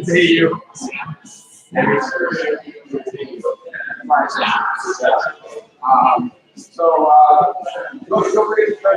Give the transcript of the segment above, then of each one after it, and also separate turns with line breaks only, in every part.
See you. Don't forget to try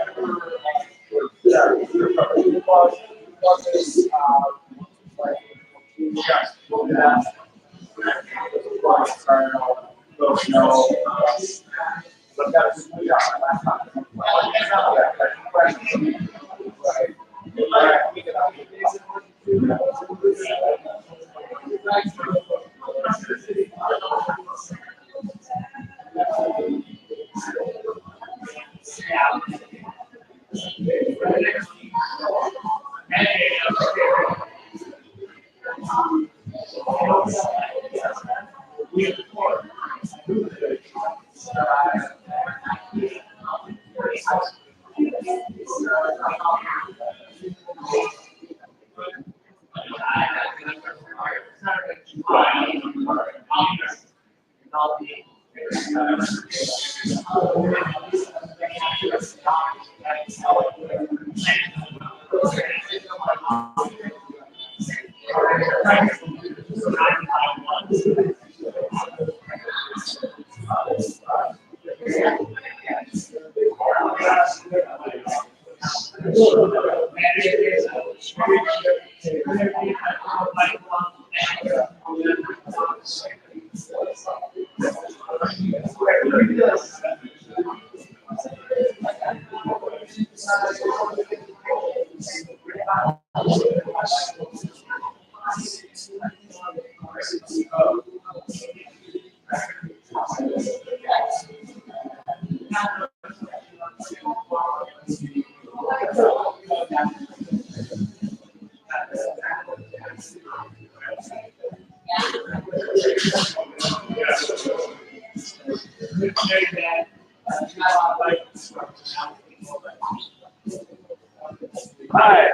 Hi,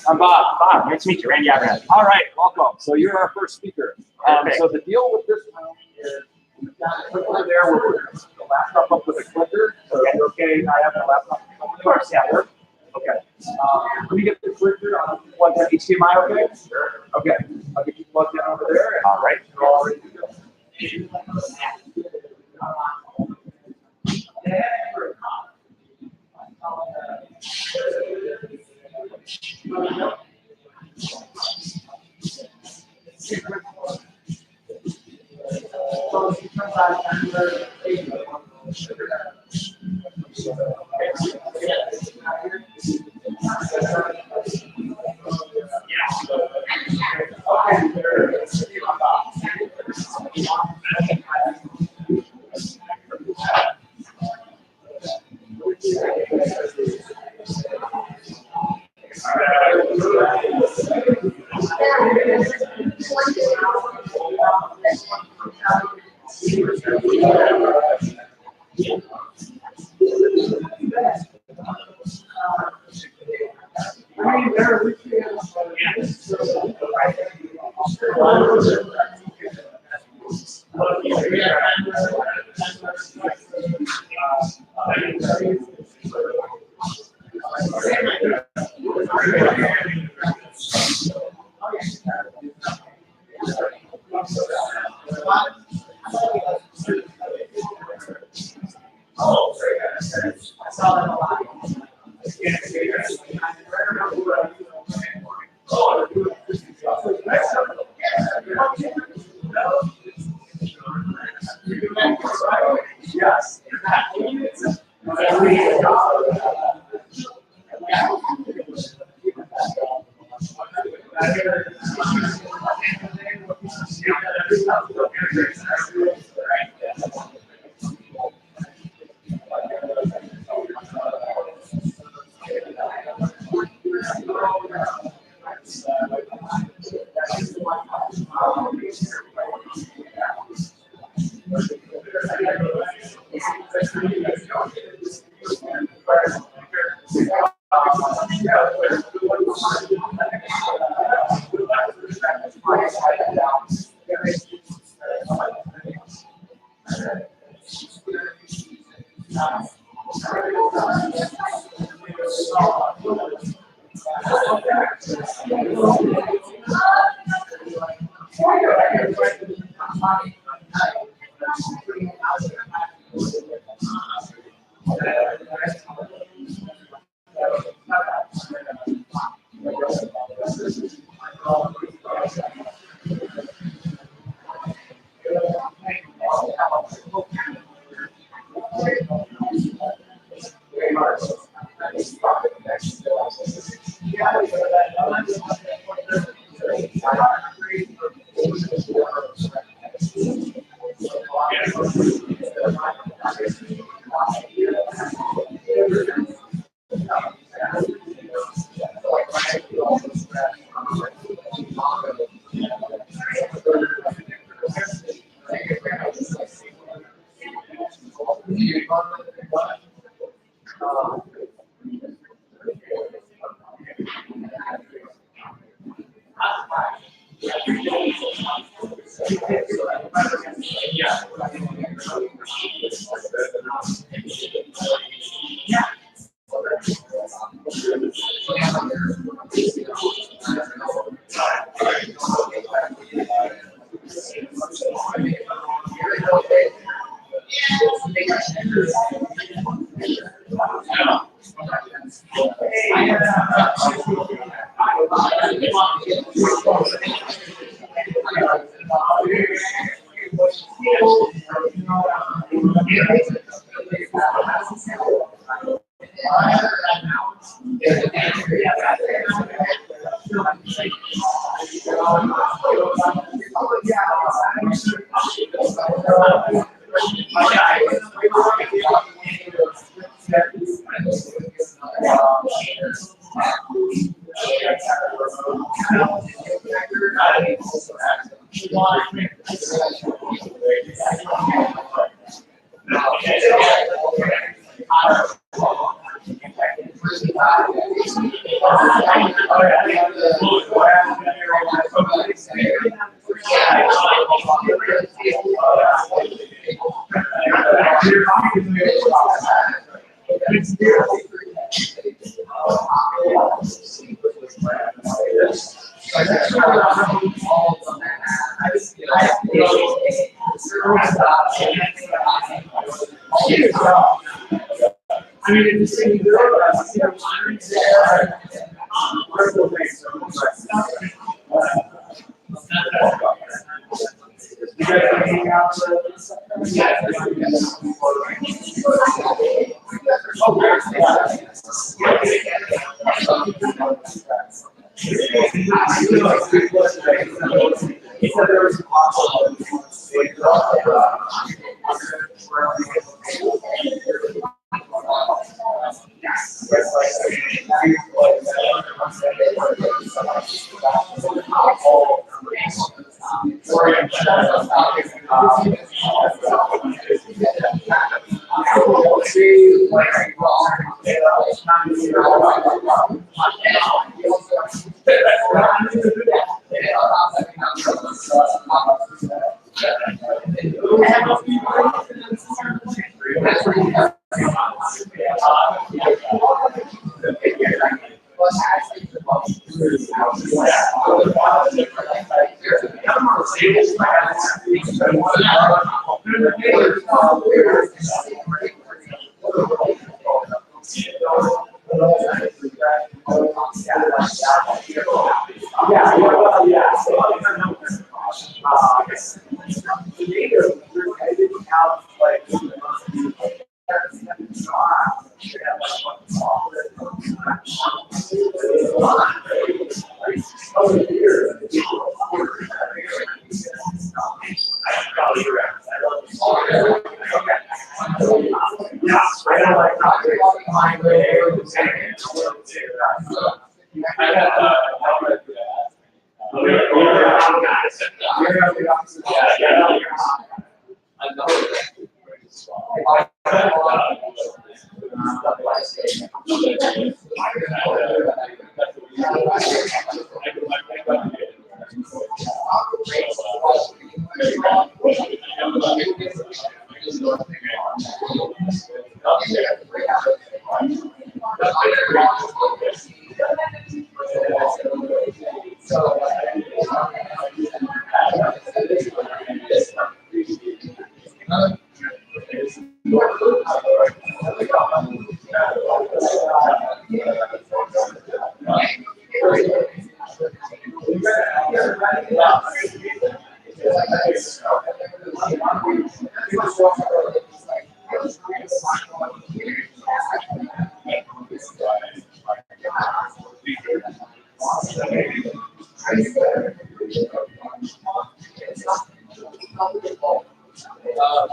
I'm Bob. Bob, nice to meet you. Randy Abraham. All right, welcome. So you're our first speaker. So the deal with this round is we've got a clicker there. We're putting the laptop up with a clicker. So you're okay. I have my laptop. Of course, yeah. Okay. Let me get the clicker. I'll plug that HDMI. Okay. Sure. Okay. I'll get you plugged in over there. All right. You're all ready to go. Yes.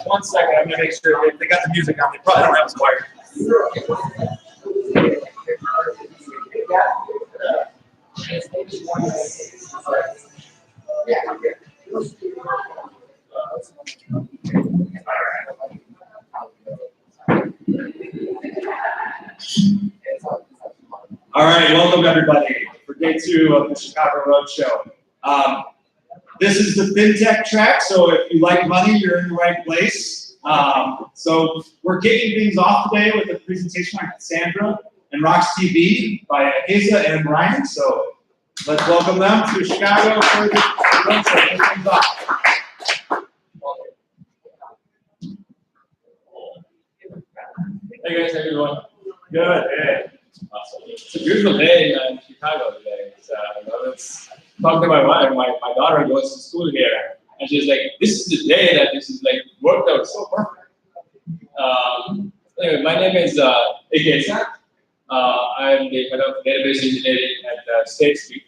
One second, I'm gonna make sure they got the music on. They probably don't have us wired. All right, welcome everybody for day 2 of the Chicago Roadshow. This is the FinTech track, so if you like money, you're in the right place. So we're kicking things off today with a presentation by Cassandra and Rocks TV by Haza and Ryan. So let's welcome them to Chicago for the Roadshow. Kick things off. Hey guys, how you doing? Good. Hey. Awesome. It's a beautiful day in Chicago today. Let's talk to my wife. My daughter goes to school here, and she's like, "This is the day that this is like worked out so perfect." Anyway, my name is Ikesa. I'm the head of database engineering at State Street.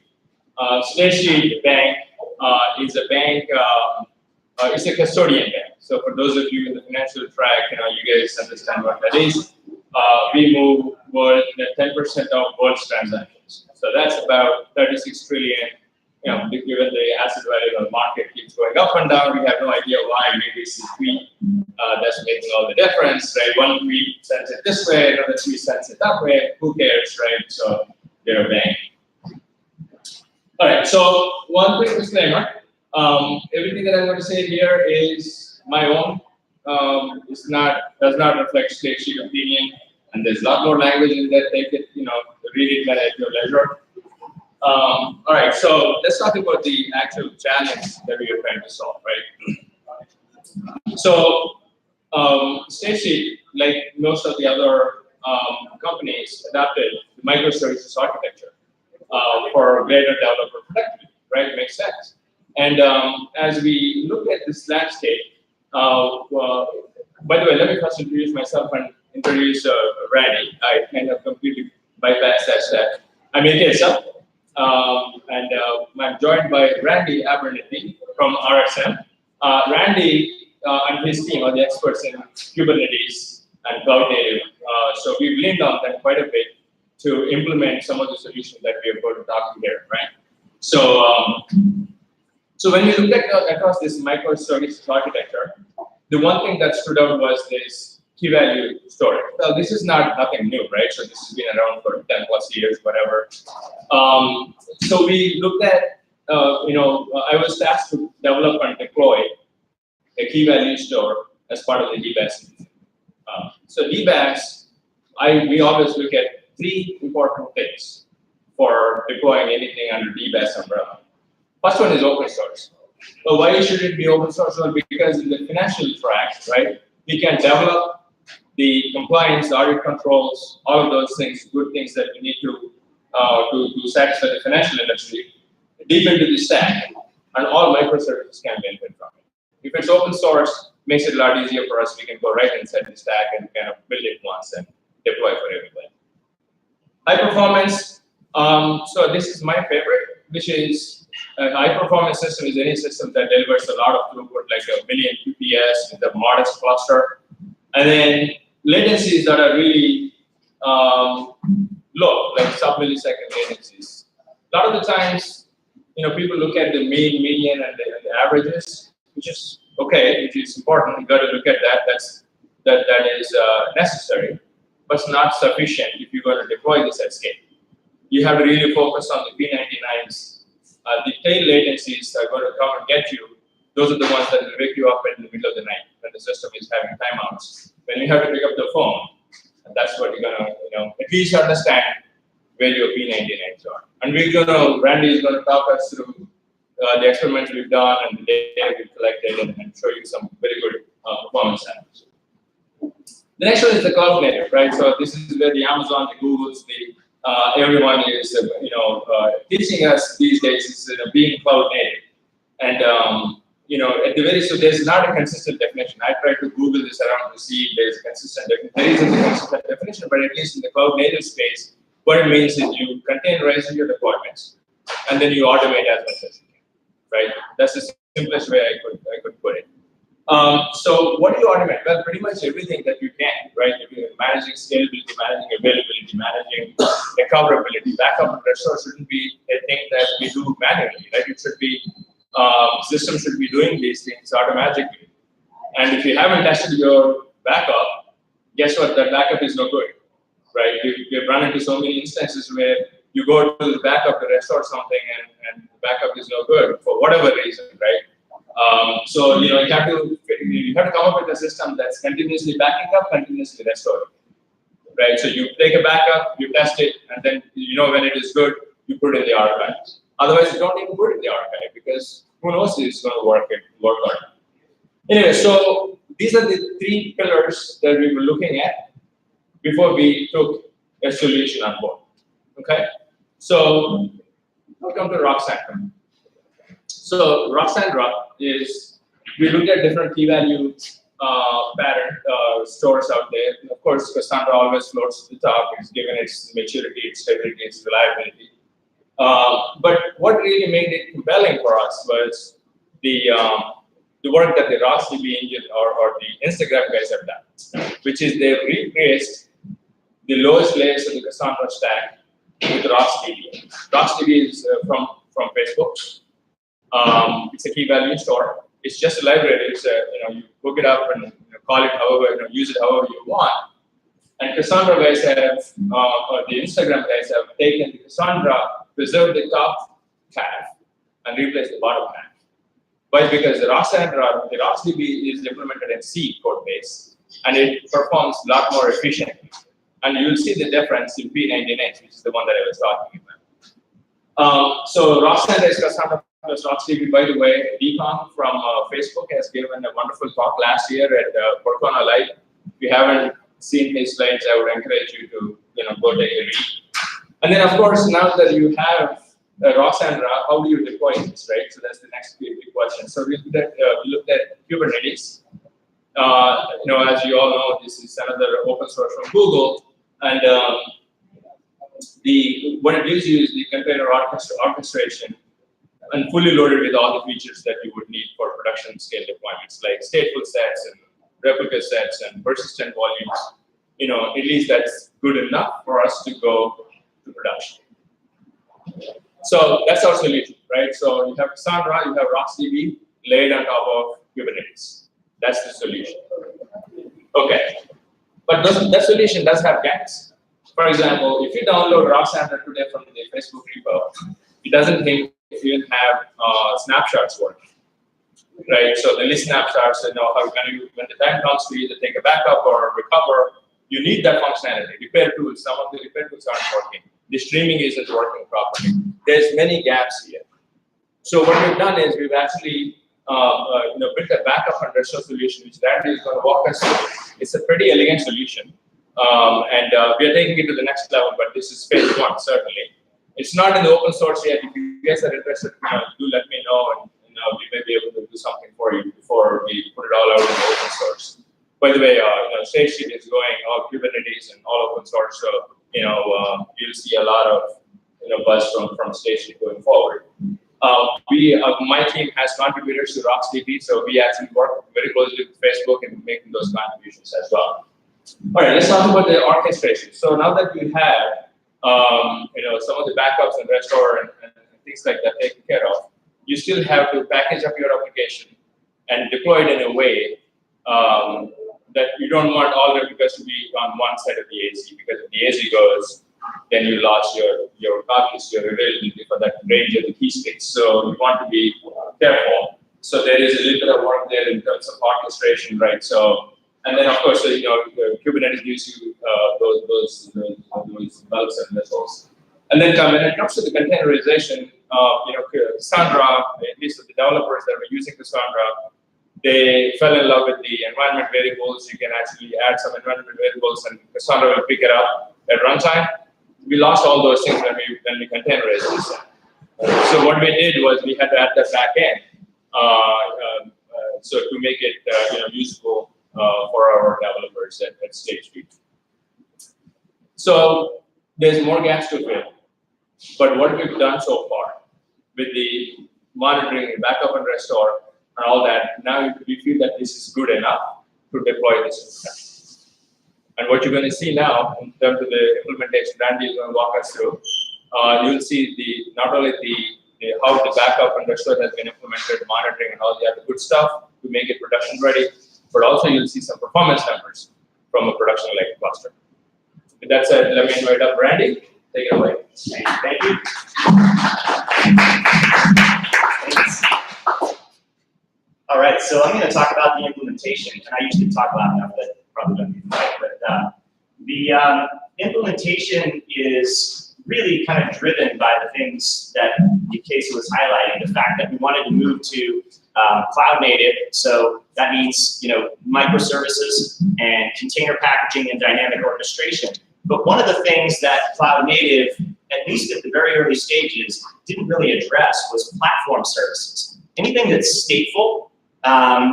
State Street Bank is a bank. It's a custodian bank. So for those of you in the financial track, you guys understand what that is. We move more than 10% of world's transactions. So that's about 36 trillion. Given the asset value of the market keeps going up and down, we have no idea why. Maybe it's the tweet that's making all the difference, right? One tweet sends it this way, another tweet sends it that way. Who cares, right? So they're a bank. All right. So one quick disclaimer. Everything that I'm going to say here is my own. Does not reflect State Street opinion, and there's a lot more language in there. Take it, read it at your leisure. All right, so let's talk about the actual challenge that we are trying to solve, right? So State Street, like most of the other companies, adopted the microservices architecture for greater developer productivity, right? It makes sense. And as we look at this landscape, by the way, let me first introduce myself and introduce Randy. I kind of completely bypassed that step. I'm Ikesa, and I'm joined by Randy Abernethy from RSM. Randy and his team are the experts in Kubernetes and cloud native. So we've leaned on them quite a bit to implement some of the solutions that we are going to talk to here, right? So when we look at across this microservices architecture, the one thing that stood out was this key value storage. Well, this is nothing new, right? So this has been around for 10 plus years, whatever. So we looked at, I was tasked to develop and deploy a key value store as part of the DBaaS. So DBaaS, we always look at 3 important things for deploying anything under DBaaS umbrella. First one is open source. Well, why should it be open source? Well, because in the financial track, right, we can develop the compliance, the audit controls, all of those things, good things that we need to satisfy the financial industry, deep into the stack, and all microservices can benefit from it. If it's open source, it makes it a lot easier for us. We can go right inside the stack and kind of build it once and deploy for everybody. High performance. So this is my favorite, which is a high-performance system is any system that delivers a lot of throughput, like a million QPS with a modest cluster, and then latencies that are really low, like sub-millisecond latencies. A lot of the times, people look at the mean, median, and the averages, which is okay, which is important. You got to look at that. That is necessary, but it's not sufficient if you're going to deploy this at scale. You have to really focus on the P99s. The tail latencies are going to come and get you. Those are the ones that will wake you up in the middle of the night when the system is having timeouts. When you have to pick up the phone, and that's what you're going to, at least understand
where your P99s are. And Randy is going to talk us through the experiments we've done and the data we've collected and show you some very good performance samples. The next one is the cloud native, right? So this is where the Amazon, the Googles, everyone is teaching us these days is being cloud native. And at the very so there's not a consistent definition. I tried to Google this around to see if there's a consistent definition. There isn't a consistent definition, but at least in the cloud native space, what it means is you containerize your deployments and then you automate as much as you can, right? That's the simplest way I could put it. So what do you automate? Well, pretty much everything that you can, right? If you're managing scalability, managing availability, managing recoverability, backup and restore shouldn't be a thing that we do manually, right? It should be, system should be doing these things automatically. And if you haven't tested your backup, guess what? That backup is no good, right? We've run into so many instances where you go to the backup to restore something and the backup is no good for whatever reason, right? So you have to come up with a system that's continuously backing up, continuously restoring, right? So you take a backup, you test it, and then when it is good, you put it in the archives. Otherwise, you don't even put it in the archive because who knows if it's going to work or not. Anyway, so these are the three pillars that we were looking at before we took a solution on board. Okay, so welcome to Rocksandra. So Rocksandra is, we looked at different key value pattern stores out there. And of course, Cassandra always floats to the top. It's given its maturity, its stability, its reliability. But what really made it compelling for us was the work that the RocksDB engine or the Instagram guys have done, which is they've replaced the lowest layers of the Cassandra stack with RocksDB. RocksDB is from Facebook. It's a key value store. It's just a library. It's you hook it up and call it however, use it however you want. And Cassandra guys have, or the Instagram guys have taken the Cassandra, preserved the top half, and replaced the bottom half. Why? Because the RocksDB is implemented in C code base, and it performs a lot more efficiently. And you'll see the difference in P99, which is the one that I was talking about. So Rocksandra is Cassandra plus RocksDB. By the way, Decon from Facebook has given a wonderful talk last year at Porcona Live. If you haven't seen his slides, I would encourage you to go take a read. And then, of course, now that you have Rocksandra, how do you deploy this, right? So that's the next big question. So we looked at Kubernetes. As you all know, this is another open source from Google, and what it gives you is the container orchestration, and fully loaded with all the features that you would need for production scale deployments, like stateful sets and replica sets and persistent volumes. At least that's good enough for us to go to production. So that's our solution, right? So you have Cassandra, you have RocksDB laid on top of Kubernetes. That's the solution. Okay, but that solution does have gaps. For example, if you download Rocksandra today from the Facebook repo, it doesn't even have snapshots working, right? So the list snapshots, when the time comes to either take a backup or recover, you need that functionality. Repair tools, some of the repair tools aren't working. The streaming isn't working properly. There's many gaps here. So what we've done is we've actually built a backup and restore solution, which Randy is going to walk us through. It's a pretty elegant solution, and we are taking it to the next level. But this is phase one, certainly. It's not in the open source yet. If you guys are interested, do let me know, and we may be able to do something for you before we put it all out in the open source. By the way, State is going all Kubernetes and all open source, so you'll see a lot of buzz from State going forward. My team has contributors to RocksDB, so we actually work very closely with Facebook in making those contributions as well. All right, let's talk about the orchestration. So now that we have some of the backups and restore and things like that taken care of, you still have to package up your application and deploy it in a way that you don't want all replicas to be on one side of the AZ, because if the AZ goes, then you lost your copies, your availability for that range of the key space. So you want to be careful. So there is a little bit of work there in terms of orchestration, right? So, and then of course, Kubernetes gives you those bells and whistles. And then when it comes to the containerization, Cassandra, at least the developers that were using Cassandra, they fell in love with the environment variables. You can actually add some environment variables, and Cassandra will pick it up at runtime. We lost all those things when we containerized this. So what we did was we had to add that back in, so to make it usable for our developers at stage 3. So there's more gaps to fill. But what we've done so far with the monitoring and backup and restore and all that, now we feel that this is good enough to deploy this. And what you're going to see now in terms of the implementation, Randy is going to walk us through. You'll see not only how the backup and restore has been implemented, monitoring and all the other good stuff to make it production ready, but also you'll see some performance numbers from a production-like cluster. With that said, let me invite up Randy. Take it away.
Thank you. All right, so I'm going to talk about the implementation, and I usually talk loud enough that probably don't need to fight, but the implementation is really kind of driven by the things that Casey was highlighting, the fact that we wanted to move to cloud native, so that means microservices and container packaging and dynamic orchestration. But one of the things that cloud native, at least at the very early stages, didn't really address was platform services. Anything that's stateful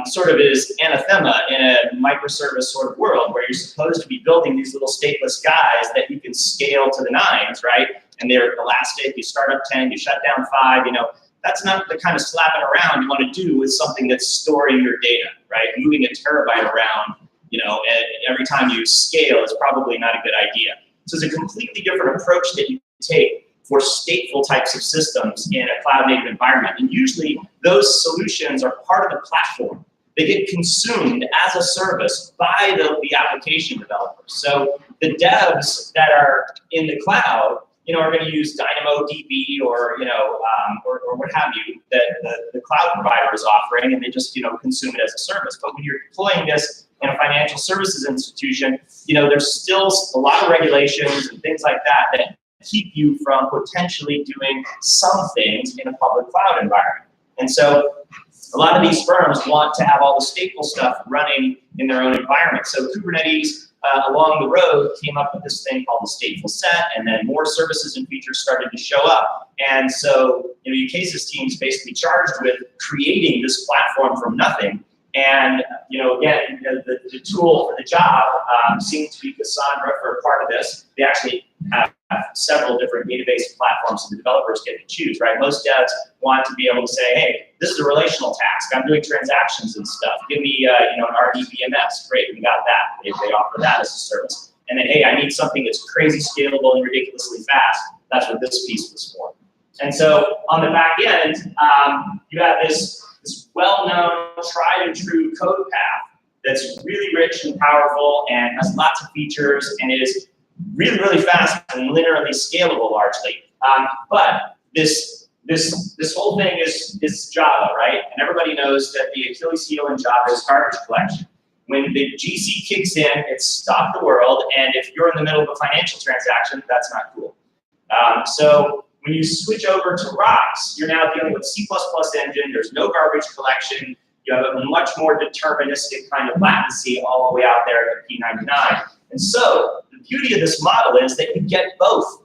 sort of is anathema in a microservice sort of world where you're supposed to be building these little stateless guys that you can scale to the nines, right? And they're elastic, you start up 10, you shut down 5, that's not the kind of slapping around you want to do with something that's storing your data, right? Moving a terabyte around, every time you scale is probably not a good idea. So it's a completely different approach that you take for stateful types of systems in a cloud-native environment. And usually those solutions are part of the platform. They get consumed as a service by the application developers. So the devs that are in the cloud, are going to use DynamoDB or what have you that the cloud provider is offering, and they just consume it as a service. But when you're deploying this in a financial services institution, there's still a lot of regulations and things like that keep you from potentially doing some things in a public cloud environment. And so a lot of these firms want to have all the stateful stuff running in their own environment. So Kubernetes along the road came up with this thing called the stateful set, and then more services and features started to show up. And so Ucase's team is basically charged with creating this platform from nothing. And again, the tool for the job seemed to be Cassandra for a part of this. They actually have several different database platforms that the developers get to choose, right? Most devs want to be able to say, hey, this is a relational task. I'm doing transactions and stuff. Give me an RDBMS. Great, we got that. They offer that as a service. And then, hey, I need something that's crazy scalable and ridiculously fast. That's what this piece was for. And so on the back end, you have this well-known, tried and true code path that's really rich and powerful and has lots of features and is really, really fast and linearly scalable largely. But this whole thing is Java, right? And everybody knows that the Achilles heel in Java is garbage collection. When the GC kicks in, it's stop the world, and if you're in the middle of a financial transaction, that's not cool. So when you switch over to Rocks, you're now dealing with C++ engine, there's no garbage collection, you have a much more deterministic kind of latency all the way out there at P99. And so the beauty of this model is that you get both.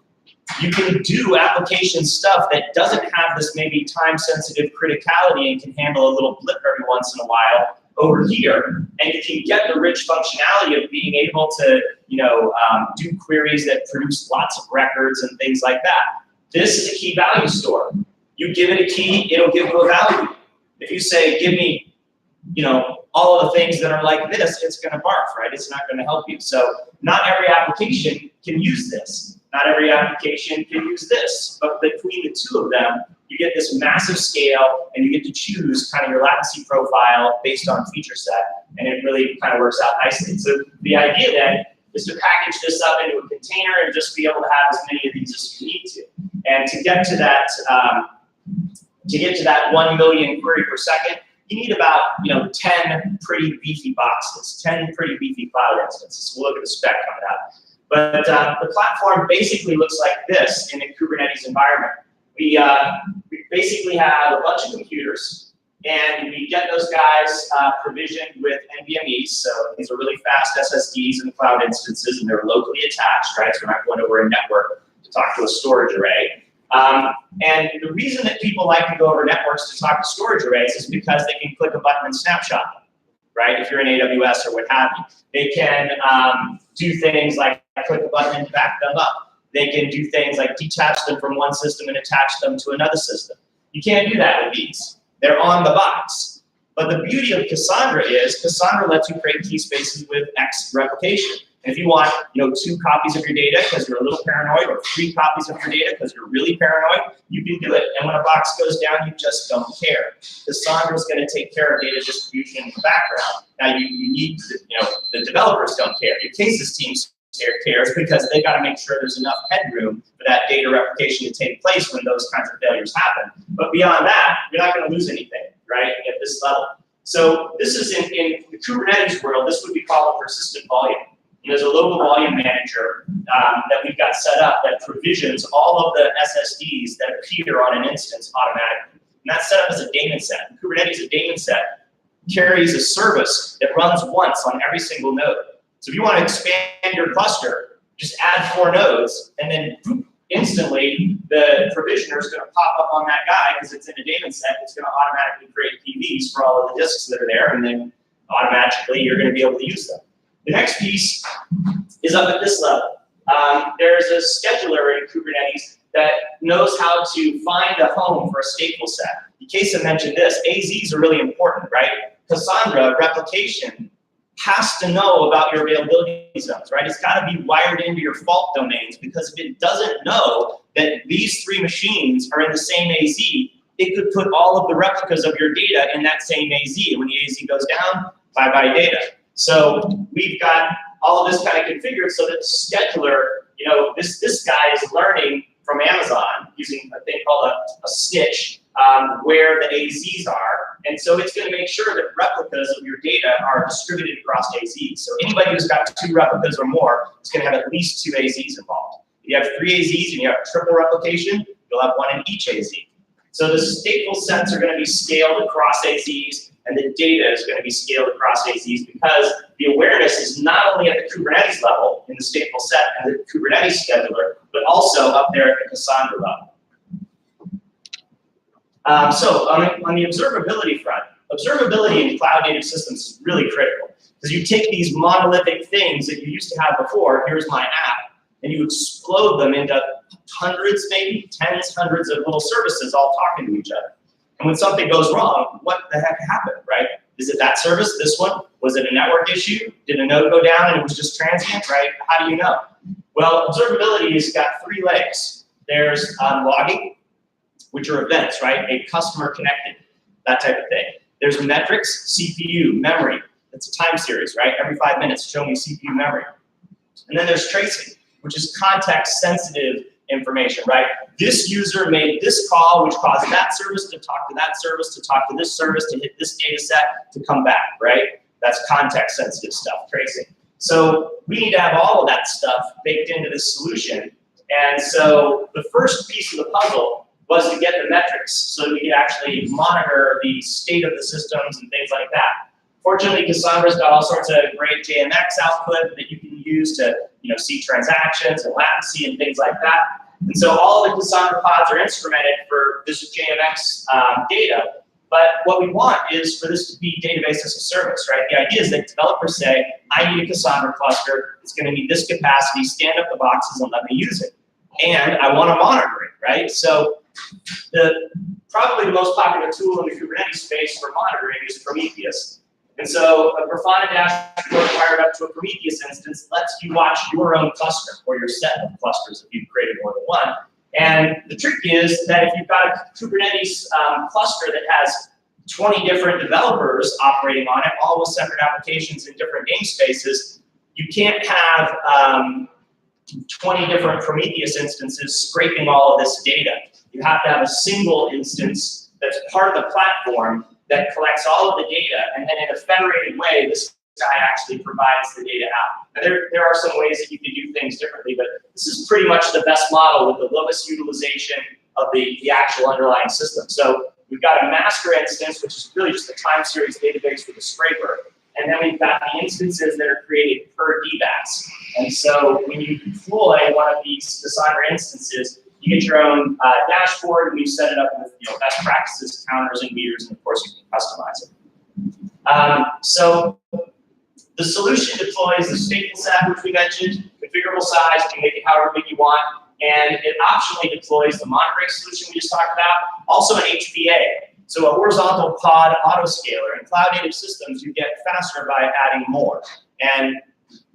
You can do application stuff that doesn't have this maybe time-sensitive criticality and can handle a little blip every once in a while over here, and you can get the rich functionality of being able to do queries that produce lots of records and things like that. This is a key value store. You give it a key, it'll give you a value. If you say, give me, all of the things that are like this, it's going to barf, right? It's not going to help you. So not every application can use this. Not every application can use this. But between the two of them, you get this massive scale, and you get to choose kind of your latency profile based on feature set, and it really kind of works out nicely. So the idea then is to package this up into a container and just be able to have as many of these as you need to. And to get to that 1 million query per second, you need about 10 pretty beefy boxes, 10 pretty beefy cloud instances. We'll look at the spec coming up. But the platform basically looks like this in a Kubernetes environment. We basically have a bunch of computers, and we get those guys provisioned with NVMe's. So these are really fast SSDs in the cloud instances, and they're locally attached, right? So we're not going over a network to talk to a storage array. And the reason that people like to go over networks to talk to storage arrays is because they can click a button and snapshot them, right? If you're in AWS or what have you. They can do things like click a button and back them up. They can do things like detach them from one system and attach them to another system. You can't do that with these. They're on the box. But the beauty of Cassandra is Cassandra lets you create key spaces with X replication. And if you want, 2 copies of your data because you're a little paranoid, or 3 copies of your data because you're really paranoid, you can do it. And when a box goes down, you just don't care. Cassandra's going to take care of data distribution in the background. Now you need, the developers don't care. Your cases team cares because they got to make sure there's enough headroom for that data replication to take place when those kinds of failures happen. But beyond that, you're not going to lose anything, right, at this level. So this is in the Kubernetes world, this would be called a persistent volume. There's a local volume manager that we've got set up that provisions all of the SSDs that appear on an instance automatically. And that's set up as a daemon set. In Kubernetes, a daemon set carries a service that runs once on every single node. So if you want to expand your cluster, just add 4 nodes, and then boop, instantly the provisioner is going to pop up on that guy because it's in a daemon set. It's going to automatically create PVs for all of the disks that are there, and then automatically you're going to be able to use them. The next piece is up at this level. There's a scheduler in Kubernetes that knows how to find a home for a stateful set. Ikesa mentioned this. AZs are really important, right? Cassandra replication has to know about your availability zones, right? It's got to be wired into your fault domains, because if it doesn't know that these 3 machines are in the same AZ, it could put all of the replicas of your data in that same AZ. And when the AZ goes down, bye-bye data. So we've got all of this kind of configured so that the scheduler, this guy is learning from Amazon using a thing called a snitch, where the AZs are. And so it's going to make sure that replicas of your data are distributed across AZs. So anybody who's got 2 replicas or more is going to have at least 2 AZs involved. If you have 3 AZs and you have triple replication, you'll have 1 in each AZ. So the stateful sets are going to be scaled across AZs, and the data is going to be scaled across AZs, because the awareness is not only at the Kubernetes level in the stateful set and the Kubernetes scheduler, but also up there at the Cassandra level. So on the observability front, observability in cloud-native systems is really critical, because you take these monolithic things that you used to have before, here's my app, and you explode them into hundreds, maybe tens, hundreds of little services all talking to each other. And when something goes wrong, what the heck happened, right? Is it that service, this one? Was it a network issue? Did a node go down and it was just transient, right? How do you know? Well, observability has got 3 legs. There's logging, which are events, right? A customer connected, that type of thing. There's metrics, CPU, memory. It's a time series, right? Every 5 minutes, show me CPU memory. And then there's tracing, which is context-sensitive information, right? This user made this call, which caused that service to talk to that service, to talk to this service, to hit this data set, to come back, right? That's context-sensitive stuff, tracing. So we need to have all of that stuff baked into this solution. And so the first piece of the puzzle was to get the metrics so that we could actually monitor the state of the systems and things like that. Fortunately, Cassandra's got all sorts of great JMX output that you can use to see transactions and latency and things like that. And so all of the Cassandra pods are instrumented for this JMX data. But what we want is for this to be database as a service, right? The idea is that developers say, I need a Cassandra cluster. It's going to need this capacity. Stand up the boxes and let me use it. And I want to monitor it, right? So probably the most popular tool in the Kubernetes space for monitoring is Prometheus. And so a Grafana dashboard fired up to a Prometheus instance lets you watch your own cluster or your set of clusters if you've created more than one. And the trick is that if you've got a Kubernetes cluster that has 20 different developers operating on it, all with separate applications in different namespaces, you can't have 20 different Prometheus instances scraping all of this data. You have to have a single instance that's part of the platform that collects all of the data, and then in a federated way, this guy actually provides the data out. And there are some ways that you can do things differently, but this is pretty much the best model with the lowest utilization of the actual underlying system. So we've got a master instance, which is really just a time series database with a scraper. And then we've got the instances that are created per DBAS. And so when you deploy one of these Cassandra instances, you get your own dashboard, and we've set it up with best practices, counters, and meters, and of course you can customize it. So the solution deploys the stateful set, which we mentioned, configurable size, you can make it however big you want, and it optionally deploys the monitoring solution we just talked about, also an HPA. So a horizontal pod autoscaler. In cloud-native systems, you get faster by adding more. And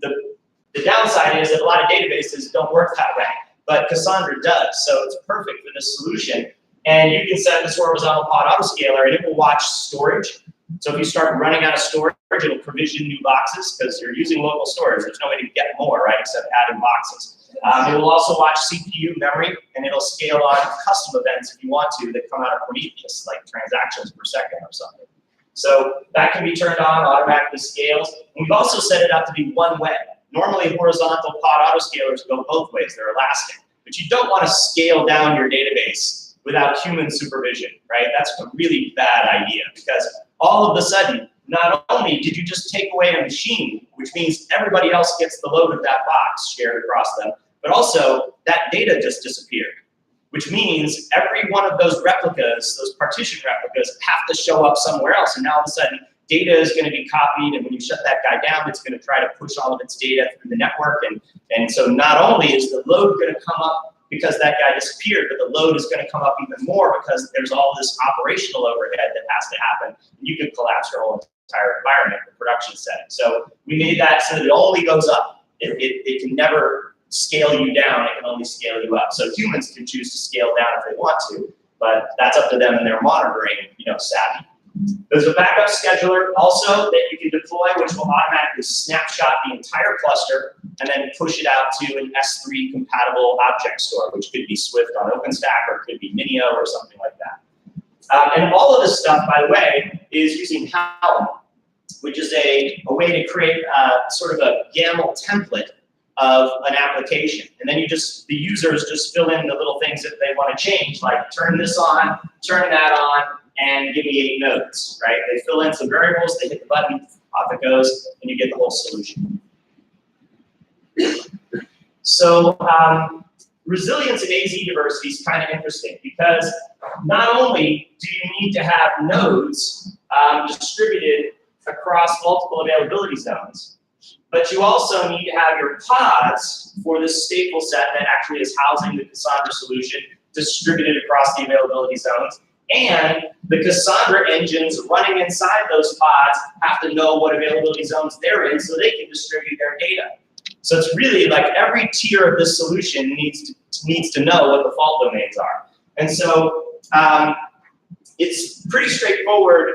the downside is that a lot of databases don't work that way, but Cassandra does, so it's perfect for this solution. And you can set this horizontal pod autoscaler, and it will watch storage. So if you start running out of storage, it'll provision new boxes, because you're using local storage. There's no way to get more, right, except adding boxes. It will also watch CPU memory, and it'll scale on custom events if you want to that come out of Prometheus, like transactions per second or something. So that can be turned on, automatically scales. And we've also set it up to be one way. Normally, horizontal pod autoscalers go both ways. They're elastic. But you don't want to scale down your database without human supervision, right? That's a really bad idea, because all of a sudden, not only did you just take away a machine, which means everybody else gets the load of that box shared across them, but also that data just disappeared, which means every one of those replicas, those partition replicas, have to show up somewhere else. And now all of a sudden, data is going to be copied, and when you shut that guy down, it's going to try to push all of its data through the network. And so not only is the load going to come up because that guy disappeared, but the load is going to come up even more because there's all this operational overhead that has to happen. And you could collapse your whole entire environment, the production setting. So we made that so that it only goes up. It can never scale you down, it can only scale you up. So humans can choose to scale down if they want to, but that's up to them and their monitoring, savvy. There's a backup scheduler also that you can deploy, which will automatically snapshot the entire cluster and then push it out to an S3 compatible object store, which could be Swift on OpenStack, or it could be Minio or something like that. And all of this stuff, by the way, is using Helm, which is a way to create sort of a YAML template of an application. And then the users just fill in the little things that they want to change, like turn this on, turn that on, and give me 8 nodes, right? They fill in some variables, they hit the button, off it goes, and you get the whole solution. So resilience in AZ diversity is kind of interesting, because not only do you need to have nodes distributed across multiple availability zones, but you also need to have your pods for this stateful set that actually is housing the Cassandra solution distributed across the availability zones. And the Cassandra engines running inside those pods have to know what availability zones they're in so they can distribute their data. So it's really like every tier of this solution needs to know what the fault domains are. And so it's pretty straightforward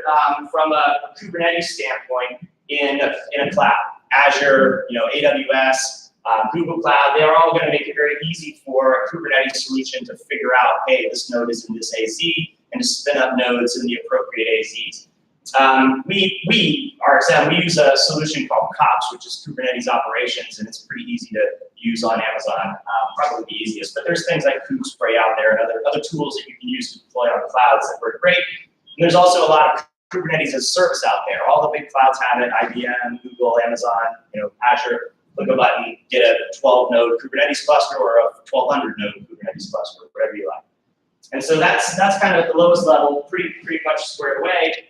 from a Kubernetes standpoint in a cloud. Azure, AWS, Google Cloud, they're all going to make it very easy for a Kubernetes solution to figure out, hey, this node is in this AZ, and to spin up nodes in the appropriate AZs. We use a solution called COPS, which is Kubernetes Operations, and it's pretty easy to use on Amazon, probably the easiest. But there's things like KubeSpray out there and other tools that you can use to deploy on clouds that work great. And there's also a lot of Kubernetes as a service out there. All the big clouds have it: IBM, Google, Amazon, Azure. Click a button, get a 12-node Kubernetes cluster or a 1,200-node Kubernetes cluster, whatever you like. And so that's kind of at the lowest level, pretty much squared away.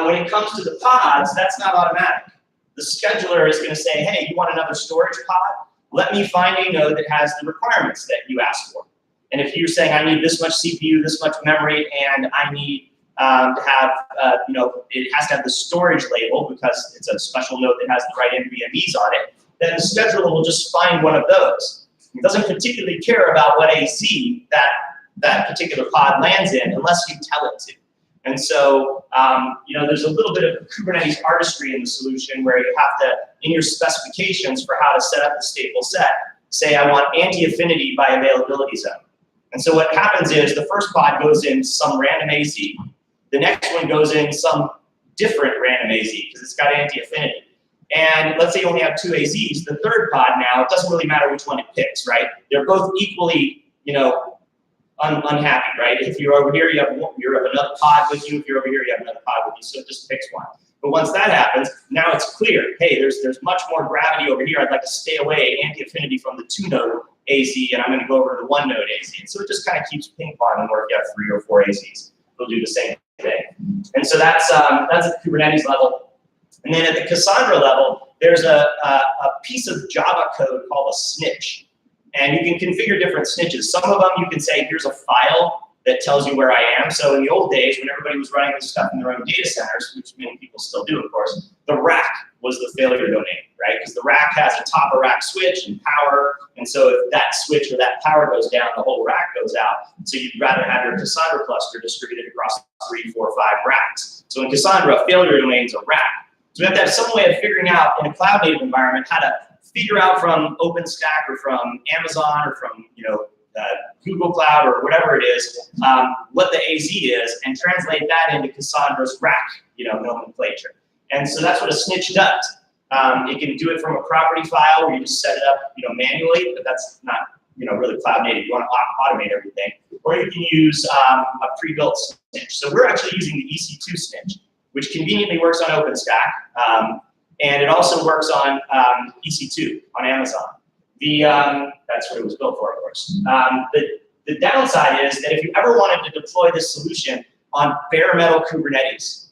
When it comes to the pods, that's not automatic. The scheduler is going to say, hey, you want another storage pod? Let me find a node that has the requirements that you asked for. And if you're saying, I need this much CPU, this much memory, and I need to have, it has to have the storage label because it's a special node that has the right NVMEs on it, then the scheduler will just find one of those. It doesn't particularly care about what AZ that particular pod lands in unless you tell it to. And so, there's a little bit of Kubernetes artistry in the solution where you have to, in your specifications for how to set up the stateful set, say I want anti-affinity by availability zone. And so what happens is the first pod goes in some random AZ, the next one goes in some different random AZ because it's got anti-affinity. And let's say you only have 2 AZs, the third pod now, it doesn't really matter which one it picks, right? They're both equally, unhappy, right? If you're over here, you have another pod with you. If you're over here, you have another pod with you. So it just picks one. But once that happens, now it's clear. Hey, there's much more gravity over here. I'd like to stay away, anti-affinity from the 2-node AZ, and I'm going to go over to the 1-node AZ. And so it just kind of keeps ping-ponging where if you have 3 or 4 AZs, they'll do the same thing. And so that's at the Kubernetes level. And then at the Cassandra level, there's a piece of Java code called a snitch. And you can configure different snitches. Some of them you can say, here's a file that tells you where I am. So in the old days, when everybody was running this stuff in their own data centers, which many people still do, of course, the rack was the failure domain, right? Because the rack has a top of rack switch and power. And so if that switch or that power goes down, the whole rack goes out. So you'd rather have your Cassandra cluster distributed across 3, 4, 5 racks. So in Cassandra, failure domain is a rack. So we have to have some way of figuring out in a cloud native environment how to figure out from OpenStack or from Amazon or from Google Cloud or whatever it is, what the AZ is, and translate that into Cassandra's rack nomenclature. And so that's what a snitch does. It can do it from a property file where you just set it up manually, but that's not really cloud native. You want to automate everything. Or you can use a pre-built snitch. So we're actually using the EC2 snitch, which conveniently works on OpenStack. And it also works on EC2 on Amazon. That's what it was built for, of course. The downside is that if you ever wanted to deploy this solution on bare metal Kubernetes,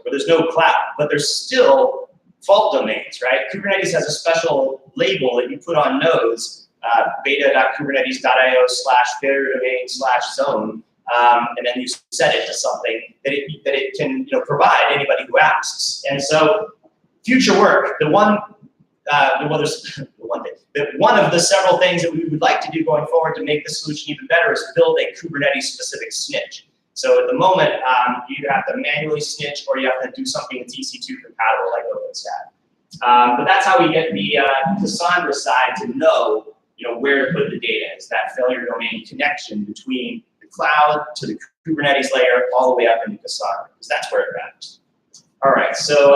where there's no cloud, but there's still fault domains, right? Kubernetes has a special label that you put on nodes, beta.kubernetes.io/failure domain/zone, and then you set it to something that it can provide anybody who asks. And so future work, one of the several things that we would like to do going forward to make the solution even better is build a Kubernetes-specific snitch. So at the moment, you either have to manually snitch or you have to do something that's EC2 compatible like OpenStack. But that's how we get the Cassandra side to know where to put the data. Is that failure domain connection between the cloud to the Kubernetes layer all the way up into Cassandra, because that's where it matters. All right, so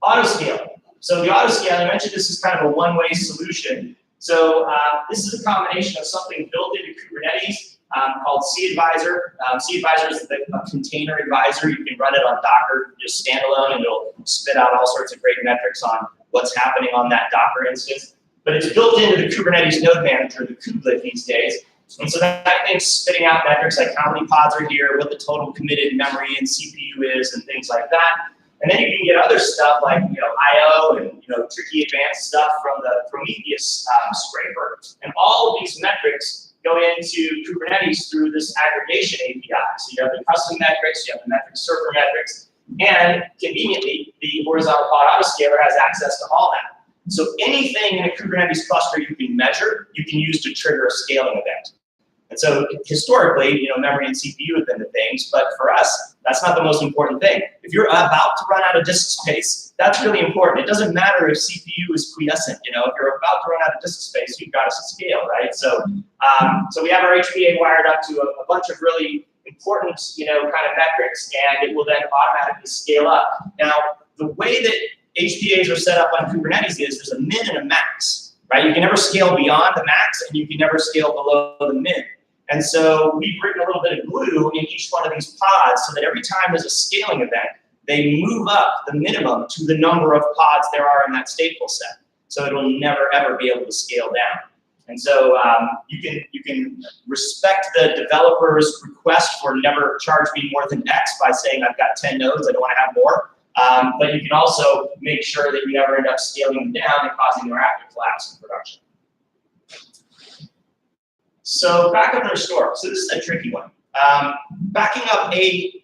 autoscale. So the autoscale, I mentioned this is kind of a one-way solution. So this is a combination of something built into Kubernetes called cAdvisor. cAdvisor is a container advisor. You can run it on Docker, just standalone, and it'll spit out all sorts of great metrics on what's happening on that Docker instance. But it's built into the Kubernetes node manager, the kubelet these days. And so that thing's spitting out metrics like how many pods are here, what the total committed memory and CPU is, and things like that. And then you can get other stuff like I/O and tricky advanced stuff from the Prometheus scraper. And all of these metrics go into Kubernetes through this aggregation API. So you have the custom metrics, you have the metric server metrics, and conveniently, the horizontal pod autoscaler has access to all that. So anything in a Kubernetes cluster you can measure, you can use to trigger a scaling event. And so historically, memory and CPU have been the things, but for us, that's not the most important thing. If you're about to run out of disk space, that's really important. It doesn't matter if CPU is quiescent. If you're about to run out of disk space, you've got to scale, right? So, so we have our HBA wired up to a bunch of really important, kind of metrics, and it will then automatically scale up. Now, the way that HBAs are set up on Kubernetes is there's a min and a max, right? You can never scale beyond the max, and you can never scale below the min. And so we've written a little bit of glue in each one of these pods so that every time there's a scaling event, they move up the minimum to the number of pods there are in that stateful set. So it'll never, ever be able to scale down. And so you can respect the developer's request for never charge me more than X by saying I've got 10 nodes, I don't want to have more. But you can also make sure that you never end up scaling them down and causing their rapid collapse in production. So backup and restore. So this is a tricky one. Backing up a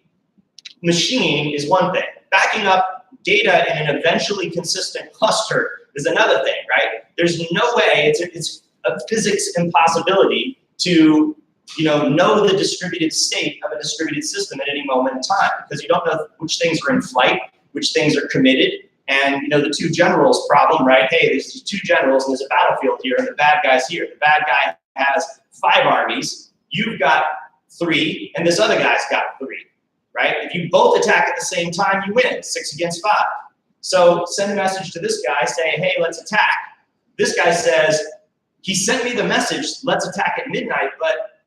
machine is one thing. Backing up data in an eventually consistent cluster is another thing, right? There's no way, it's a physics impossibility to know the distributed state of a distributed system at any moment in time, because you don't know which things are in flight, which things are committed, and the two generals problem, right? Hey, there's these two generals and there's a battlefield here and the bad guy's here. The bad guy has 5 armies, you've got 3, and this other guy's got 3, right? If you both attack at the same time, you win, 6 against 5. So send a message to this guy, say, hey, let's attack. This guy says, he sent me the message, let's attack at midnight, but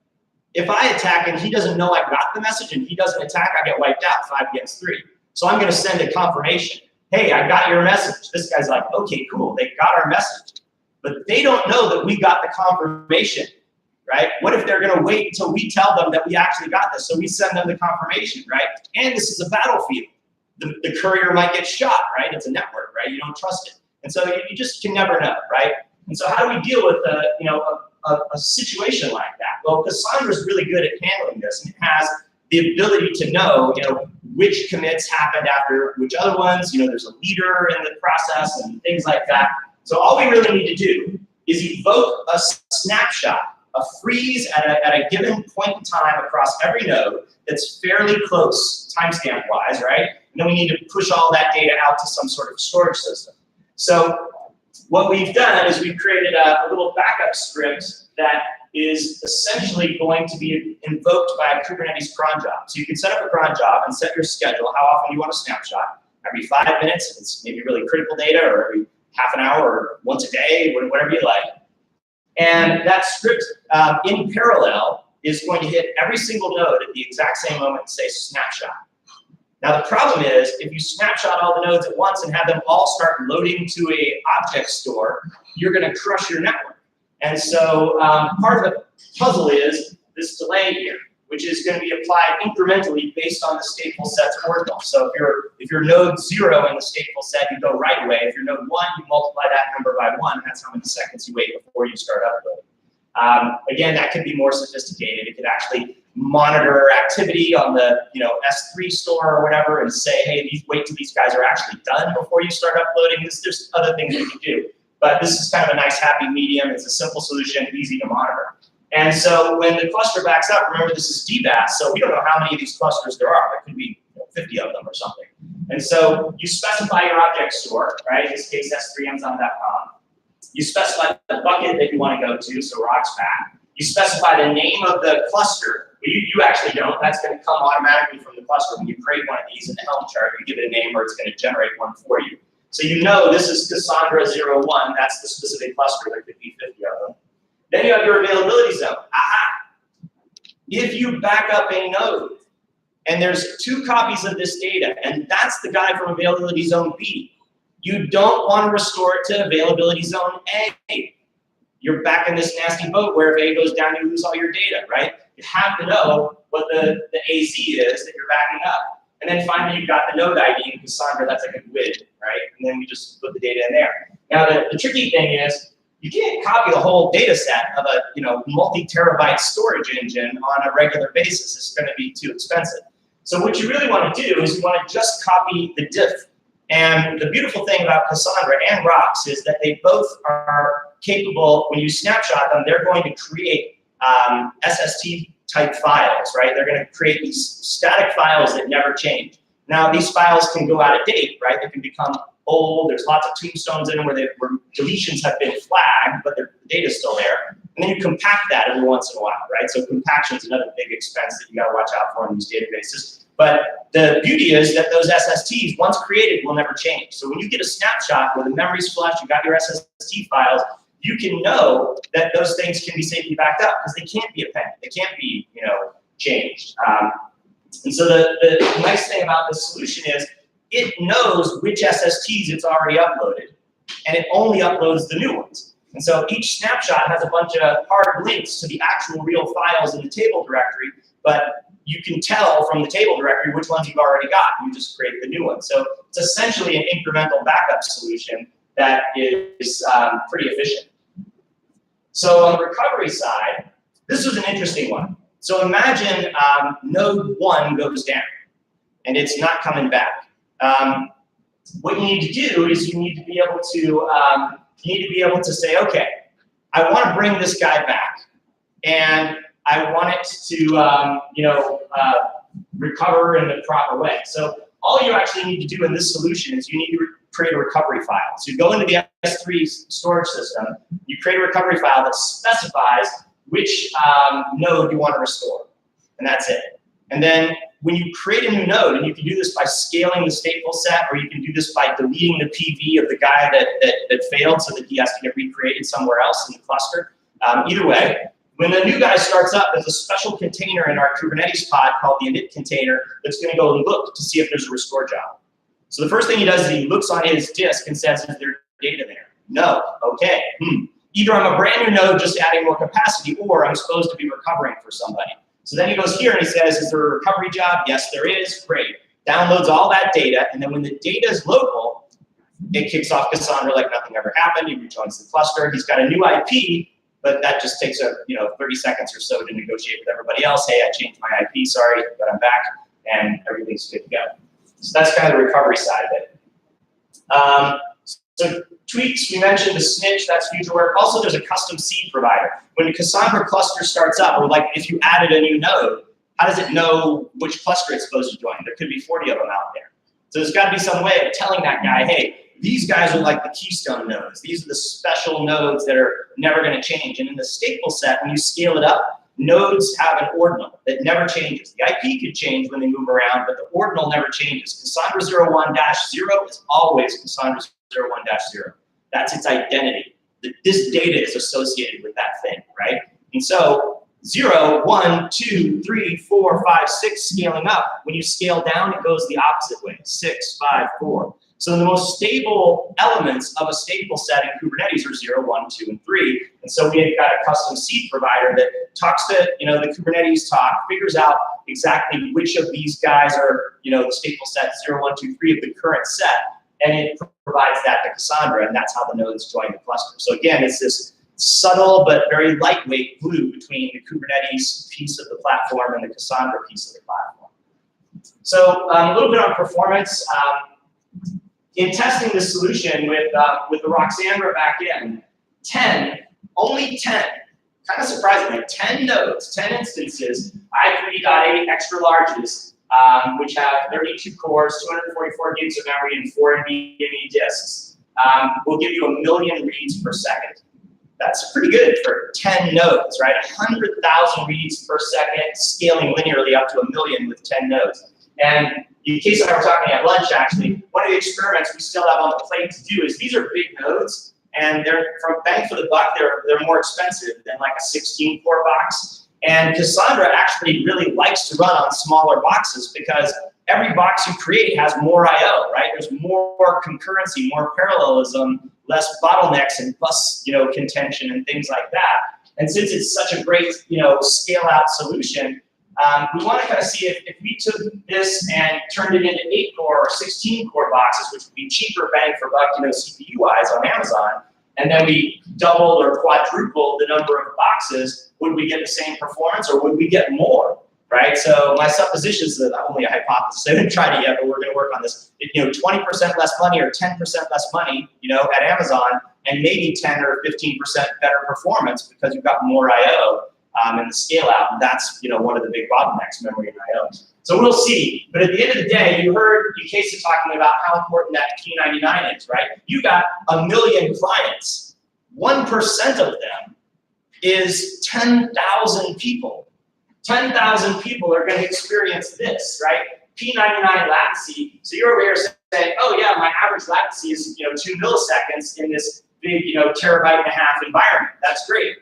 if I attack and he doesn't know I got the message and he doesn't attack, I get wiped out 5 against 3. So I'm gonna send a confirmation. Hey, I got your message. This guy's like, okay, cool, they got our message. But they don't know that we got the confirmation, right? What if they're gonna wait until we tell them that we actually got this? So we send them the confirmation, right? And this is a battlefield. The courier might get shot, right? It's a network, right? You don't trust it. And so you just can never know, right? And so how do we deal with a situation like that? Well, Cassandra's really good at handling this, and it has the ability to know, which commits happened after which other ones. There's a leader in the process and things like that. So all we really need to do is evoke a snapshot, a freeze at a given point in time across every node that's fairly close timestamp-wise, right? And then we need to push all that data out to some sort of storage system. So what we've done is we've created a little backup script that is essentially going to be invoked by a Kubernetes cron job. So you can set up a cron job and set your schedule, how often you want a snapshot. Every 5 minutes, if it's maybe really critical data, or every half an hour, or once a day, whatever you like. And that script in parallel is going to hit every single node at the exact same moment and say snapshot. Now the problem is, if you snapshot all the nodes at once and have them all start loading to a object store, you're gonna crush your network. And so part of the puzzle is this delay here, which is gonna be applied incrementally based on the stateful set's ordinal. So if you're node 0 in the stateful set, you go right away. If you're node 1, you multiply that number by 1, that's how many seconds you wait before you start uploading. Again, that could be more sophisticated. It could actually monitor activity on the S3 store or whatever and say, hey, wait till these guys are actually done before you start uploading. There's other things you can do. But this is kind of a nice happy medium. It's a simple solution, easy to monitor. And so when the cluster backs up, remember this is DBAS, so we don't know how many of these clusters there are. There could be 50 of them or something. And so you specify your object store, right? In this case, s3amazon.com. You specify the bucket that you want to go to, so rocks back. You specify the name of the cluster. You actually don't. That's going to come automatically from the cluster. When you create one of these in the Helm chart, you give it a name or it's going to generate one for you. So you know this is Cassandra 01. That's the specific cluster. There could be 50 of them. Then you have your availability zone. Aha! If you back up a node and there's 2 copies of this data, and that's the guy from availability zone B, you don't want to restore it to availability zone A. You're back in this nasty boat where if A goes down, you lose all your data, right? You have to know what the AZ is that you're backing up. And then finally, you've got the node ID in Cassandra. That's like a GUID, right? And then we just put the data in there. Now, the tricky thing is you can't copy the whole data set of a multi-terabyte storage engine on a regular basis. It's going to be too expensive. So what you really want to do is you want to just copy the diff. And the beautiful thing about Cassandra and ROX is that they both are capable, when you snapshot them, they're going to create SST type files, right? They're going to create these static files that never change. Now, these files can go out of date, right? They can become old. There's lots of tombstones in them where deletions have been flagged, but the data's still there. And then you compact that every once in a while, right? So compaction is another big expense that you got to watch out for in these databases. But the beauty is that those SSTs, once created, will never change. So when you get a snapshot where the memory's flushed, you got your SST files, you can know that those things can be safely backed up because they can't be appended. They can't be, changed. And so the nice thing about this solution is it knows which SSTs it's already uploaded, and it only uploads the new ones. And so each snapshot has a bunch of hard links to the actual real files in the table directory, but you can tell from the table directory which ones you've already got. You just create the new ones. So it's essentially an incremental backup solution that is pretty efficient. So on the recovery side, this was an interesting one. So imagine node 1 goes down, and it's not coming back. What you need to do is you need to be able to say, okay, I want to bring this guy back, and I want it to recover in the proper way. So all you actually need to do in this solution is you need to create a recovery file. So you go into the S3 storage system, you create a recovery file that specifies which node you want to restore, and that's it. And then when you create a new node, and you can do this by scaling the stateful set, or you can do this by deleting the PV of the guy that failed so that he has to get recreated somewhere else in the cluster. Either way, when the new guy starts up, there's a special container in our Kubernetes pod called the init container that's going to go and look to see if there's a restore job. So the first thing he does is he looks on his disk and says, is there data there? No. Okay. Either I'm a brand new node just adding more capacity, or I'm supposed to be recovering for somebody. So then he goes here and he says, is there a recovery job? Yes, there is. Great. Downloads all that data, and then when the data is local, it kicks off Cassandra like nothing ever happened. He rejoins the cluster. He's got a new IP, but that just takes 30 seconds or so to negotiate with everybody else. Hey, I changed my IP, sorry, but I'm back, and everything's good to go. So that's kind of the recovery side of it. So tweaks, we mentioned the snitch, that's future work. Also, there's a custom seed provider. When the Cassandra cluster starts up, or like if you added a new node, how does it know which cluster it's supposed to join? There could be 40 of them out there. So there's got to be some way of telling that guy, hey, these guys are like the keystone nodes. These are the special nodes that are never going to change. And in the stateful set, when you scale it up, nodes have an ordinal that never changes. The IP could change when they move around, but the ordinal never changes. Cassandra 01-0 is always Cassandra 01-0. That's its identity. This data is associated with that thing, right? And so 0, 1, 2, 3, 4, 5, 6 scaling up. When you scale down, it goes the opposite way, 6, 5, 4. So the most stable elements of a stateful set in Kubernetes are 0, 1, 2, and 3. And so we've got a custom seed provider that talks to the Kubernetes talk, figures out exactly which of these guys are the stateful set 0, 1, 2, 3 of the current set, and it provides that to Cassandra, and that's how the nodes join the cluster. So again, it's this subtle but very lightweight glue between the Kubernetes piece of the platform and the Cassandra piece of the platform. So a little bit on performance. In testing this solution with the Roxandra backend, only 10, kind of surprising, like 10 nodes, 10 instances, i3.8 extra larges, which have 32 cores, 244 gigs of memory, and 4 NVMe disks, will give you 1 million reads per second. That's pretty good for 10 nodes, right? 100,000 reads per second, scaling linearly up to 1 million with 10 nodes. And Casey and I were talking at lunch, actually. One of the experiments we still have on the plate to do is these are big nodes, and they're from bang for the buck. They're more expensive than like a 16-core box. And Cassandra actually really likes to run on smaller boxes because every box you create has more I/O, right? There's more concurrency, more parallelism, less bottlenecks and bus, contention and things like that. And since it's such a great, scale-out solution, we want to kind of see if we took this and turned it into 8-core or 16-core boxes, which would be cheaper bang for buck, CPU-wise on Amazon, and then we doubled or quadrupled the number of boxes, would we get the same performance or would we get more, right? So my supposition is that only a hypothesis. I haven't tried it yet, but we're going to work on this. 20% less money or 10% less money, at Amazon, and maybe 10 or 15% better performance because you've got more I/O. And the scale out, and that's one of the big bottlenecks, memory and I/O. So we'll see. But at the end of the day, you heard Casey talking about how important that P99 is, right? You got 1 million clients. 1% of them is 10,000 people. 10,000 people are going to experience this, right? P99 latency. So you're over here saying, oh yeah, my average latency is 2 milliseconds in this big 1.5 terabyte environment. That's great.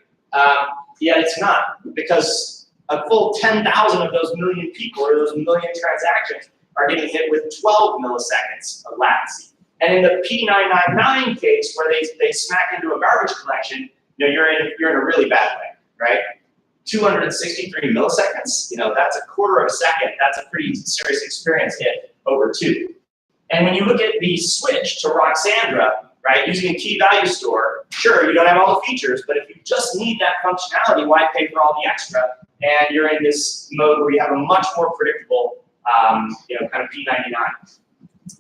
Yet it's not, because a full 10,000 of those million people or those million transactions are getting hit with 12 milliseconds of latency. And in the P999 case, where they smack into a garbage collection, you're in a really bad way, right? 263 milliseconds, that's a quarter of a second. That's a pretty serious experience hit over 2. And when you look at the switch to Roxandra, right, using a key value store, sure, you don't have all the features, but if you just need that functionality, why pay for all the extra? And you're in this mode where you have a much more predictable, kind of P99.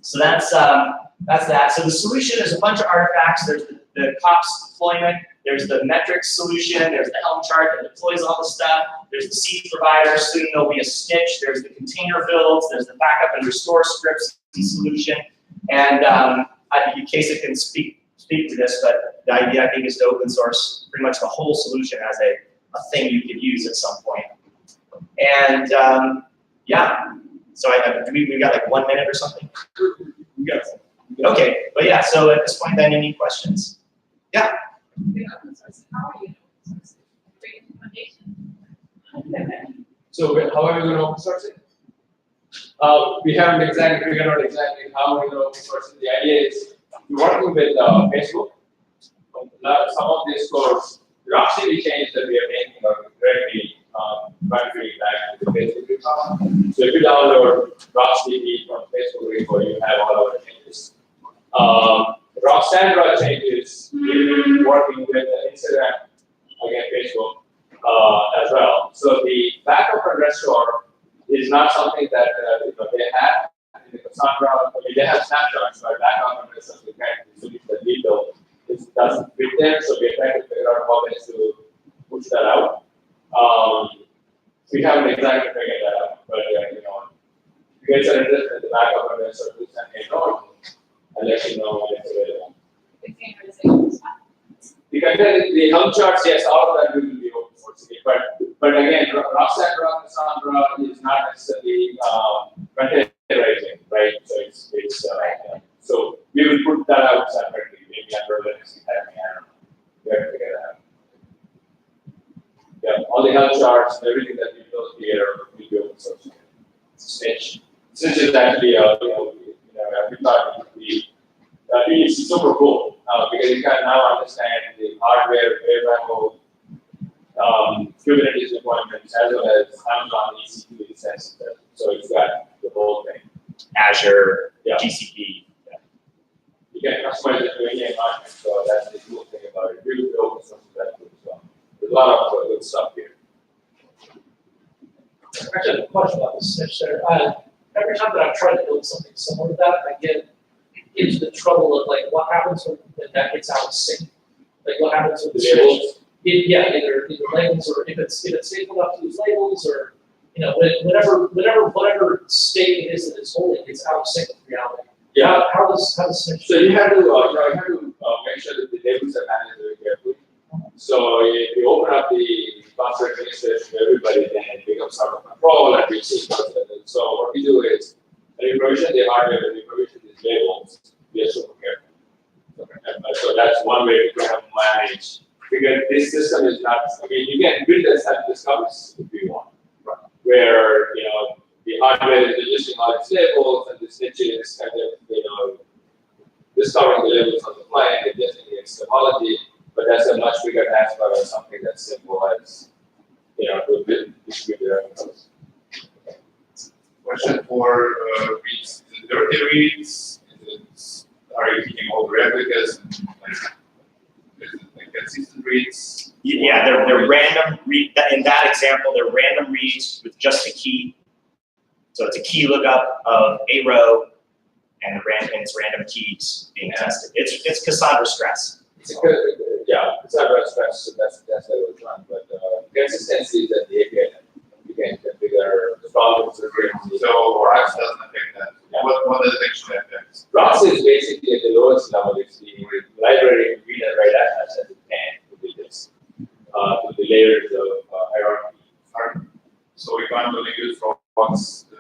So that's that. So the solution is a bunch of artifacts. There's the COPS deployment. There's the metrics solution. There's the Helm chart that deploys all the stuff. There's the seed provider. Soon there'll be a snitch. There's the container builds. There's the backup and restore scripts solution. And Casey can speak to this, but the idea, I think, is to open source pretty much the whole solution as a thing you could use at some point. And Yeah. So we got like 1 minute or something?
Yes.
Okay, but yeah, so at this point then, any questions? Yeah.
So how are we going to open source it? We haven't exactly figured out exactly how we're going to open source it. The idea is we're working with Facebook. Some of these codes, Roxy we changed that we are making are directly country back to the Facebook account. So if you download Roxy from Facebook repo, you have all our changes. Roxandra changes, we're working with Instagram, again Facebook, as well. So the backup and restore is not something that they have in the Cassandra. I mean, they have snapshots, but backup and restore the kind of solution that we built doesn't fit there. So we're trying to figure out how best to push that out. We haven't exactly figured that out, but if you guys are interested in the backup and restore, please send me a note. I'll let you know when it's available. The help charts, yes, all of that will be open source. But again, Roxandra, Cassandra is not necessarily containerizing, right? So it's so we will put that out separately, maybe under Linux Academy. I don't know. We have to figure that out. Yeah, all the help charts and everything that we built here will be open source. Snitch is actually we thought it would be it's super cool because you can now understand the hardware, bare-level Kubernetes deployments as well as Amazon EC2 licenses. So it's got the whole thing.
Azure,
Yeah.
GCP. Yeah.
You can customize it to any environment, so that's the cool thing about it. Really open source is that cool as well. There's a lot of good stuff here.
Actually, I have a question about this snitch there. Every time that I've tried to build something similar to that, I get into the trouble of like what happens when that gets out of sync. Like what happens with the
labels?
Either labels or if it's safe enough to use labels or whatever state it is that it's holding, it's out of sync with reality.
Yeah.
How does snitch?
So you have to make sure that the labels are managed very carefully. So if you open up the cluster administration to everybody, then it becomes out of control and we see cluster. So what we do is when we provision the hardware, when we provision these labels, we are super careful. So that's one way to kind of manage. Because this system is not, I mean, you can build a set discovery system if you want, right? Where, the hardware is registering all its labels and the snitch is kind of, discovering the labels on the fly and adjusting the topology, but that's a much bigger task for something that's simple as, to build distributed references.
Question for reads. The dirty reads, are you keeping all the replicas? Like consistent reads?
Yeah, they're random read. In that example, they're random reads with just a key. So it's a key lookup of a row, and it's random keys being tested. It's Cassandra stress.
It's a good, Cassandra stress. So that's how it was run. But consistency is at the API. You can configure the problems.
So RAS doesn't affect that. Yeah. What does it actually affect?
RAS is basically at the lowest level. It's the library read and write as fast as it can to do this. To the layers of hierarchy.
So we can't only use robots to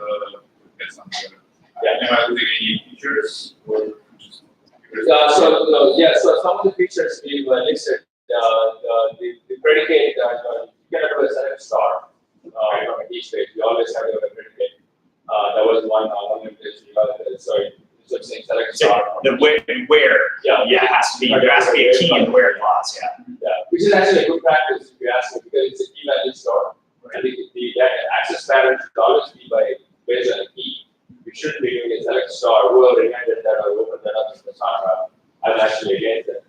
get something.
Yeah.
Am I using any features or just
so some of the features we've listed, the predicate, you can have a select star from each page. We always have a predicate. That was one implementation. So it's just saying select star.
The where, yeah, it has to be. There has to be a key in the where clause, yeah.
Which is actually a good practice if you ask me, because it's a key value store. I think the access pattern should always be based on a key. We shouldn't be doing a select star. Whoever invented that or opened that up in the Cassandra, I'm actually against that.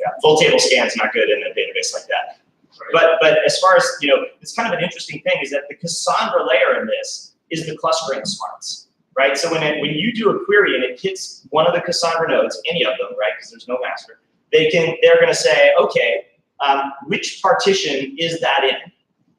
Yeah, full table scan's not good in a database like that. Right. But as far as, it's kind of an interesting thing is that the Cassandra layer in this is the clustering smarts, right? So when you do a query and it hits one of the Cassandra nodes, any of them, right, because there's no master, they're going to say, okay, which partition is that in?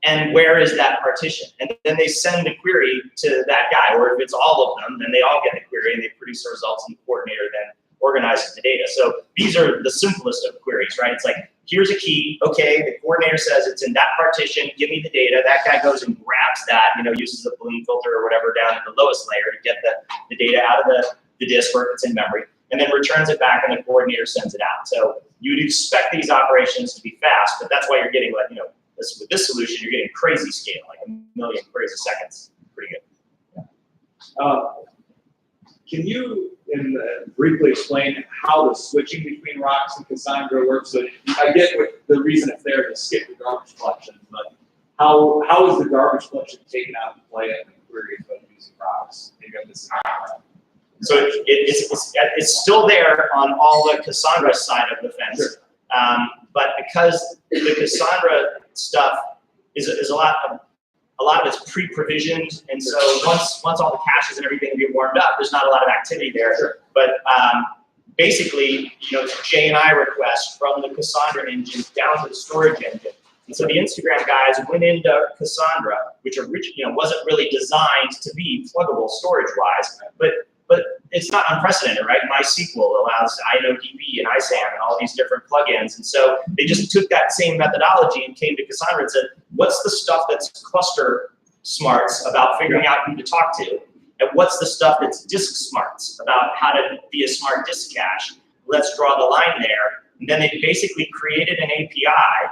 And where is that partition? And then they send the query to that guy, or if it's all of them, then they all get the query and they produce the results and the coordinator then organizes the data. So these are the simplest of queries, right? It's like, here's a key. Okay, the coordinator says it's in that partition. Give me the data. That guy goes and grabs that. Uses a balloon filter or whatever down at the lowest layer to get the data out of the disk where it's in memory, and then returns it back, and the coordinator sends it out. So you'd expect these operations to be fast, but that's why you're getting with this solution, you're getting crazy scale, like 1 million queries a second. Pretty good.
Can you briefly explain how the switching between rocks and Cassandra works? So I get what the reason it's there to skip the garbage collection, but how is the garbage collection taken out of play in the queries when using rocks? Maybe I'm missing out.
So it's still there on all the Cassandra side of the fence,
Sure.
but because the Cassandra stuff is a lot of it's pre-provisioned, and so once all the caches and everything get warmed up, there's not a lot of activity there.
Sure.
But basically, it's a J&I request from the Cassandra engine down to the storage engine. And so the Instagram guys went into Cassandra, which wasn't really designed to be pluggable storage-wise, but it's not unprecedented, right? MySQL allows InnoDB and ISAM and all these different plugins. And so they just took that same methodology and came to Cassandra and said, what's the stuff that's cluster smarts about figuring out who to talk to? And what's the stuff that's disk smarts about how to be a smart disk cache? Let's draw the line there. And then they basically created an API,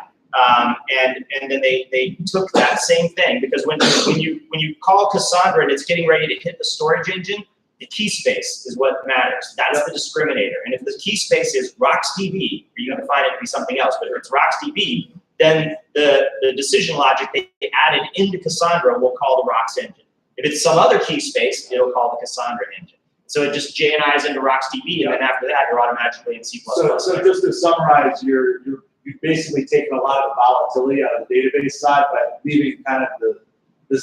and then they took that same thing, because when you call Cassandra and it's getting ready to hit the storage engine, the key space is what matters. That's the discriminator. And if the key space is RocksDB, you're going to find it to be something else, but if it's RocksDB, then the decision logic they added into Cassandra will call the Rocks engine. If it's some other key space, it'll call the Cassandra engine. So it just JNIs into RocksDB, and then after that, you're automatically in C++.
So just to summarize, you've basically taken a lot of the volatility out of the database side by leaving kind of the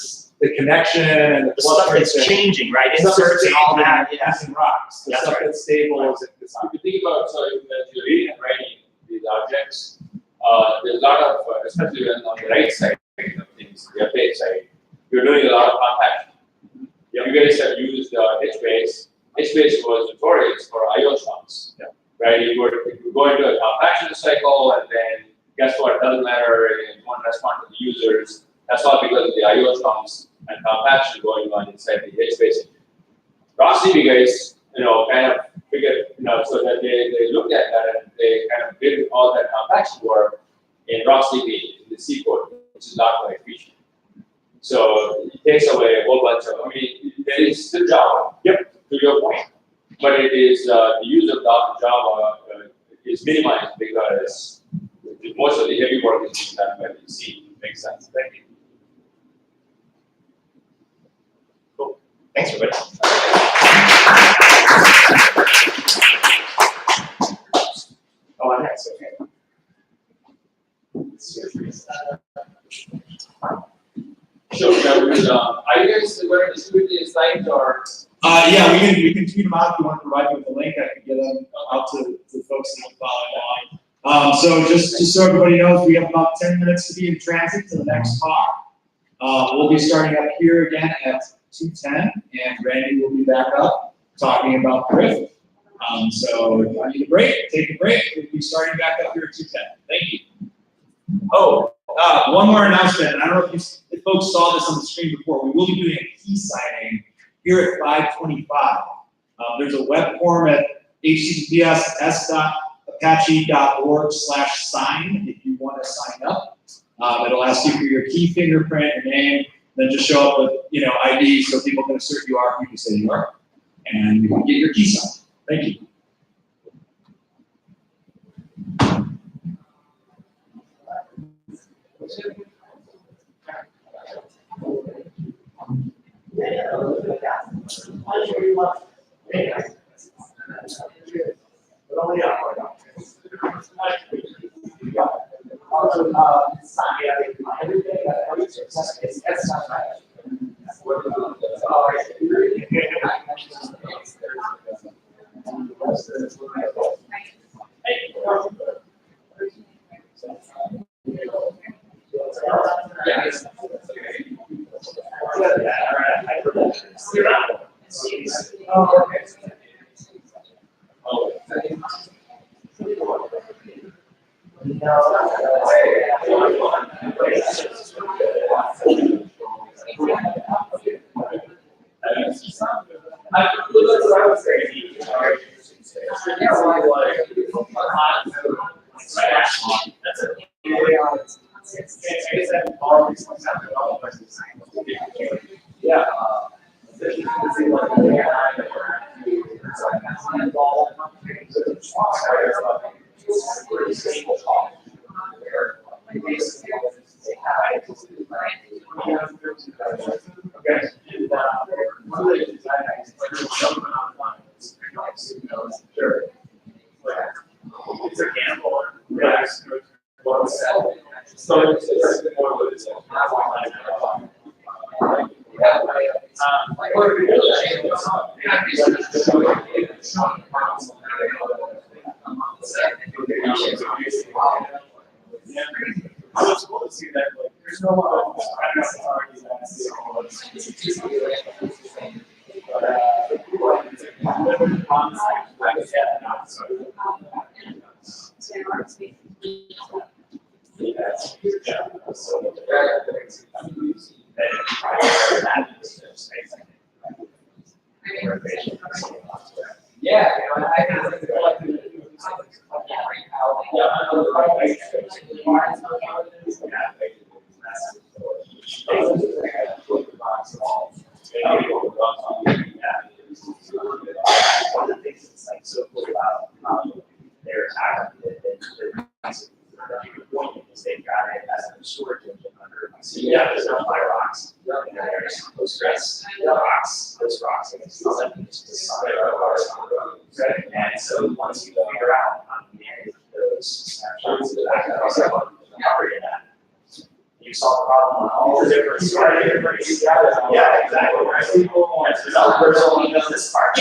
connection and the
stuff that's changing, right? Inserts and all that. Yeah.
Using rocks. The stuff that's stable is in Cassandra.
If you think about, so as you're reading and writing these objects, there's a lot of, especially when on the right side of things, the page side, you're doing a lot of compaction. You guys have used HBase. HBase was notorious for IO chunks, right? You go into a compaction cycle, and then guess what? It doesn't matter. You want to respond to the users. That's all because of the IO chunks and compaction going on inside the HBase. RocksDB guys, kind of figured, so that they looked at that and they kind of did all that compaction work in RocksDB, in the C code, which is not very efficient. So it takes away a whole bunch of, there is still Java, to your point, but it is, the use of Java is minimized because most of the heavy work is being done by the C. Makes sense. Thank you.
Cool. Thanks, everybody. Oh, I'm next. Okay.
Sure. Are you guys going to distribute these slides or?
Yeah, we can tweet them out if you want to provide me with the link. I can get them out to the folks that are following along. So just so everybody knows, we have about 10 minutes to be in transit to the next talk. We'll be starting up here again at 2:10, and Randy will be back up talking about Drift. So if I need a break, take a break. We'll be starting back up here at 2:10. Thank you. Oh, one more announcement. I don't know if folks saw this on the screen before. We will be doing a key signing here at 5:25. There's a web form at https://apache.org/sign if you want to sign up. It'll ask you for your key fingerprint, your name, then just show up with ID so people can assert you are who you say you are, and you can get your key signed. Thank you. Yeah. It's a gamble. Yes. So it's more what it's I was supposed to see that, like, there's no one. Yeah, I can feel like one of the things that's like so cool about their attack is they've got it as a storage engine under. So yeah, there's no fly rocks. And then there's post stress rocks, post rocks, and it's not just the side of the and so once you figure out how to manage those snapshots in the back of the property in that, you solve the problem on all the different yeah, exactly. Right. As developers only know this part.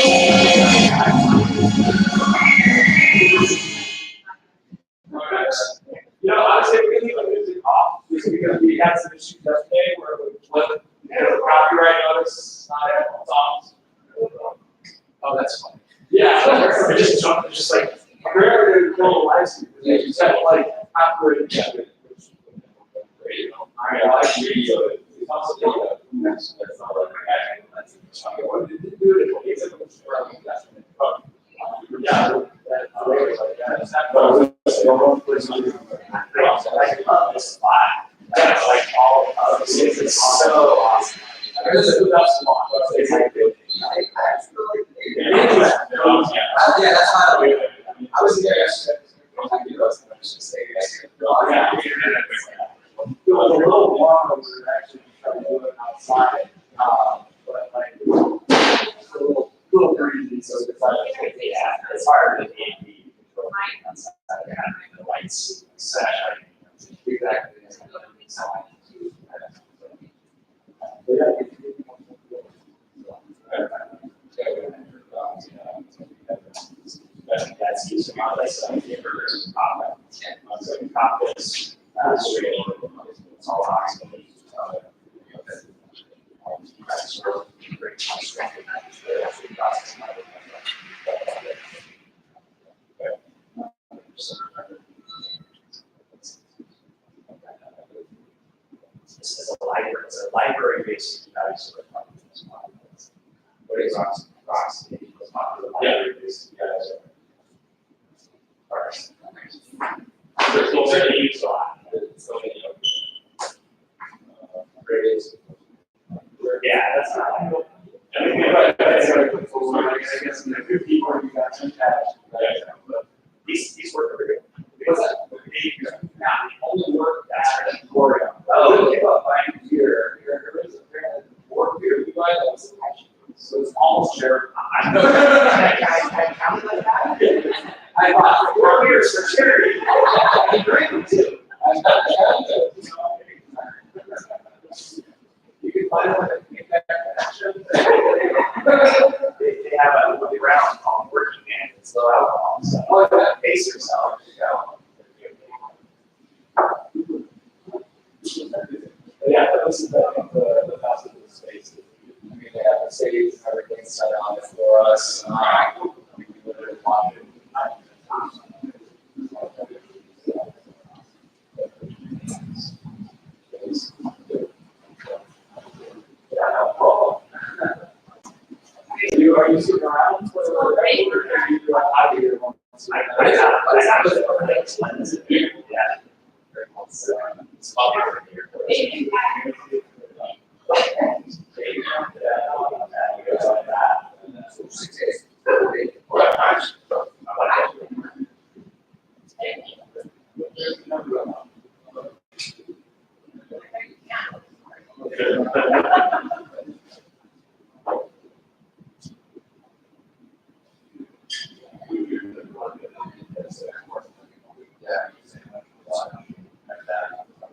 You know, honestly, we leave the music off just because we had some issues yesterday where we flipped the copyright notice songs. Oh, that's fun. Yeah, I just jumped, just like, apparently they kill the license. They just had like copyright. I like video. It's also data. That's not like I wanted to do it. It's a yeah. I love this spot. That's like all of this. It's so awesome. There's a good spot. It's like yeah, that's how I was there yesterday. It was a little warm when we were actually trying to do it outside, but like a little breezy, so it's like yeah, it's hard to be the lights set. Exactly. That's used in my list of hamburgers. So top is straight. It's all rocks. This is a library. It's a library-based device. What is rocks? Rocks. Library-based device. There's no way to use a lot. Yeah, that's not. I mean, I guess the good people you got some cash. But these work pretty good. What's that? Now, the only work that's Florida. Oh, give up buying beer. There is apparently more beer you buy than so it's almost share. I counted like that. I bought 4 beers for charity. I drank them too. You can find them at they have a round called Working Man. It's low alcohol. So, pace yourself. Yeah, this is the best of the space. I mean, they have the stage and everything set on it for us. We can literally watch it. Are you sitting around for the regular, or are you out of here?
It's popular here.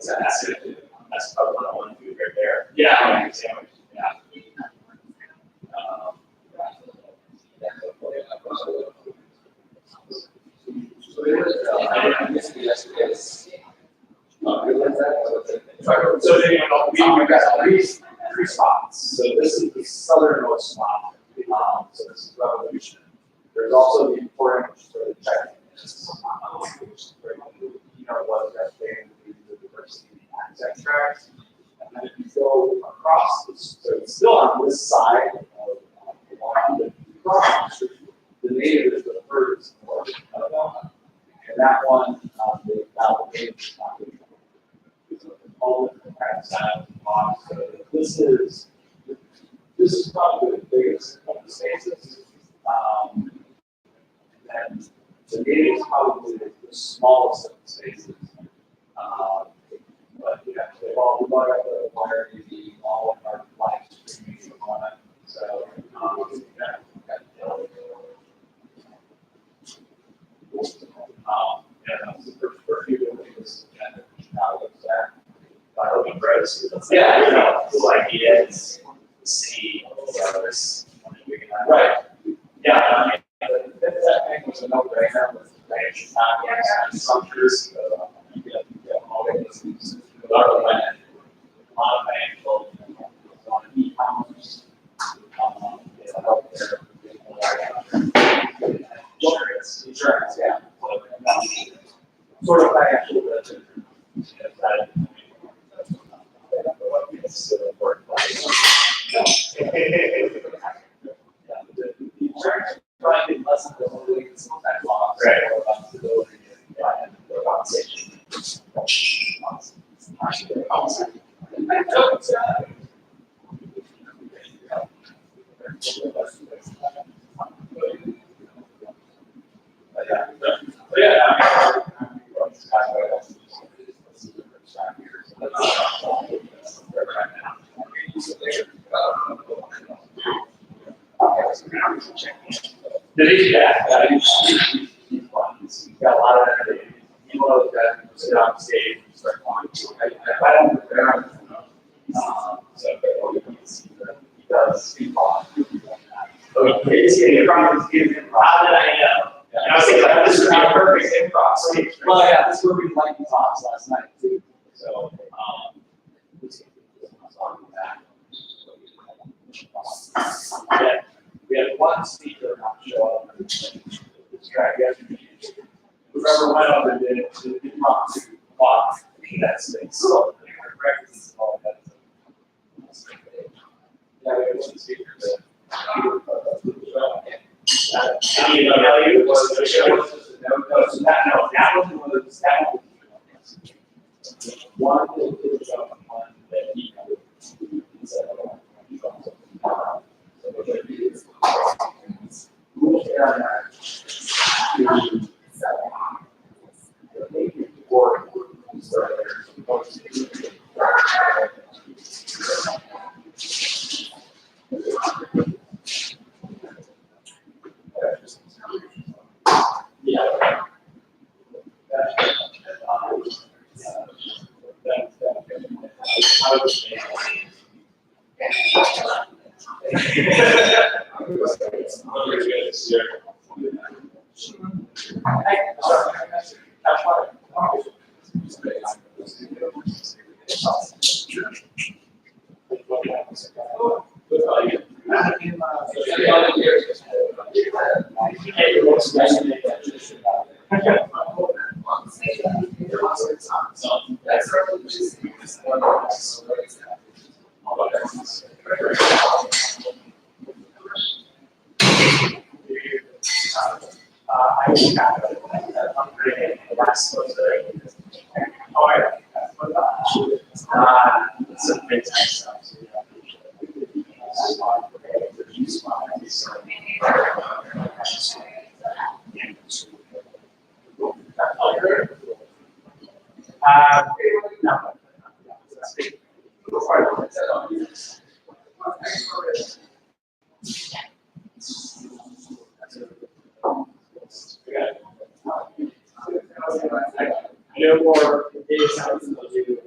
That's probably what I want to do right there.
Yeah.
Yeah.
So we got three spots. So this is the southernmost spot. So this is Revolution. There's also the important sort of check. Was that thing the diversity accent tracks. And then if you go across this, so it's still on this side of the line, but across the street, the native is the furthest north of them. And that one, they validated all different kinds of sounds and blocks. So this is probably the biggest of the spaces. And the native is probably the smallest of the spaces. But yeah, we've all got the wire UV, all of our live streaming on it. So for few things, how it looks at.
By open privacy.
Yeah,
The whole idea is the city, this.
right.
Yeah,
That thing was a no-brainer with range time and structures. All of this. A lot of land, a lot of financial, a lot of e-commerce, healthcare, insurance, yeah. Sort of financial, but
it's still important.
the insurance probably less than the whole league is that long.
Right.
About stability and compensation.
Did he do that?
He's got a lot of energy. He loves that. Sit on stage and start talking. I don't prepare. He does speak on.
Okay, it's getting across, it's getting across. How did I know? And I was thinking, like, this would be a perfect improv.
Well, yeah, this is where we liked the talks last night too. So, we had one speaker not show up. This guy, whoever went up and did talk to Bob, that's it. So, practice all that. Yeah, we had one speaker that.
Did he email you? Was the show?
That was one that was one that he said,
I was kind of upgraded the last oh, yeah. Some great stuff. So, no more data science than we'll do.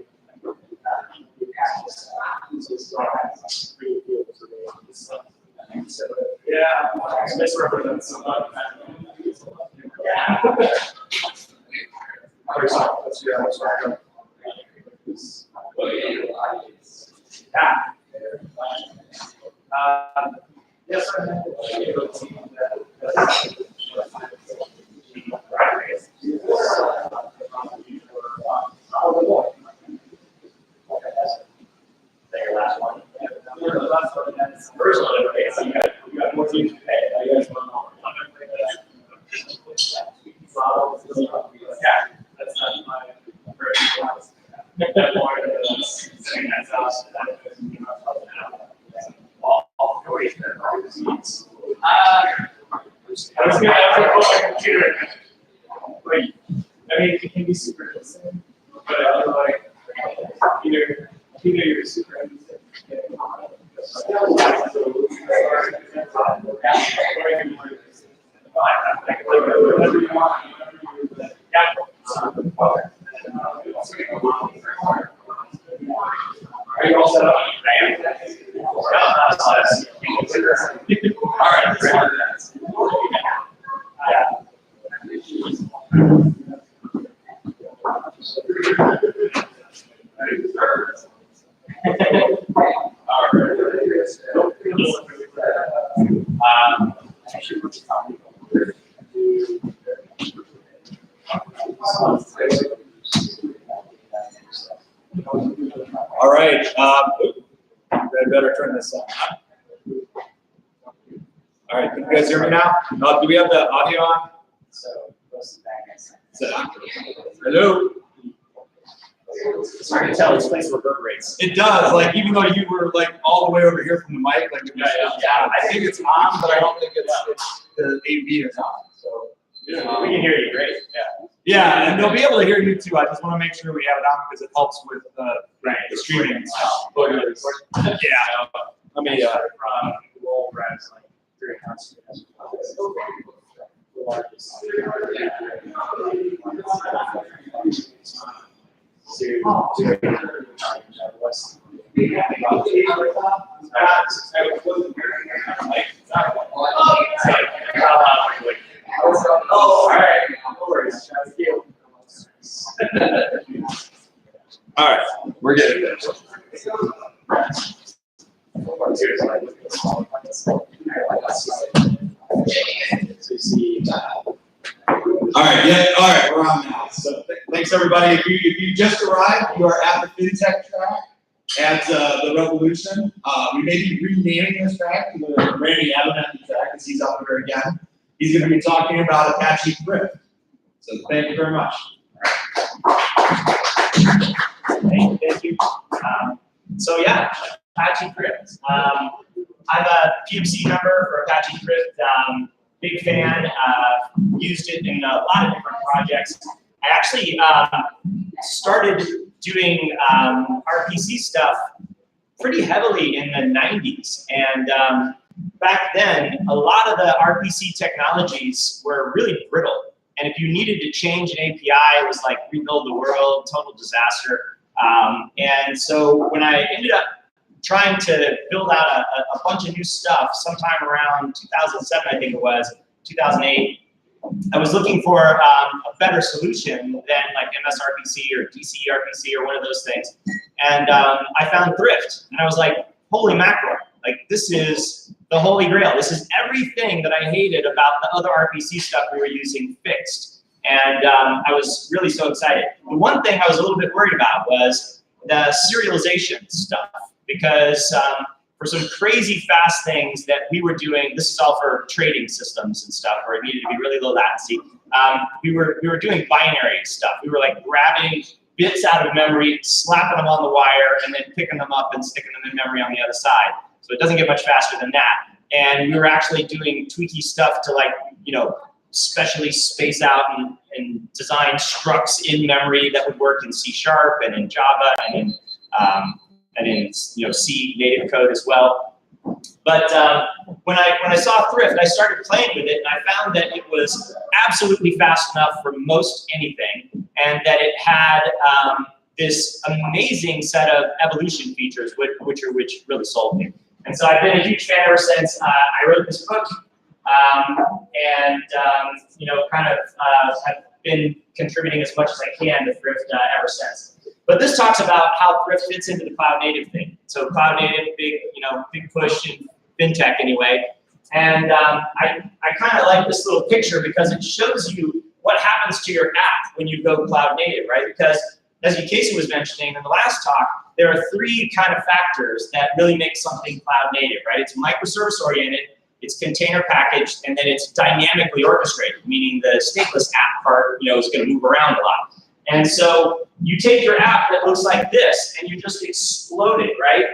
So, yeah, misrepresents some of that. Yeah. What's your yes, sir. Your last one. First one, okay, so you got more teams to pay. You guys want yeah, that's not my first class. I was going to have to pull my computer. Like, I mean, it can be super interesting, but I feel like either you're super interested. Are you all set up? All right.
All right. I better turn this on. All right. Can you guys hear me now? Do we have the audio on? Hello.
It's hard to tell. This place reverberates.
It does. Like even though you were like all the way over here from the mic, like I think it's on, but I don't think it's the AV is on. So
we can hear you great. Yeah.
Yeah, and they'll be able to hear you too. I just want to make sure we have it on because it helps with the streaming. Yeah. Let me
From Roll Reds, like 3 accounts. Oh, all right. No worries.
All right, we're getting there. All right, yeah, all right, we're on now. So thanks everybody. If you just arrived, you are at the FinTech track at the Revolution. We may be renaming this track to the Randy Abernathy track because he's up there again. He's going to be talking about Apache Thrift. So thank you very much.
Thank you. So yeah, Apache Thrift. I'm a PMC member for Apache Thrift. Big fan. Used it in a lot of different projects. I actually started doing RPC stuff pretty heavily in the 90s. And back then, a lot of the RPC technologies were really brittle. And if you needed to change an API, it was like rebuild the world, total disaster. And so when I ended up trying to build out a bunch of new stuff sometime around 2007, I think it was, 2008, I was looking for a better solution than like MSRPC or DCRPC or one of those things. And I found Thrift, and I was like, holy mackerel, like this is the holy grail. This is everything that I hated about the other RPC stuff we were using fixed. And I was really so excited. The one thing I was a little bit worried about was the serialization stuff, because for some crazy fast things that we were doing. This is all for trading systems and stuff where it needed to be really low latency. We were doing binary stuff. We were like grabbing bits out of memory, slapping them on the wire, and then picking them up and sticking them in memory on the other side. So it doesn't get much faster than that. And we were actually doing tweaky stuff to, like, you know, specially space out and design structs in memory that would work in C# and in Java and in you know, C native code as well. But when I saw Thrift, I started playing with it, and I found that it was absolutely fast enough for most anything, and that it had this amazing set of evolution features, which really sold me. And so I've been a huge fan ever since I wrote this book, and you know, kind of have been contributing as much as I can to Thrift ever since. But this talks about how Thrift fits into the cloud native thing. So cloud native, big push in fintech anyway. And I kind of like this little picture because it shows you what happens to your app when you go cloud native, right? Because as Casey was mentioning in the last talk, there are three kind of factors that really make something cloud native, right? It's microservice oriented, it's container packaged, and then it's dynamically orchestrated, meaning the stateless app part, you know, is going to move around a lot. And so you take your app that looks like this and you just explode it, right?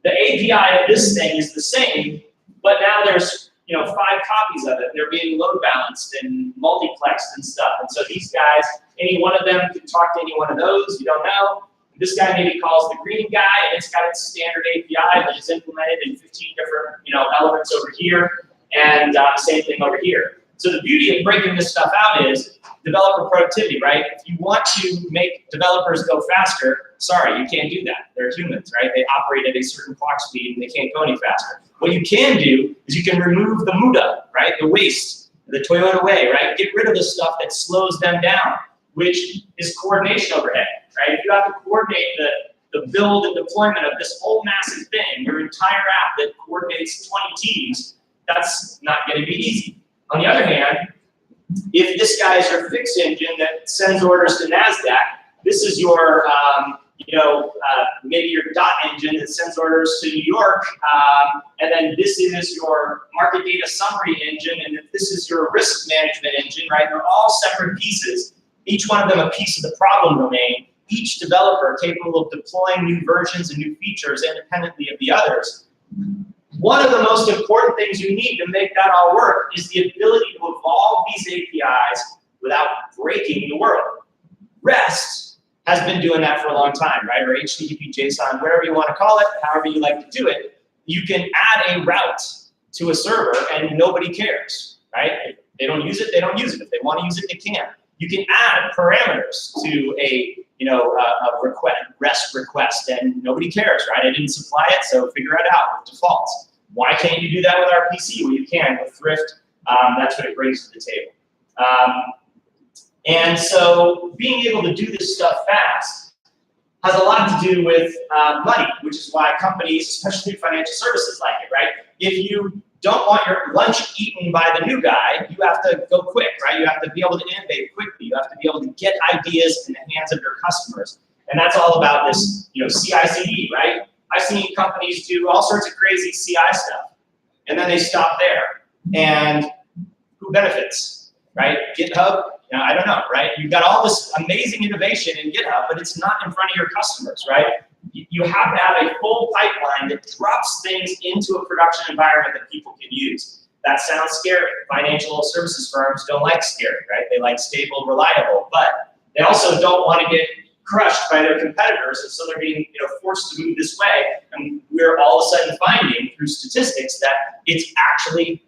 The API of this thing is the same, but now there's, you know, 5 copies of it. They're being load balanced and multiplexed and stuff. And so these guys, any one of them can talk to any one of those. You don't know. This guy maybe calls the green guy, and it's got its standard API that is implemented in 15 different, you know, elements over here, and same thing over here. So the beauty of breaking this stuff out is developer productivity, right? If you want to make developers go faster, sorry, you can't do that. They're humans, right? They operate at a certain clock speed and they can't go any faster. What you can do is you can remove the muda, right? The waste, the Toyota way, right? Get rid of the stuff that slows them down, which is coordination overhead, right? If you have to coordinate the build and deployment of this whole massive thing, your entire app that coordinates 20 teams, that's not going to be easy. On the other hand, if this guy is your fix engine that sends orders to NASDAQ, this is your, maybe your dot engine that sends orders to New York, and then this is your market data summary engine, and if this is your risk management engine, right? They're all separate pieces, each one of them a piece of the problem domain, each developer capable of deploying new versions and new features independently of the others. One of the most important things you need to make that all work is the ability to evolve these APIs without breaking the world. REST has been doing that for a long time, right? Or HTTP, JSON, whatever you want to call it, however you like to do it. You can add a route to a server and nobody cares, right? If they don't use it, they don't use it. If they want to use it, they can. You can add parameters to a REST request, and nobody cares, right? I didn't supply it, so figure it out with defaults. Why can't you do that with RPC? Well, you can with Thrift. That's what it brings to the table. And so being able to do this stuff fast has a lot to do with money, which is why companies, especially financial services, like it, right? If you don't want your lunch eaten by the new guy, you have to go quick, right? You have to be able to innovate quickly. You have to be able to get ideas in the hands of your customers. And that's all about this, CI/CD, right? I've seen companies do all sorts of crazy CI stuff, and then they stop there. And who benefits, right? GitHub, I don't know, right? You've got all this amazing innovation in GitHub, but it's not in front of your customers, right? You have to have a full pipeline that drops things into a production environment that people can use. That sounds scary. Financial services firms don't like scary, right? They like stable, reliable, but they also don't want to get crushed by their competitors, and so they're being forced to move this way. And we're all of a sudden finding through statistics that it's actually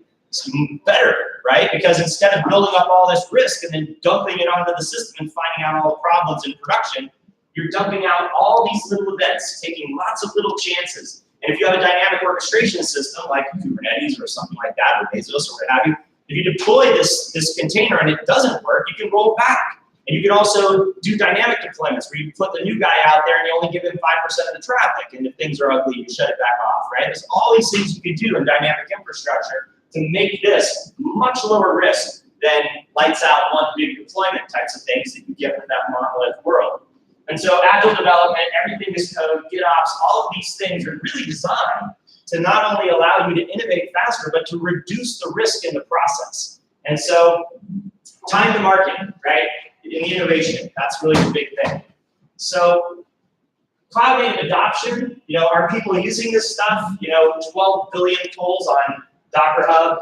better, right? Because instead of building up all this risk and then dumping it onto the system and finding out all the problems in production, you're dumping out all these little events, taking lots of little chances. And if you have a dynamic orchestration system like Kubernetes or something like that, or Mesos or what have you, if you deploy this container and it doesn't work, you can roll back. And you can also do dynamic deployments where you put the new guy out there and you only give him 5% of the traffic. And if things are ugly, you shut it back off, right? There's all these things you can do in dynamic infrastructure to make this much lower risk than lights out one big deployment types of things that you get with that monolith world. And so agile development, everything is code, GitOps, all of these things are really designed to not only allow you to innovate faster, but to reduce the risk in the process. And so, time to market, right? In the innovation, that's really the big thing. So, cloud native adoption, are people using this stuff? 12 billion polls on Docker Hub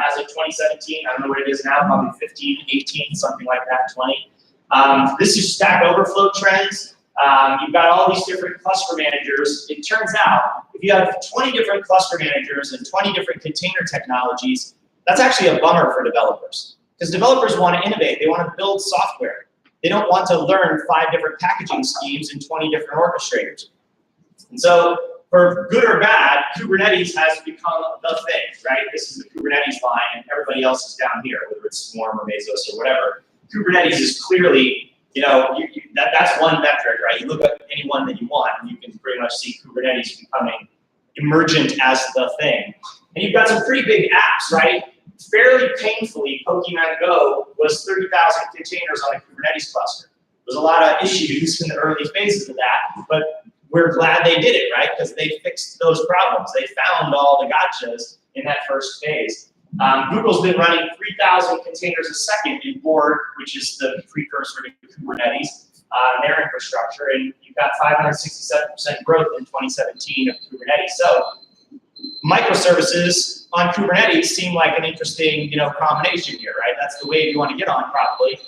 as of 2017. I don't know what it is now, probably 15, 18, something like that, 20. This is Stack Overflow trends. You've got all these different cluster managers. It turns out, if you have 20 different cluster managers and 20 different container technologies, that's actually a bummer for developers. Because developers want to innovate. They want to build software. They don't want to learn 5 different packaging schemes and 20 different orchestrators. And so, for good or bad, Kubernetes has become the thing, right? This is the Kubernetes line, and everybody else is down here, whether it's Swarm or Mesos or whatever. Kubernetes is clearly, that's one metric, right? You look at any one that you want, and you can pretty much see Kubernetes becoming emergent as the thing. And you've got some pretty big apps, right? Fairly painfully, Pokemon Go was 30,000 containers on a Kubernetes cluster. There's a lot of issues in the early phases of that, but we're glad they did it, right? Because they fixed those problems. They found all the gotchas in that first phase. Google's been running 3,000 containers a second in Borg, which is the precursor to Kubernetes, their infrastructure, and you've got 567% growth in 2017 of Kubernetes. So microservices on Kubernetes seem like an interesting, combination here, right? That's the wave you want to get on, probably.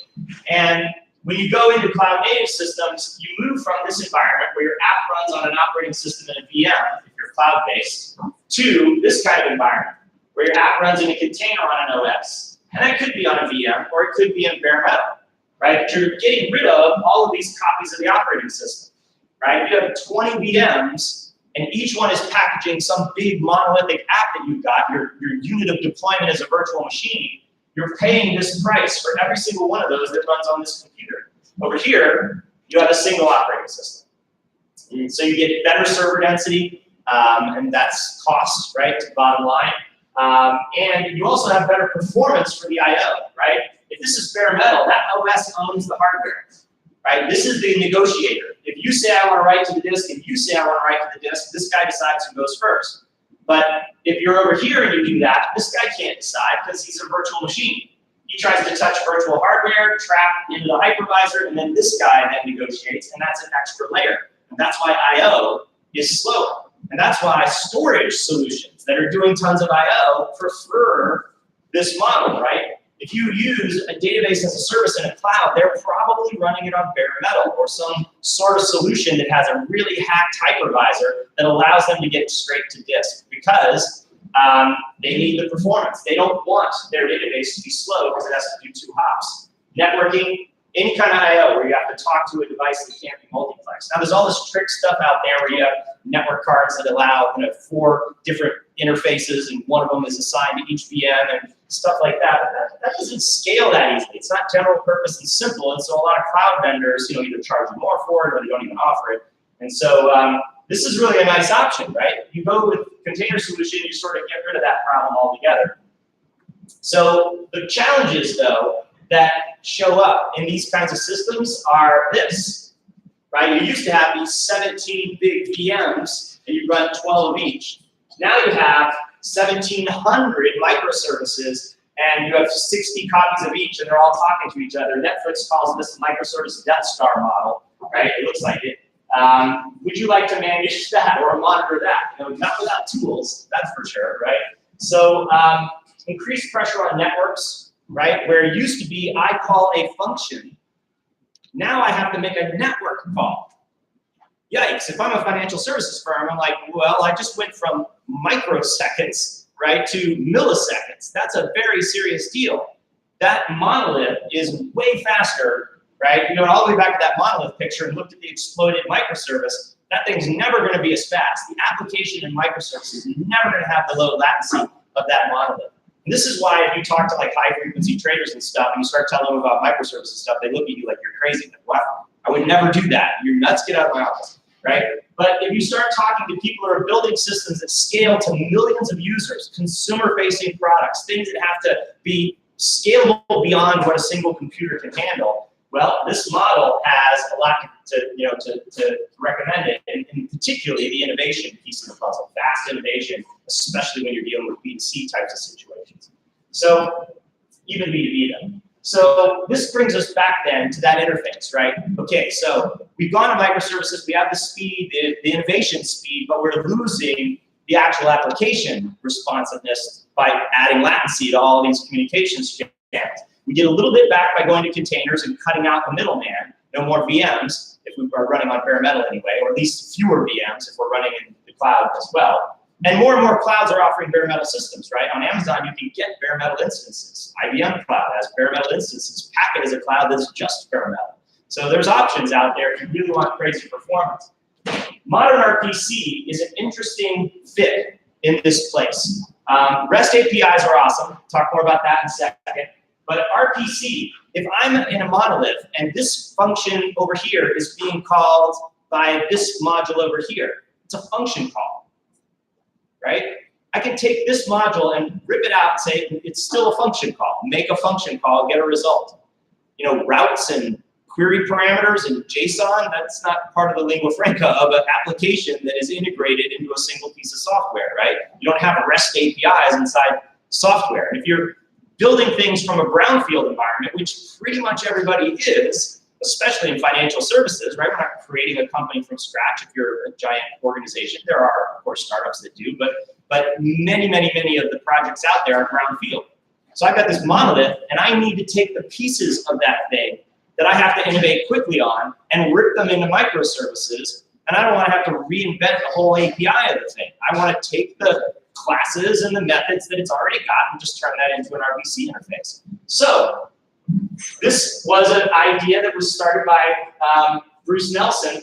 And when you go into cloud native systems, you move from this environment where your app runs on an operating system in a VM, if you're cloud-based, to this kind of environment where your app runs in a container on an OS. And that could be on a VM, or it could be in bare metal, right? But you're getting rid of all of these copies of the operating system, right? If you have 20 VMs, and each one is packaging some big monolithic app that you've got, your unit of deployment is a virtual machine, you're paying this price for every single one of those that runs on this computer. Over here, you have a single operating system. And so you get better server density, and that's cost, right, to the bottom line. And you also have better performance for the I/O, right? If this is bare metal, that OS owns the hardware, right? This is the negotiator. If you say I want to write to the disk, and you say I want to write to the disk, this guy decides who goes first. But if you're over here and you do that, this guy can't decide because he's a virtual machine. He tries to touch virtual hardware, trap into the hypervisor, and then this guy then negotiates, and that's an extra layer. And that's why I/O is slower. And that's why storage solutions that are doing tons of I/O prefer this model, right? If you use a database as a service in a cloud, they're probably running it on bare metal or some sort of solution that has a really hacked hypervisor that allows them to get straight to disk because they need the performance. They don't want their database to be slow because it has to do 2 hops. Networking, any kind of I/O where you have to talk to a device that can't be multiplexed. Now there's all this trick stuff out there where you have network cards that allow 4 different interfaces and one of them is assigned to each VM and stuff like that. But that doesn't scale that easily. It's not general purpose and simple, and so a lot of cloud vendors, either charge you more for it or they don't even offer it. And so this is really a nice option, right? You go with container solution, you sort of get rid of that problem altogether. So the challenges, though, that show up in these kinds of systems are this, right? You used to have these 17 big VMs, and you run 12 of each. Now you have 1,700 microservices, and you have 60 copies of each, and they're all talking to each other. Netflix calls this the microservice Death Star model, right? It looks like it. Would you like to manage that or monitor that? Not without tools, that's for sure, right? So increased pressure on networks, right? Where it used to be, I call a function. Now I have to make a network call. Yikes, if I'm a financial services firm, I'm like, well, I just went from microseconds, right, to milliseconds. That's a very serious deal. That monolith is way faster, right? All the way back to that monolith picture and looked at the exploded microservice, that thing's never going to be as fast. The application in microservices is never going to have the low latency of that monolith. And this is why if you talk to high-frequency traders and stuff, and you start telling them about microservices and stuff, they look at you like you're crazy. Like, wow, I would never do that. You're nuts, get out of my office, right? But if you start talking to people who are building systems that scale to millions of users, consumer-facing products, things that have to be scalable beyond what a single computer can handle, Well, this model has a lot to recommend it, and particularly the innovation piece of the puzzle, fast innovation, especially when you're dealing with B2C types of situations. So even B2B though. So this brings us back then to that interface, right? Okay, so we've gone to microservices, we have the speed, the innovation speed, but we're losing the actual application responsiveness by adding latency to all these communications channels. We get a little bit back by going to containers and cutting out the middleman. No more VMs if we are running on bare metal anyway, or at least fewer VMs if we're running in the cloud as well. And more clouds are offering bare metal systems, right? On Amazon, you can get bare metal instances. IBM Cloud has bare metal instances. Packet is a cloud that's just bare metal. So there's options out there if you really want crazy performance. Modern RPC is an interesting fit in this place. REST APIs are awesome. Talk more about that in a second. But RPC, if I'm in a monolith and this function over here is being called by this module over here, it's a function call, right? I can take this module and rip it out and say it's still a function call. Make a function call, get a result. You know, routes and query parameters and JSON, that's not part of the lingua franca of an application that is integrated into a single piece of software, right? You don't have REST APIs inside software. And if you're building things from a brownfield environment, which pretty much everybody is, especially in financial services, right? We're not creating a company from scratch if you're a giant organization. There are, of course, startups that do, but many of the projects out there are brownfield. So I've got this monolith, and I need to take the pieces of that thing that I have to innovate quickly on and rip them into microservices, and I don't want to have to reinvent the whole API of the thing. I want to take the classes and the methods that it's already got and just turn that into an RPC interface. So this was an idea that was started by Bruce Nelson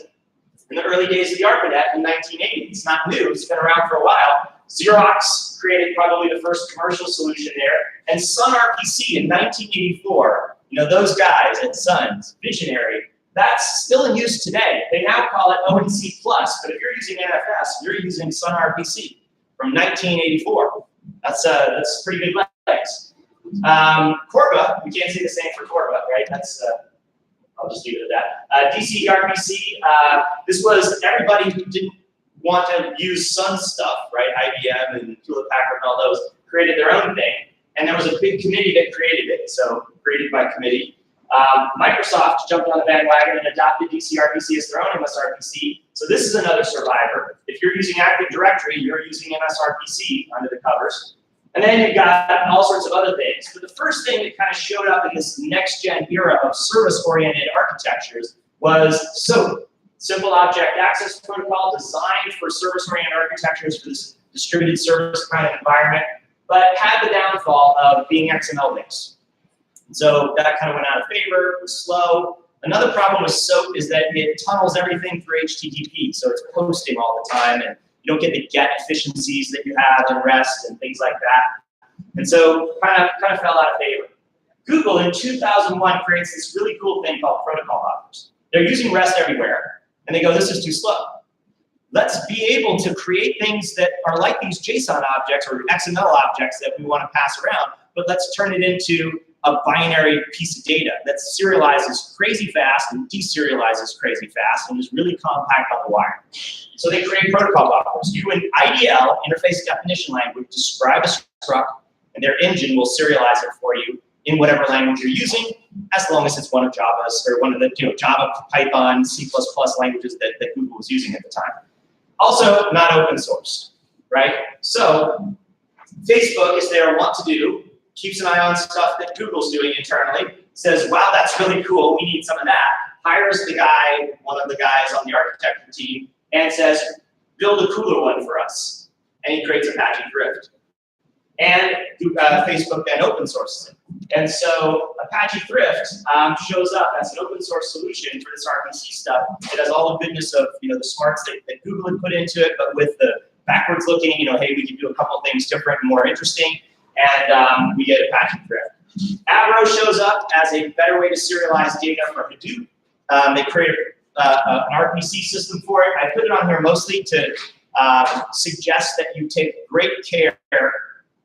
in the early days of the ARPANET in 1980. It's not new, it's been around for a while. Xerox created probably the first commercial solution there, and Sun RPC in 1984, you know, those guys at Sun's, visionary, that's still in use today. They now call it ONC+, but if you're using NFS, you're using Sun RPC from 1984. That's pretty good legs. Corba, we can't say the same for Corba, right? That's, I'll just leave it at that. DC RPC, this was everybody who didn't want to use Sun stuff, right? IBM and Hewlett-Packard and all those created their own thing, and there was a big committee that created it, so created by committee. Microsoft jumped on the bandwagon and adopted DC RPC as their own MSRPC, so this is another survivor. If you're using Active Directory, you're using MSRPC under the covers. And then you've got all sorts of other things. But the first thing that kind of showed up in this next-gen era of service-oriented architectures was SOAP, Simple Object Access Protocol, designed for service-oriented architectures for this distributed service kind of environment, but had the downfall of being XML-based. So that kind of went out of favor, it was slow. Another problem with SOAP is that it tunnels everything through HTTP, so it's posting all the time, and you don't get the get efficiencies that you have in REST and things like that. And so kind of fell out of favor. Google in 2001 creates this really cool thing called protocol buffers. They're using REST everywhere, and they go, this is too slow. Let's be able to create things that are like these JSON objects or XML objects that we want to pass around, but let's turn it into a binary piece of data that serializes crazy fast and deserializes crazy fast and is really compact on the wire. So they create protocol buffers. You in IDL, interface definition language, describe a struct, and their engine will serialize it for you in whatever language you're using, as long as it's one of Java's or one of the Java, Python, C++ languages that Google was using at the time. Also, not open source, right? So Facebook is there, want to do, keeps an eye on stuff that Google's doing internally, says, wow, that's really cool, we need some of that, hires the guy, one of the guys on the architecture team, and says, build a cooler one for us. And he creates Apache Thrift. And Facebook then open sources it. And so Apache Thrift shows up as an open source solution for this RPC stuff. It has all the goodness of the smarts that Google had put into it, but with the backwards looking, hey, we can do a couple things different and more interesting. And we get Apache Thrift. Avro shows up as a better way to serialize data for Hadoop. They created an RPC system for it. I put it on here mostly to suggest that you take great care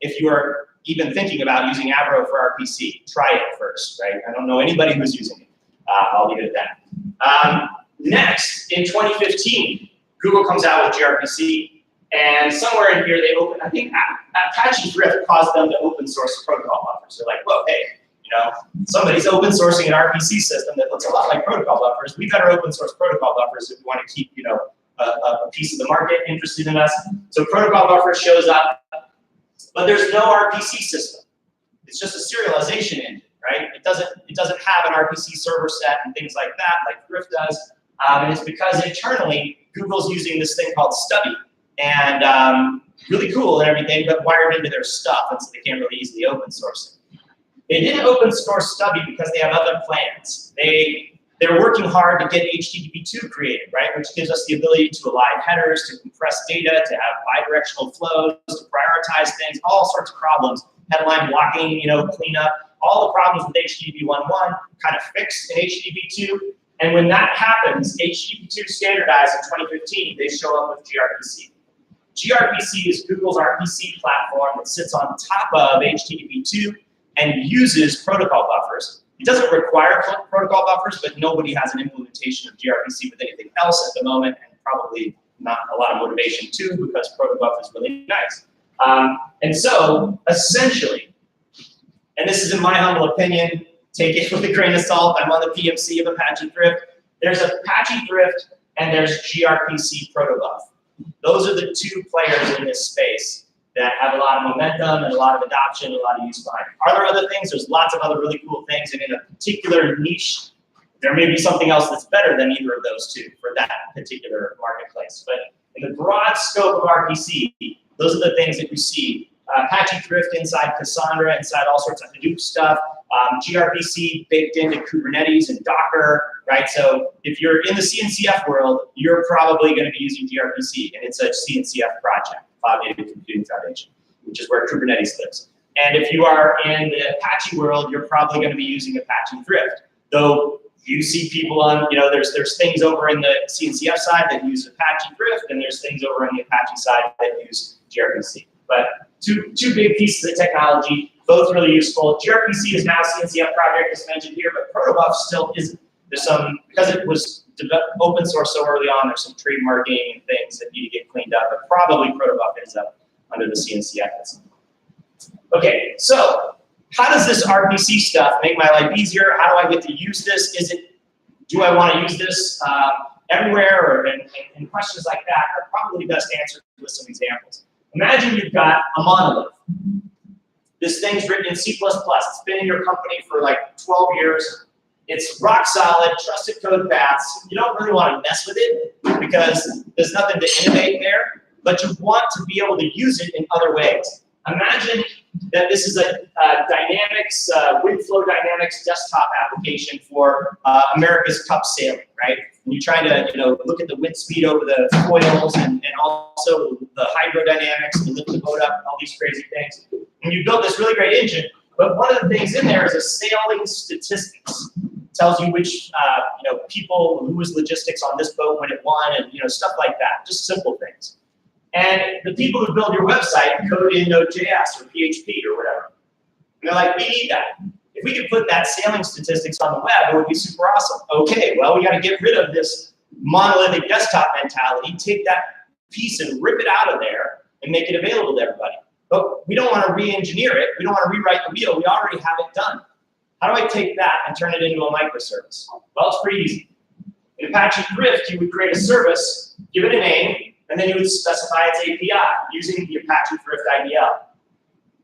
if you are even thinking about using Avro for RPC. Try it first, right? I don't know anybody who's using it. I'll leave it at that. Next, in 2015, Google comes out with gRPC, and somewhere in here they open, I think Apache Thrift caused them to open source protocol buffers. They're like, whoa, hey, somebody's open sourcing an RPC system that looks a lot like protocol buffers. We better open source protocol buffers if we want to keep, a piece of the market interested in us. So protocol buffer shows up, but there's no RPC system. It's just a serialization engine, right? It doesn't have an RPC server set and things like that, like Thrift does. And it's because internally, Google's using this thing called Stubby. And really cool and everything, but wired into their stuff, and so they can't really easily open source it. They didn't open source Stubby because they have other plans. They're working hard to get HTTP2 created, right? Which gives us the ability to align headers, to compress data, to have bidirectional flows, to prioritize things, all sorts of problems. Headline blocking, cleanup, all the problems with HTTP 1.1 kind of fixed in HTTP 2. And when that happens, HTTP 2 standardized in 2015, they show up with gRPC. gRPC is Google's RPC platform that sits on top of HTTP 2 and uses protocol buffers. It doesn't require protocol buffers, but nobody has an implementation of gRPC with anything else at the moment, and probably not a lot of motivation too, because protobuf is really nice. And so, essentially, and this is in my humble opinion, take it with a grain of salt, I'm on the PMC of Apache Thrift. There's Apache Thrift and there's gRPC protobuf. Those are the two players in this space that have a lot of momentum and a lot of adoption, and a lot of use behind it. Are there other things? There's lots of other really cool things, and in a particular niche, there may be something else that's better than either of those two for that particular marketplace. But in the broad scope of RPC, those are the things that you see. Apache Thrift inside Cassandra, inside all sorts of Hadoop stuff, gRPC baked into Kubernetes and Docker, right? So if you're in the CNCF world, you're probably going to be using gRPC, and it's a CNCF project, Cloud Native Computing Foundation, which is where Kubernetes lives. And if you are in the Apache world, you're probably going to be using Apache Thrift. Though you see people on, there's things over in the CNCF side that use Apache Thrift, and there's things over on the Apache side that use gRPC. But two big pieces of technology, both really useful. gRPC is now a CNCF project, as mentioned here, but protobuf still isn't. There's some, because it was open source so early on, there's some trademarking and things that need to get cleaned up, but probably protobuf ends up under the CNCF at some point. Okay, so how does this RPC stuff make my life easier? How do I get to use this? Do I want to use this everywhere? And questions like that are probably best answered with some examples. Imagine you've got a monolith. This thing's written in C++. It's been in your company for like 12 years. It's rock solid, trusted code paths. You don't really want to mess with it because there's nothing to innovate there, but you want to be able to use it in other ways. Imagine that this is a Dynamics, wind flow Dynamics desktop application for America's Cup sailing, right? And you're trying to, look at the wind speed over the foils and also the hydrodynamics to lift the boat up, all these crazy things. And you built this really great engine, but one of the things in there is a sailing statistics. It tells you which, people, who was logistics on this boat when it won, and stuff like that, just simple things. And the people who build your website code in Node.js or PHP or whatever. And they're like, we need that. If we could put that sailing statistics on the web, it would be super awesome. Okay, well, we got to get rid of this monolithic desktop mentality, take that piece and rip it out of there and make it available to everybody. But we don't want to re-engineer it. We don't want to rewrite the wheel. We already have it done. How do I take that and turn it into a microservice? Well, it's pretty easy. In Apache Thrift, you would create a service, give it a name, and then you would specify its API using the Apache Thrift IDL.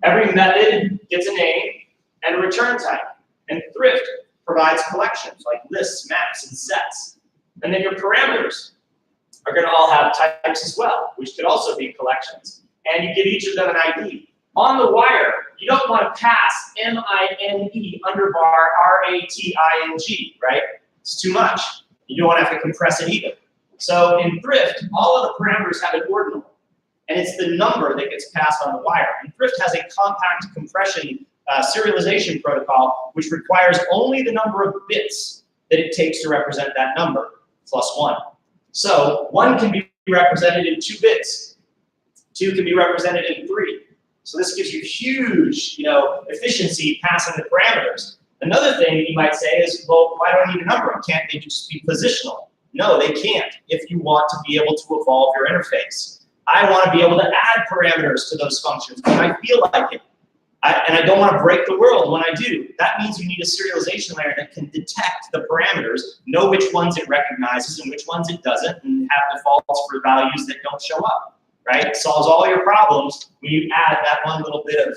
Every method gets a name and a return type. And Thrift provides collections like lists, maps, and sets. And then your parameters are going to all have types as well, which could also be collections. And you give each of them an ID. On the wire, you don't want to pass MINE _RATING, right? It's too much. You don't want to have to compress it either. So in Thrift, all of the parameters have an ordinal, and it's the number that gets passed on the wire. And Thrift has a compact compression serialization protocol, which requires only the number of bits that it takes to represent that number, +1. So 1 can be represented in 2 bits. 2 can be represented in 3. So this gives you huge, efficiency passing the parameters. Another thing that you might say is, well, why do I need to number them? Can't they just be positional? No, they can't if you want to be able to evolve your interface. I want to be able to add parameters to those functions when I feel like it. And I don't want to break the world when I do. That means you need a serialization layer that can detect the parameters, know which ones it recognizes and which ones it doesn't, and have defaults for values that don't show up, right? It solves all your problems when you add that one little bit of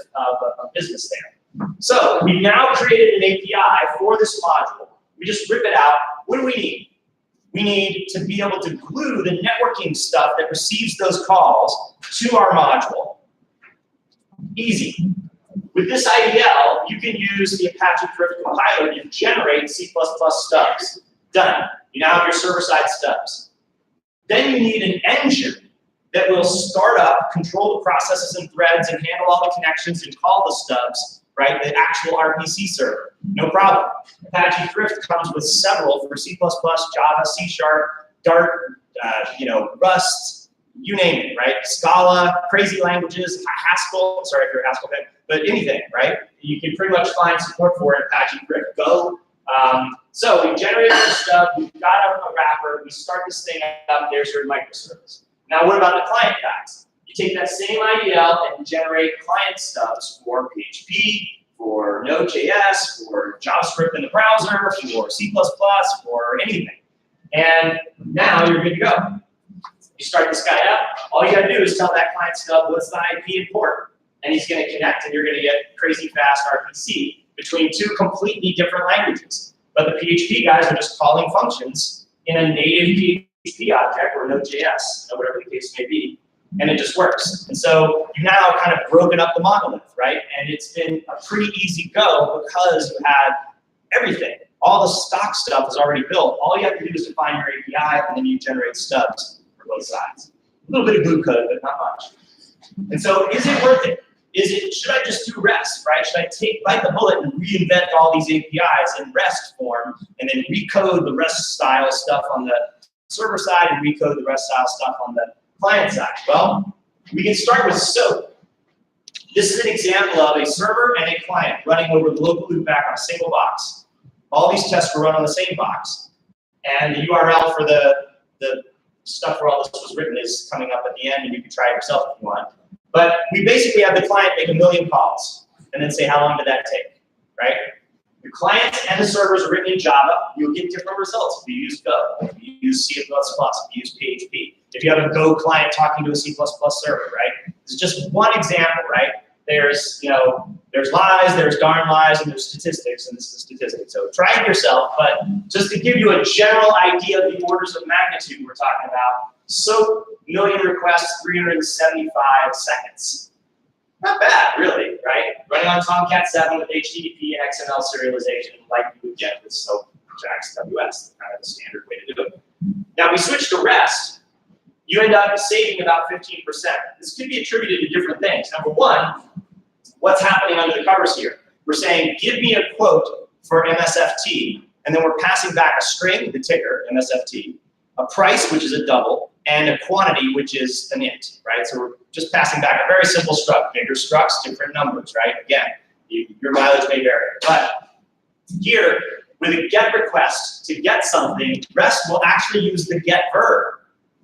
business there. So we've now created an API for this module. We just rip it out. What do we need? We need to be able to glue the networking stuff that receives those calls to our module. Easy. With this IDL, you can use the Apache Thrift compiler to generate C++ stubs. Done. You now have your server-side stubs. Then you need an engine that will start up, control the processes and threads, and handle all the connections and call the stubs, right? The actual RPC server. No problem. Apache Thrift comes with several for C++, Java, C#, Dart, Rust, you name it, right? Scala, crazy languages, Haskell, sorry if you're a Haskell fan, but anything, right? You can pretty much find support for it in Apache Thrift. Go. So we generated the stub, we've got a wrapper, we start this thing up, there's your microservice. Now what about the client guys? You take that same IDL and generate client stubs for PHP, for Node.js, for JavaScript in the browser, for C++, for anything. And now you're good to go. You start this guy up, all you gotta do is tell that client stub what's the IP and port. And he's gonna connect and you're gonna get crazy fast RPC between two completely different languages. But the PHP guys are just calling functions in a native PHP object or Node.js, whatever the case may be, and it just works. And so you've now kind of broken up the monolith, right? And it's been a pretty easy go because you had everything. All the stock stuff is already built. All you have to do is define your API, and then you generate stubs for both sides. A little bit of glue code, but not much. And so is it worth it? Should I just do REST, right? Should I bite the bullet and reinvent all these APIs in REST form and then recode the REST style stuff on the server side and recode the REST style stuff on the client side? Well, we can start with SOAP. This is an example of a server and a client running over the local loopback on a single box. All these tests were run on the same box. And the URL for the stuff where all this was written is coming up at the end, and you can try it yourself if you want. But we basically have the client make 1 million calls and then say, how long did that take, right? The clients and the servers are written in Java. You'll get different results if you use Go, if you use C++, if you use PHP. If you have a Go client talking to a C++ server, right? This is just one example, right? There's lies, there's darn lies, and there's statistics, and this is statistics. So try it yourself, but just to give you a general idea of the orders of magnitude we're talking about, SOAP, 1 million requests, 375 seconds. Not bad, really, right? Running on Tomcat 7 with HTTP and XML serialization like you would get with SOAP JAX WS, kind of the standard way to do it. Now we switch to REST, you end up saving about 15%. This could be attributed to different things. Number one, what's happening under the covers here? We're saying, give me a quote for MSFT, and then we're passing back a string, the ticker, MSFT, a price, which is a double, and a quantity, which is an int, right? So we're just passing back a very simple struct. Bigger structs, different numbers, right? Again, your mileage may vary. But here, with a GET request to get something, REST will actually use the GET verb.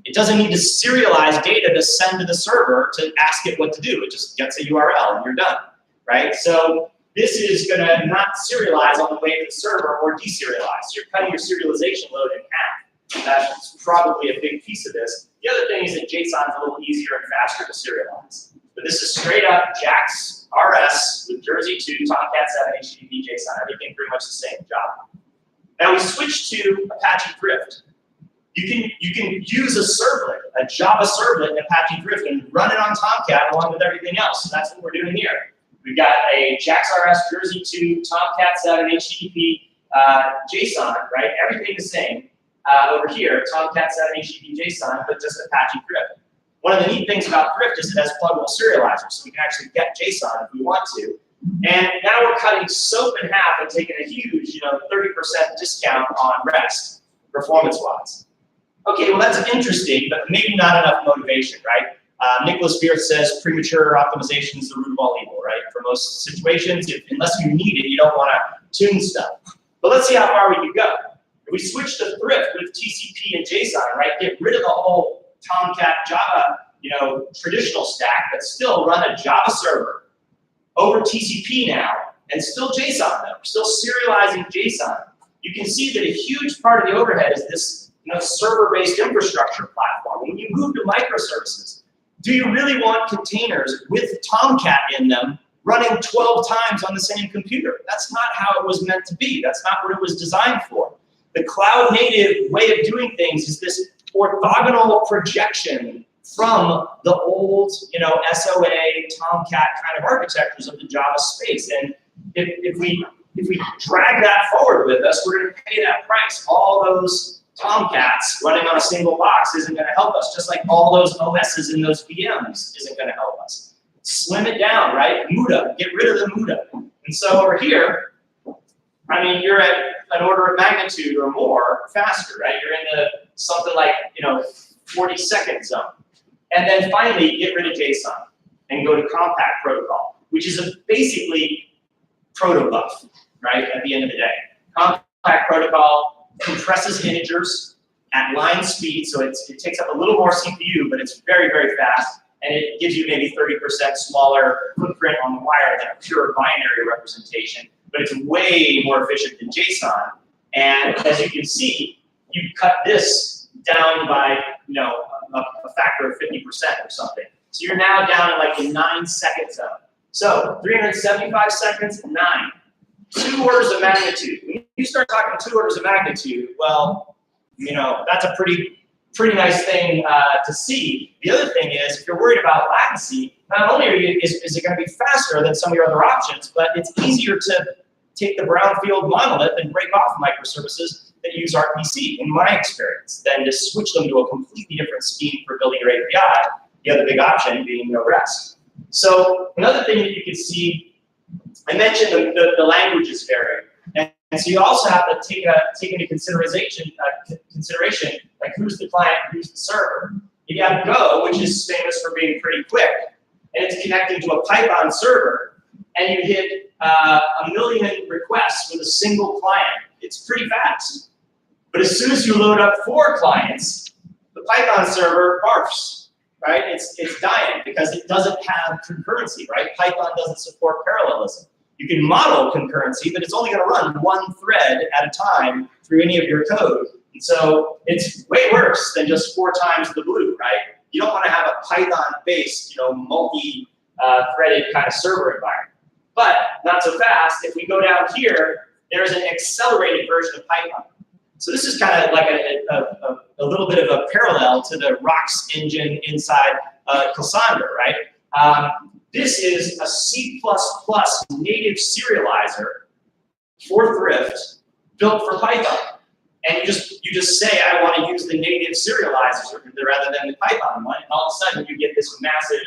It doesn't need to serialize data to send to the server to ask it what to do. It just gets a URL and you're done, right? So this is gonna not serialize on the way to the server or deserialize. So you're cutting your serialization load in half. That's probably a big piece of this. The other thing is that JSON's a little easier and faster to serialize. But this is straight up JAX RS with Jersey 2, Tomcat 7, HTTP, JSON, everything pretty much the same job. Now we switch to Apache Thrift. You can use a servlet, a Java servlet in Apache Thrift and run it on Tomcat along with everything else. So that's what we're doing here. We've got a JAX RS, Jersey 2, Tomcat 7, HTTP, JSON, right? Everything the same. Over here, Tomcat 7, HTTP, JSON, but just Apache Thrift. One of the neat things about Thrift is it has pluggable serializers, so we can actually get JSON if we want to. And now we're cutting SOAP in half and taking a huge, 30% discount on REST, performance-wise. Okay, well that's interesting, but maybe not enough motivation, right? Nicholas Beard says premature optimization is the root of all evil, right? For most situations, unless you need it, you don't want to tune stuff. But let's see how far we can go. If we switch to Thrift with TCP and JSON, right, get rid of the whole Tomcat Java, traditional stack, but still run a Java server over TCP now, and still JSON though, still serializing JSON. You can see that a huge part of the overhead is this server-based infrastructure platform. When you move to microservices, do you really want containers with Tomcat in them running 12 times on the same computer? That's not how it was meant to be. That's not what it was designed for. The cloud-native way of doing things is this orthogonal projection from the old, SOA, Tomcat kind of architectures of the Java space. And if we drag that forward with us, we're going to pay that price. All those Tomcats running on a single box isn't going to help us, just like all those OSs in those VMs isn't going to help us. Slim it down, right? Muda, get rid of the Muda. And so over here, I mean, you're at an order of magnitude or more faster, right? You're in the something like 40-second zone. And then finally, get rid of JSON and go to compact protocol, which is basically protobuf, right? At the end of the day, compact protocol compresses integers at line speed, so it takes up a little more CPU, but it's very, very fast, and it gives you maybe 30% smaller footprint on the wire than a pure binary representation, but it's way more efficient than JSON. And as you can see, you cut this down by a factor of 50% or something. So you're now down in like the 9-second zone. So 375 seconds, 9. 2 orders of magnitude. When you start talking 2 orders of magnitude, well, that's a pretty nice thing to see. The other thing is, if you're worried about latency, not only is it going to be faster than some of your other options, but it's easier to take the brownfield monolith and break off microservices that use RPC, in my experience, than to switch them to a completely different scheme for building your API, the other big option being REST. So another thing that you can see, I mentioned the languages vary. And so you also have to take into consideration like who's the client, who's the server. You have Go, which is famous for being pretty quick, and it's connecting to a Python server, and you hit 1 million requests with a single client. It's pretty fast. But as soon as you load up 4 clients, the Python server barfs, right? It's dying because it doesn't have concurrency, right? Python doesn't support parallelism. You can model concurrency, but it's only going to run 1 thread at a time through any of your code. And so it's way worse than just 4 times the blue, right? You don't want to have a Python-based, multi-threaded kind of server environment. But not so fast. If we go down here, there's an accelerated version of Python. So this is kind of like a little bit of a parallel to the ROX engine inside Cassandra, right? This is a C++ native serializer for Thrift built for Python. And you just say, I want to use the native serializers rather than the Python one, and all of a sudden you get this massive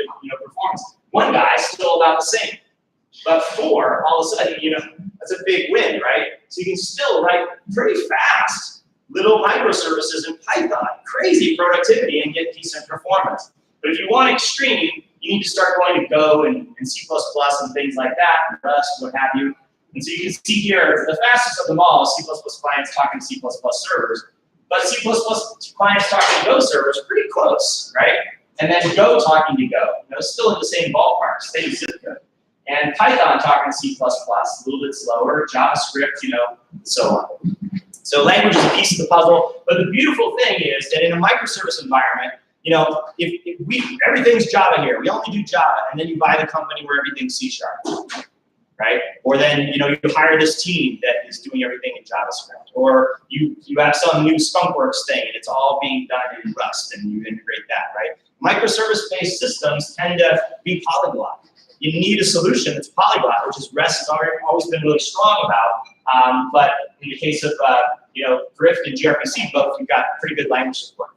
performance. One guy still about the same. But 4, all of a sudden, that's a big win, right? So you can still write pretty fast little microservices in Python, crazy productivity, and get decent performance. But if you want extreme, you need to start going to Go and C++ and things like that, and Rust, what have you. And so you can see here, the fastest of them all is C++ clients talking to C++ servers. But C++ clients talking to Go servers, pretty close, right? And then Go talking to Go, still in the same ballpark, same zip code. And Python talking to C++, a little bit slower, JavaScript, so on. So language is a piece of the puzzle, but the beautiful thing is that in a microservice environment, if everything's Java here, we only do Java, and then you buy the company where everything's C#, right? Or then you hire this team that is doing everything in JavaScript, or you have some new Skunkworks thing and it's all being done in Rust, and you integrate that, right? Microservice-based systems tend to be polyglot. You need a solution that's polyglot, which is REST has always been really strong about. But in the case of Thrift and gRPC, both you've got pretty good language support.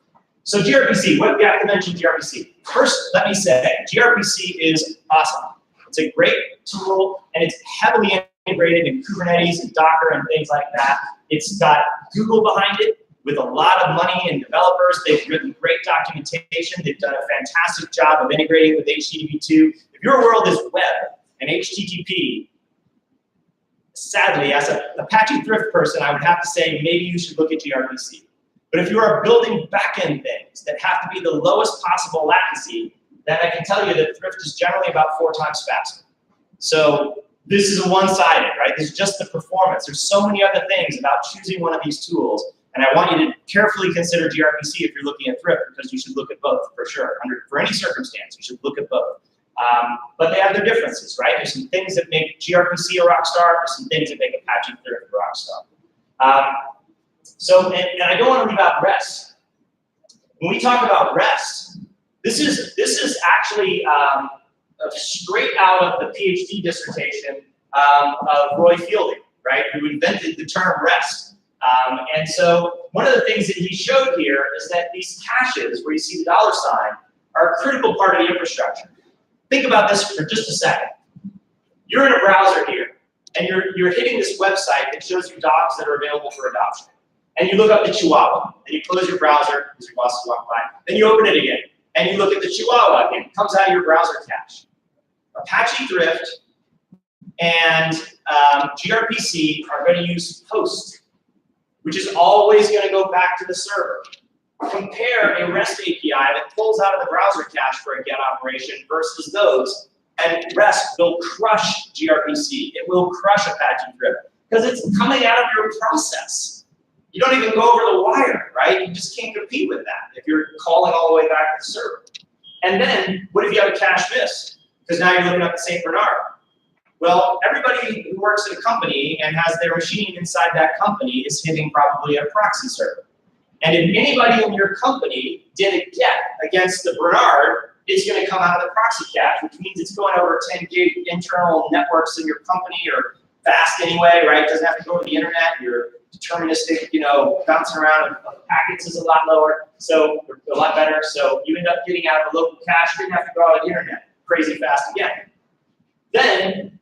So gRPC, what we have to mention gRPC. First, let me say gRPC is awesome. It's a great tool, and it's heavily integrated in Kubernetes and Docker and things like that. It's got Google behind it with a lot of money and developers. They've written great documentation. They've done a fantastic job of integrating with HTTP2. If your world is web and HTTP, sadly, as an Apache Thrift person, I would have to say maybe you should look at gRPC. But if you are building backend things that have to be the lowest possible latency, then I can tell you that Thrift is generally about 4 times faster. So this is a one-sided, right? This is just the performance. There's so many other things about choosing one of these tools, and I want you to carefully consider gRPC if you're looking at Thrift, because you should look at both for sure. For any circumstance, you should look at both. But they have their differences, right? There's some things that make gRPC a rock star. There's some things that make Apache Thrift a rock star. And I don't want to leave out REST. When we talk about REST, this is actually straight out of the PhD dissertation of Roy Fielding, right? Who invented the term REST. And so one of the things that he showed here is that these caches, where you see the $sign, are a critical part of the infrastructure. Think about this for just a second. You're in a browser here, and you're hitting this website that shows you dogs that are available for adoption. And you look up the Chihuahua, and you close your browser because your boss is walking by. Then you open it again, and you look at the Chihuahua again. It comes out of your browser cache. Apache Thrift and gRPC are going to use post, which is always going to go back to the server. Compare a REST API that pulls out of the browser cache for a GET operation versus those, and REST will crush gRPC. It will crush Apache Thrift because it's coming out of your process. You don't even go over the wire, right? You just can't compete with that if you're calling all the way back to the server. And then, what if you have a cache miss? Because now you're looking up the St. Bernard. Well, everybody who works at a company and has their machine inside that company is hitting probably a proxy server. And if anybody in your company did a GET against the Bernard, it's going to come out of the proxy cache, which means it's going over 10 gig internal networks in your company, or fast anyway, right? It doesn't have to go over the internet. Your deterministic, bouncing around of packets is a lot lower, so a lot better. So you end up getting out of a local cache. You didn't have to go out of the internet. Crazy fast again. Then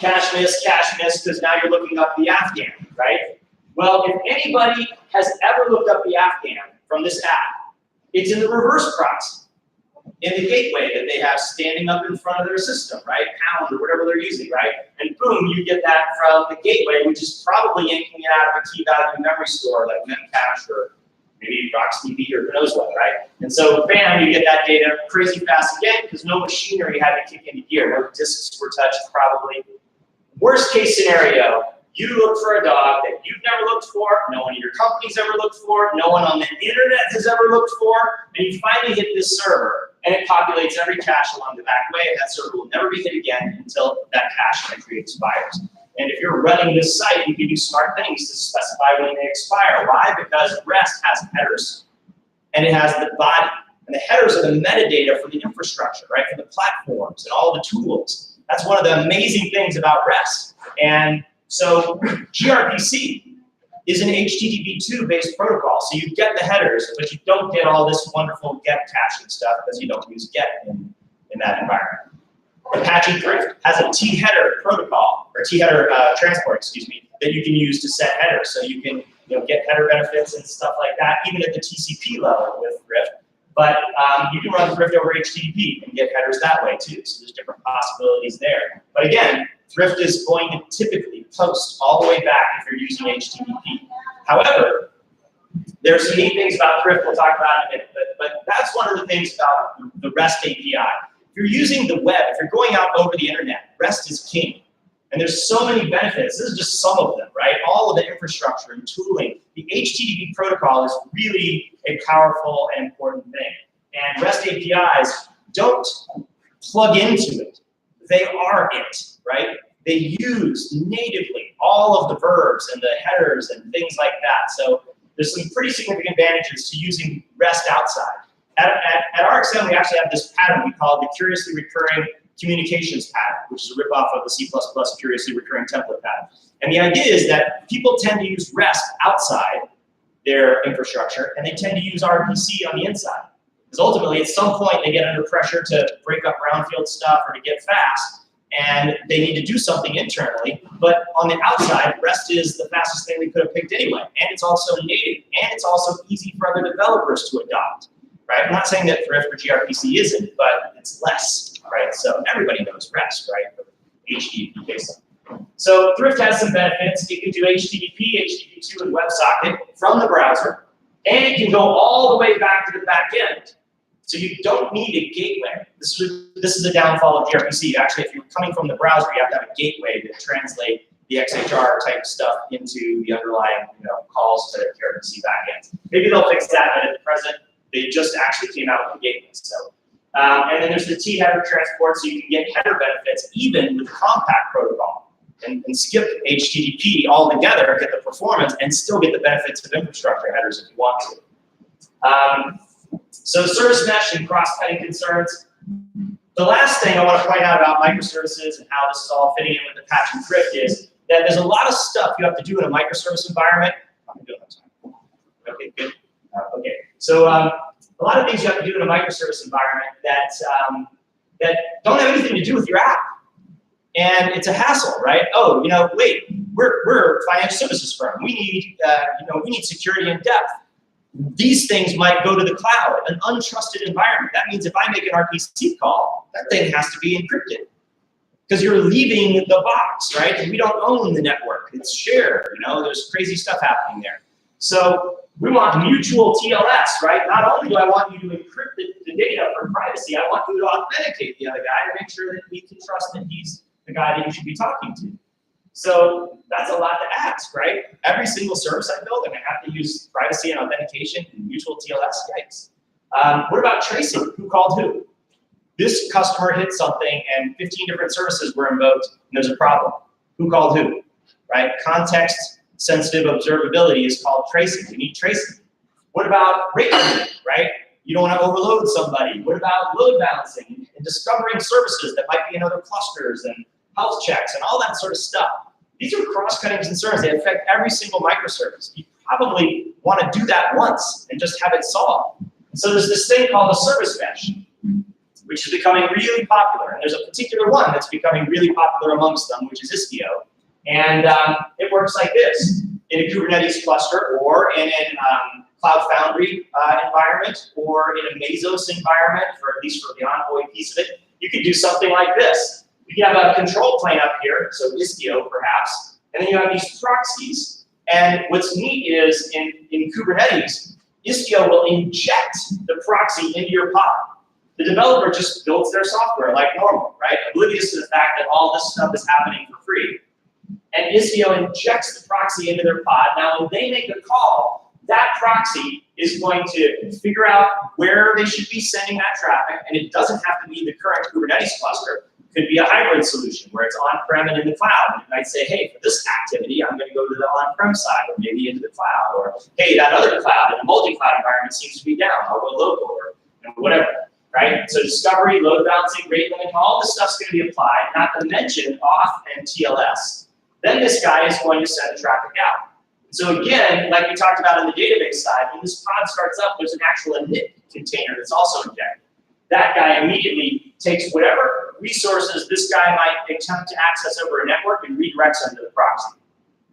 cache miss, because now you're looking up the Afghan, right? Well, if anybody has ever looked up the Afghan from this app, it's in the reverse proxy, in the gateway that they have standing up in front of their system, right? Pound or whatever they're using, right? And boom, you get that from the gateway, which is probably yanking it out of a key value memory store like Memcache or maybe RocksDB or who knows what, right? And so, bam, you get that data crazy fast again because no machinery had to kick into gear. No disks were touched, probably. Worst case scenario, you look for a dog that you've never looked for, no one in your company's ever looked for, no one on the internet has ever looked for, and you finally hit this server, and it populates every cache along the back way, and that server will never be hit again until that cache entry expires. And if you're running this site, you can do smart things to specify when they expire. Why? Because REST has headers, and it has the body. And the headers are the metadata for the infrastructure, right, for the platforms and all the tools. That's one of the amazing things about REST. And so gRPC is an HTTP2 based protocol. So you get the headers, but you don't get all this wonderful GET caching stuff because you don't use GET in that environment. Apache Thrift has a T-header protocol, or T-header transport, that you can use to set headers. So you can get header benefits and stuff like that, even at the TCP level with Thrift. But you can run Thrift over HTTP and get headers that way too. So there's different possibilities there. But again, Thrift is going to typically post all the way back if you're using HTTP. However, there's some neat things about Thrift we'll talk about in a minute, but that's one of the things about the REST API. If you're using the web, if you're going out over the internet, REST is king. And there's so many benefits. This is just some of them, right? All of the infrastructure and tooling. The HTTP protocol is really a powerful and important thing. And REST APIs don't plug into it. They are it, right? They use natively all of the verbs and the headers and things like that. So there's some pretty significant advantages to using REST outside. At RxM, we actually have this pattern we call the curiously recurring communications pattern, which is a ripoff of the C++ curiously recurring template pattern. And the idea is that people tend to use REST outside their infrastructure, and they tend to use RPC on the inside. Because ultimately, at some point, they get under pressure to break up brownfield stuff or to get fast, and they need to do something internally. But on the outside, REST is the fastest thing we could have picked anyway. And it's also native, and it's also easy for other developers to adopt. Right? I'm not saying that Thrift or gRPC isn't, but it's less, right? So everybody knows REST, right? HTTP based. So Thrift has some benefits. It can do HTTP, HTTP2, and WebSocket from the browser, and it can go all the way back to the back end. So you don't need a gateway. This is the downfall of gRPC. Actually, if you're coming from the browser, you have to have a gateway to translate the XHR type stuff into the underlying calls to gRPC backends. Maybe they'll fix that, but at present, they just actually came out with a gateway. So, and then there's the T-header transport, so you can get header benefits even with the compact protocol, and skip HTTP altogether, get the performance, and still get the benefits of infrastructure headers if you want to. So service mesh and cross-cutting concerns. The last thing I want to point out about microservices and how this is all fitting in with Apache and Thrift is that there's a lot of stuff you have to do in a microservice environment. I'm doing that time. Okay, good. Okay, so a lot of things you have to do in a microservice environment that don't have anything to do with your app, and it's a hassle, right? Oh, wait, we're a financial services firm. We need we need security in depth. These things might go to the cloud, an untrusted environment. That means if I make an RPC call, that thing has to be encrypted because you're leaving the box, right? And we don't own the network. It's shared, there's crazy stuff happening there. So we want mutual TLS, right? Not only do I want you to encrypt the data for privacy, I want you to authenticate the other guy to make sure that we can trust that he's the guy that you should be talking to. So that's a lot to ask, right? Every single service I build, I'm going to have to use privacy and authentication and mutual TLS. Yikes. What about tracing? Who called who? This customer hit something and 15 different services were invoked and there's a problem. Who called who, right? Context-sensitive observability is called tracing. We need tracing. What about rate limiting, right? You don't want to overload somebody. What about load balancing and discovering services that might be in other clusters and health checks and all that sort of stuff? These are cross-cutting concerns. They affect every single microservice. You probably want to do that once and just have it solved. So there's this thing called a service mesh, which is becoming really popular. And there's a particular one that's becoming really popular amongst them, which is Istio. And it works like this. In a Kubernetes cluster, or in a Cloud Foundry environment, or in a Mesos environment, for at least for the Envoy piece of it, you could do something like this. You have a control plane up here, so Istio perhaps, and then you have these proxies. And what's neat is in Kubernetes, Istio will inject the proxy into your pod. The developer just builds their software like normal, right? Oblivious to the fact that all this stuff is happening for free. And Istio injects the proxy into their pod. Now, when they make a call, that proxy is going to figure out where they should be sending that traffic, and it doesn't have to be the current Kubernetes cluster. Could be a hybrid solution where it's on-prem and in the cloud. And it might say, hey, for this activity, I'm going to go to the on-prem side, or maybe into the cloud, or hey, that other cloud in a multi-cloud environment seems to be down. I'll go local, or whatever, right? So discovery, load balancing, rate limiting, all this stuff's going to be applied, not to mention auth and TLS. Then this guy is going to send the traffic out. So again, like we talked about on the database side, when this pod starts up, there's an actual init container that's also injected. That guy immediately takes whatever resources this guy might attempt to access over a network and redirects them to the proxy.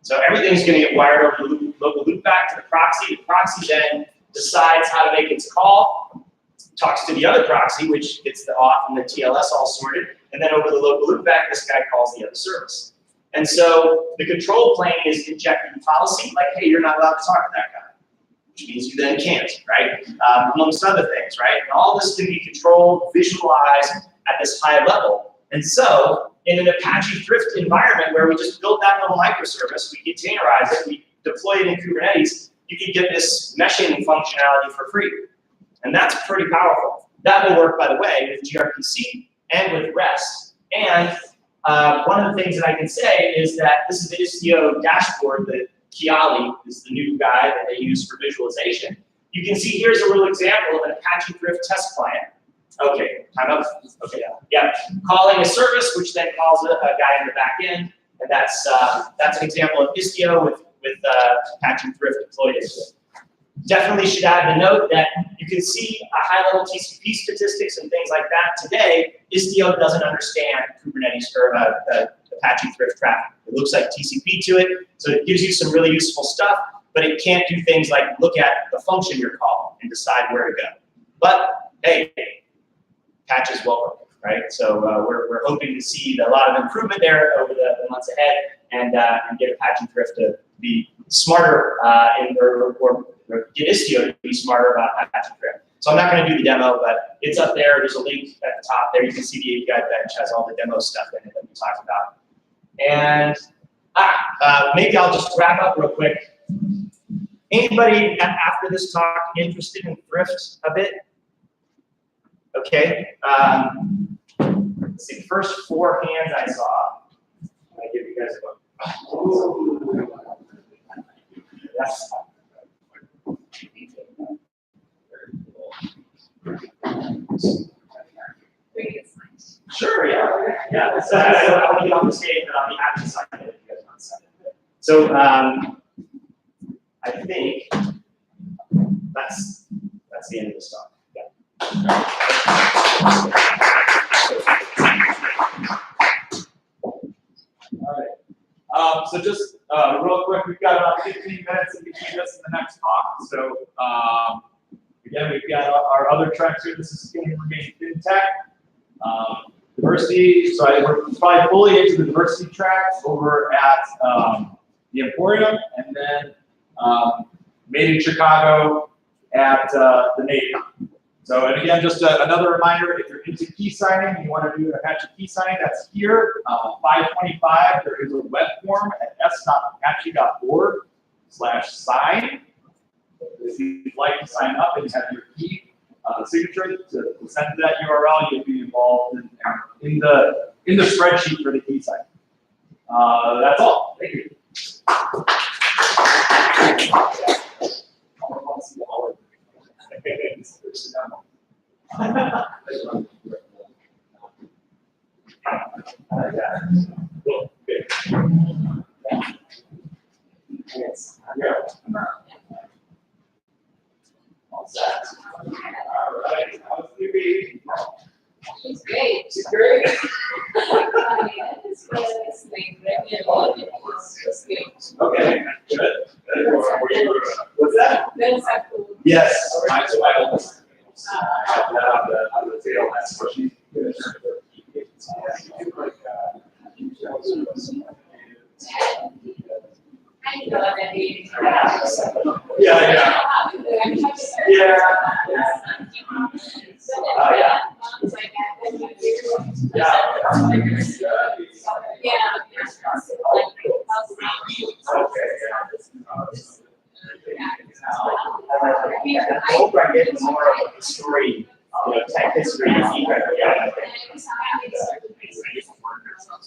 So everything's going to get wired over the local loopback to the proxy. The proxy then decides how to make its call, talks to the other proxy, which gets the auth and the TLS all sorted, and then over the local loopback, this guy calls the other service. And so the control plane is injecting policy, like, hey, you're not allowed to talk to that guy, which means you then can't, right? Amongst other things, right? And all this can be controlled, visualized at this high level. And so in an Apache Thrift environment where we just built that little microservice, we containerize it, we deploy it in Kubernetes, you can get this meshing functionality for free. And that's pretty powerful. That will work, by the way, with gRPC and with REST. And one of the things that I can say is that this is the Istio dashboard that Kiali is the new guy that they use for visualization. You can see here's a real example of an Apache Thrift test client. Okay, time up. Okay, yeah. Calling a service, which then calls a guy in the back end, and that's an example of Istio with Apache Thrift deployed into it. Definitely should add the note that you can see a high-level TCP statistics and things like that. Today, Istio doesn't understand Kubernetes or Apache Thrift traffic. It looks like TCP to it, so it gives you some really useful stuff, but it can't do things like look at the function you're calling and decide where to go. But hey, patch is welcome, right? So we're hoping to see a lot of improvement there over the months ahead and get Apache Thrift to be smarter or get Istio to be smarter about Apache Thrift. So I'm not going to do the demo, but it's up there. There's a link at the top there. You can see the API bench has all the demo stuff in it that we talked about. And maybe I'll just wrap up real quick. Anybody after this talk interested in Thrift a bit? Okay. Let's see, the first 4 hands I saw. I'll give you guys a look. Yes. Sure, yeah. So I want to get on the stage, but I'll be happy to sign it if you guys want to sign it. So I think that's the end of this talk. Yeah.
All right. So just real quick, we've got about 15 minutes in between this and the next talk. So again, we've got our other tracks here. This is going to remain FinTech. Diversity, so we're probably fully into the diversity tracks over at the Emporium, and then Made in Chicago at the Native. So, and again, just another reminder, if you're into key signing, you want to do an Apache key signing, that's here, 525. There is a web form at s.apache.org/sign. If you'd like to sign up and have your key signature to send to that URL, you'll be involved in the spreadsheet for the key sign. That's all. Thank you. All set. All right. How's the baby?
She's great.
She's great. Okay. Good. What's that? Yes. Mine's a wild. I have that on the tail. That's what she's good. Yeah.
I hope I get more of the story, tech history.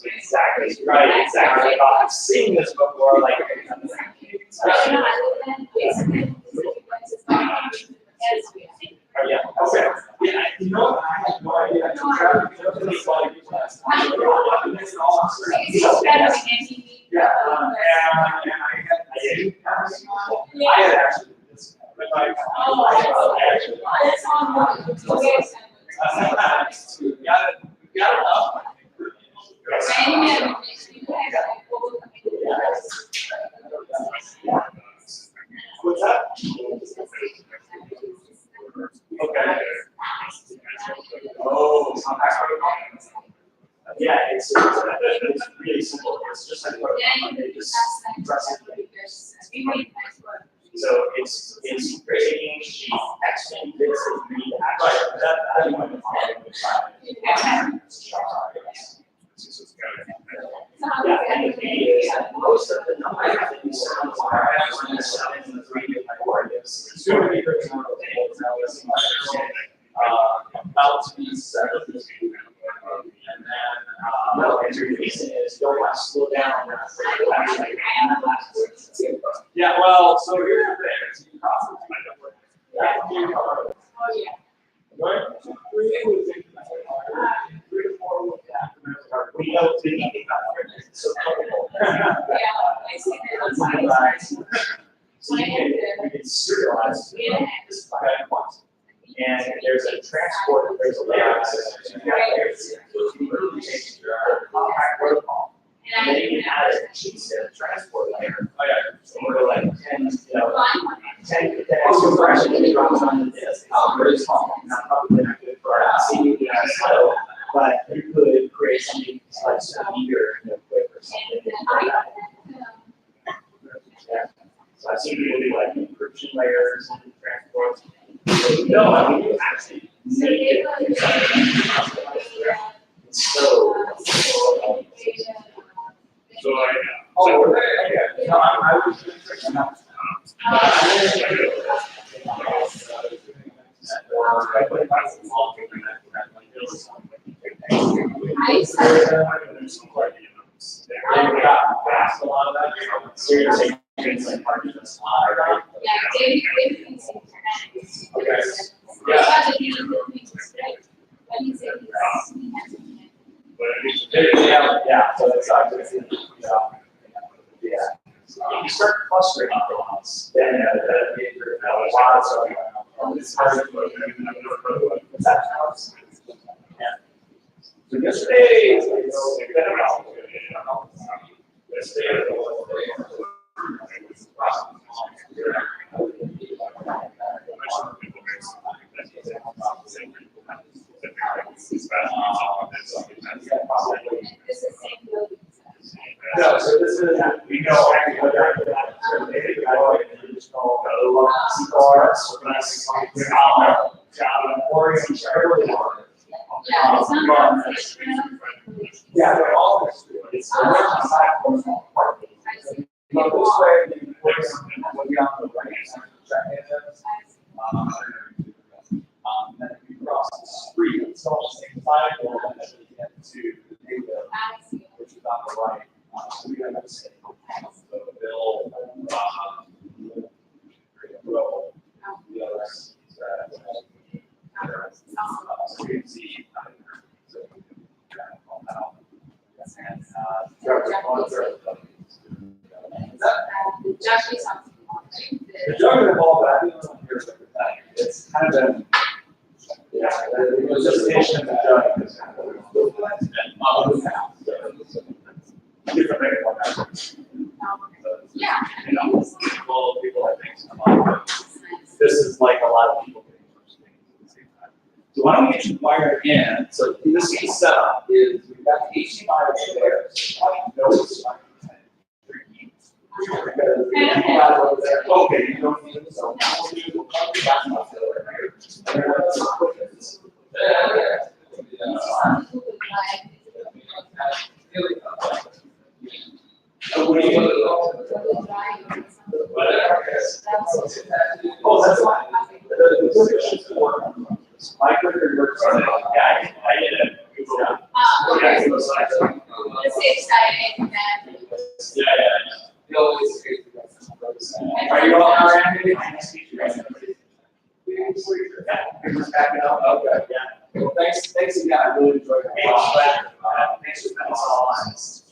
Exactly, right, exactly. I've seen this before, like. Yeah, okay. Yeah, you know, I had no idea. I had actually. What's that? Okay. Oh, yeah, it's really simple. It's just like so it's taking X bits of read yeah, and the key is that most of the numbers that you send are actually in the 3 different coordinates. It's going to be very more tables now. This is about to be 7. And then no, and your reason is don't want to slow down. Yeah, well, so here's the thing. So you cross the we know the meeting so so you can serialize this by once. And there's a transport, there's a layout system. So you literally take your compact protocol. And then you can add a cheese to the transport layer. So we're like 10 extra impressions that drops on the disk. It's very small. Not probably not good for our CPU, but you could create something like some meter quick or something. layers and transport. No, I mean, you actually make it do something. So,
Oh, okay. No, I was just checking out.
A lot of that. Seriously, things like Parkinson's lie, right?
Yeah, David Griffin.
Okay.
Yeah.
Yeah, so that's yeah. You start frustrating for once, then lots of it's hard to yeah. So yesterday, no, so this is, we know actually yeah, they're all it's the one side part. But this way, you put what you on the right side then if you cross the street, it's all the same side, and then you get to the neighborhood, which is on the right. So we have to say, so Bill, Will, the others, so you can see. The jug involved, I think, it's kind of been, yeah, the association of the jug is kind of different things.
Yeah.
People have things come up. This is like a lot of people getting first things at the same time. So why don't we get you wired in? So this is setup is we've got the HDMI over there. Notice okay, you don't need it, so now we'll do that's not oh, that's fine. My clicker works on it. Yeah, I did it.
Okay. It's exciting and.
Yeah. Are you all all right? Nice to meet you guys. Yeah, back it up. Okay, yeah. Well, thanks again. I really enjoyed it. Pleasure. Thanks for spending all on this.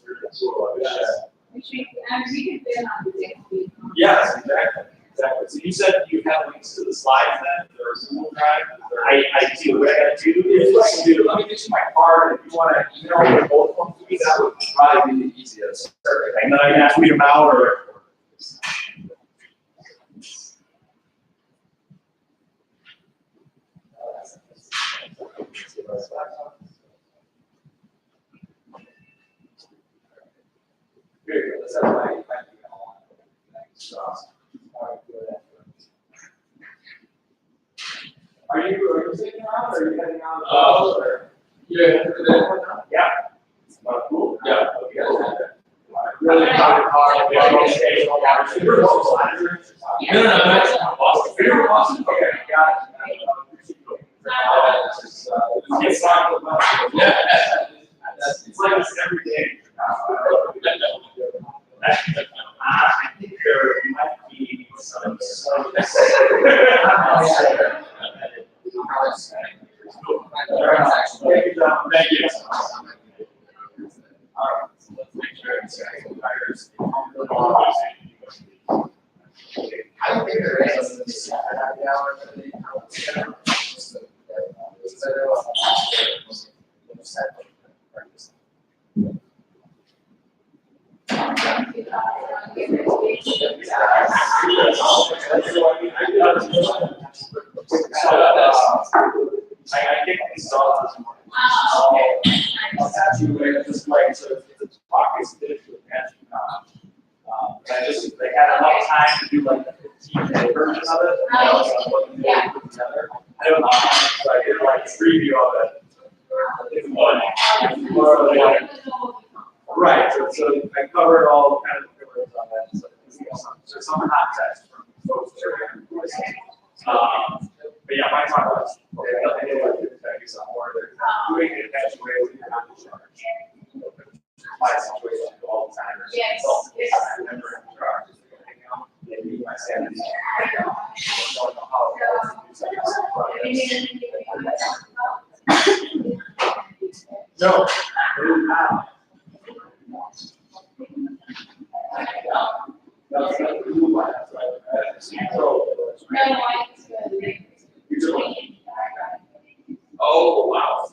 Yes, exactly. So you said you have links to the slides then, or Google Drive? I do. What I gotta do is let me get you my card. If you want to email both of them to me, that would probably be the easiest. Perfect. And then I can tweet them out or. Here, let's have my email on. Thanks. Are you sitting around or are you heading out?
Yeah.
Yeah. Cool.
Yeah.
Really hard. You're local.
No, I'm actually from Boston.
You're Boston. Okay, got it.
Yeah.
It's like this every day. I think there might be some. Thank you. All right, so let's make sure it's tires. I don't think there is. I think we saw this morning. I'll have you wait this way, so it's a pocket dish with magic. They had enough time to do like the
version of it.
Yeah.
Together. I don't know. So I did like a preview of it. It's one. Right. So I covered all kind of pillars on that. So some hot text from folks that are listening. But yeah, my talk was I did like to tell you some more. They're doing it in such ways that you're not in charge. My situation all the time.
Yes.
I'm never in charge. Maybe my sanity. I don't know how to do no, that's not the blue line, that's right. Oh, wow.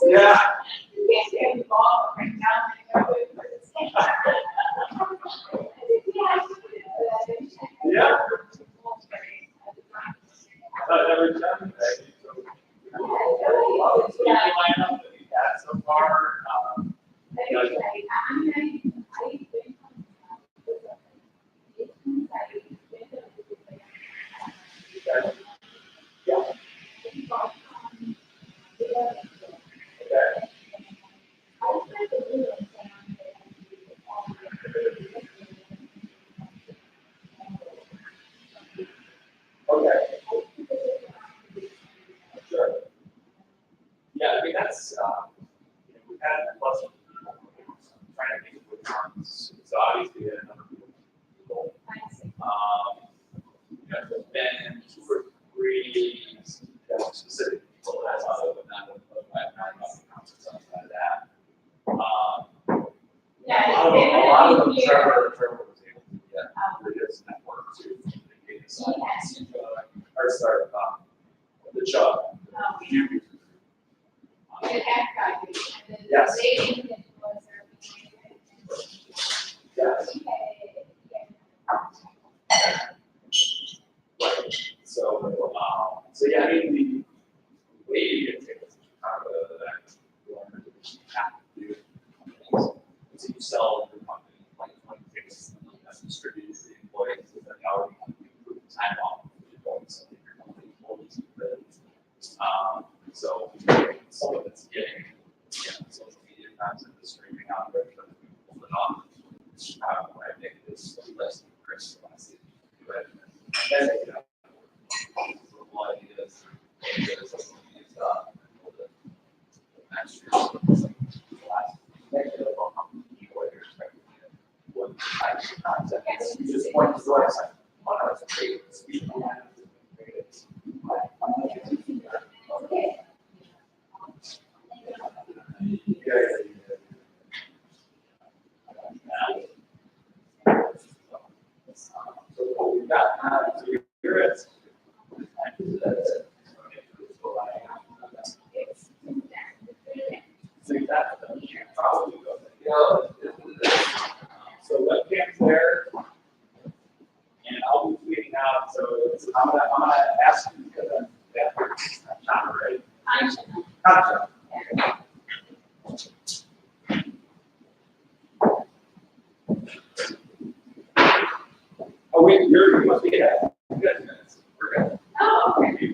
Yeah. Yeah. Every time. Lineup that we've had so far. Okay. Sure. Yeah, I mean, that's, we've had a plus of people trying to make it with funds. So obviously, we had a number of people. There's been 2 or 3 specific people that other than that, outside of that. A lot of them, Trevor was able to get through his network to get this or start the Chubb. Yes. Yes. So yeah, I mean, the way you get tickets is kind of that you have to do things. So you sell your company like 20 tickets, that's distributed to the employees, and then how you improve the time off of the employees, so that your company employees so some of it's getting social media content is streaming out there, but pull it off. How do I make this less Chris when I see it? And then, what ideas, social media stuff, what types of content. You just point to the website. Oh, no, it's great. It's so what we've got, so here it is. So that probably goes. So webcam's there, and I'll be tweeting out. So I'm gonna ask you because I'm not ready. Gotcha. Oh wait, you must be at. Good. We're good.
Oh, okay.